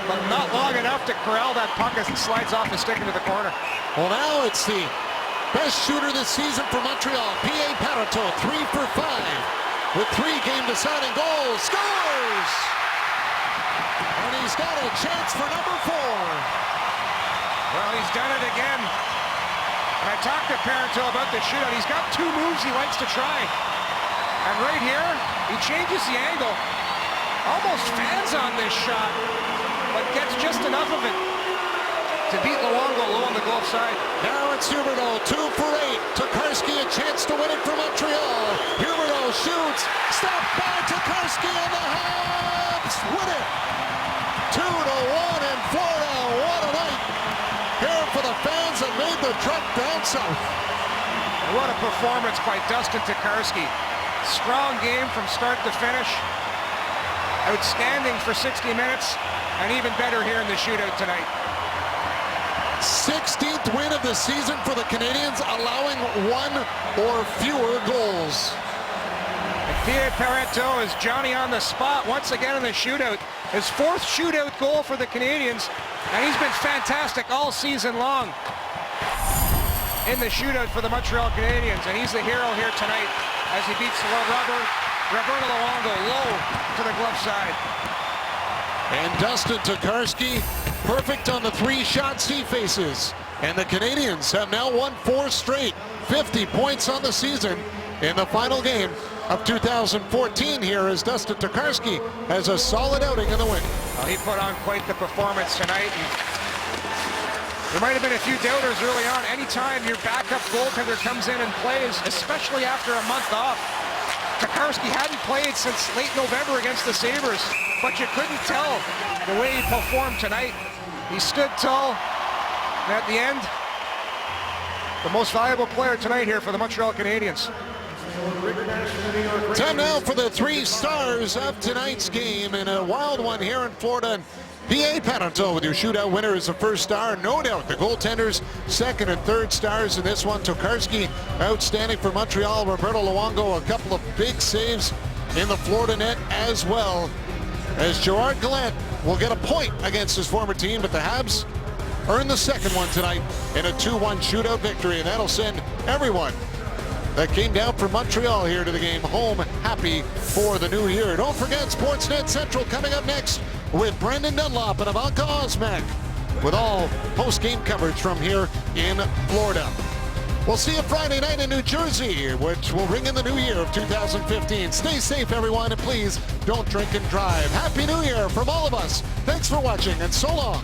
Speaker 2: but not long enough to corral that puck as it slides off the stick into the corner.
Speaker 1: Well, now it's the best shooter this season for Montreal, P.A. Parenteau, 3 for 5 with 3 game-deciding goals. Scores! And he's got a chance for number 4.
Speaker 2: Well, he's done it again. And I talked to Parenteau about the shootout. He's got 2 moves he likes to try. And right here, he changes the angle. Almost fans on this shot, but gets just enough of it to beat Luongo low on the glove side.
Speaker 1: Now it's Huberdeau, 2 for 8. Tokarski a chance to win it for Montreal. Huberdeau shoots, stopped by Tokarski, and the Habs win it. 2-1 in Florida. What a night here for the fans that made the trek down south.
Speaker 2: And what a performance by Dustin Tokarski. Strong game from start to finish. Outstanding for 60 minutes, and even better here in the shootout tonight.
Speaker 1: 16th win of the season for the Canadiens, allowing 1 or fewer goals.
Speaker 2: And P.A. Parenteau is Johnny on the spot once again in the shootout. His 4th shootout goal for the Canadiens, and he's been fantastic all season long in the shootout for the Montreal Canadiens, and he's the hero here tonight as he beats Roberto Luongo low to the glove side.
Speaker 1: And Dustin Tokarski, perfect on the 3 shots he faces. And the Canadiens have now won 4 straight, 50 points on the season in the final game of 2014 here as Dustin Tokarski has a solid outing in the win.
Speaker 2: Well, he put on quite the performance tonight. And there might have been a few doubters early on. Anytime your backup goaltender comes in and plays, especially after a month off. Tokarski hadn't played since late November against the Sabres, but you couldn't tell the way he performed tonight. He stood tall, and at the end, the most valuable player tonight here for the Montreal Canadiens.
Speaker 1: Time now for the 3 stars of tonight's game, and a wild one here in Florida. P.A. Parenteau with your shootout winner as the 1st star. No doubt the goaltenders 2nd and 3rd stars in this one. Tokarski outstanding for Montreal. Roberto Luongo a couple of big saves in the Florida net as well. As Gerard Gallant will get a point against his former team, but the Habs earn the 2nd one tonight in a 2-1 shootout victory, and that'll send everyone that came down from Montreal here to the game home happy for the new year. Don't forget Sportsnet Central coming up next with Brendan Dunlop and Ivanka Osmak with all post-game coverage from here in Florida. We'll see you Friday night in New Jersey, which will ring in the new year of 2015. Stay safe, everyone, and please don't drink and drive. Happy New Year from all of us. Thanks for watching, and so long.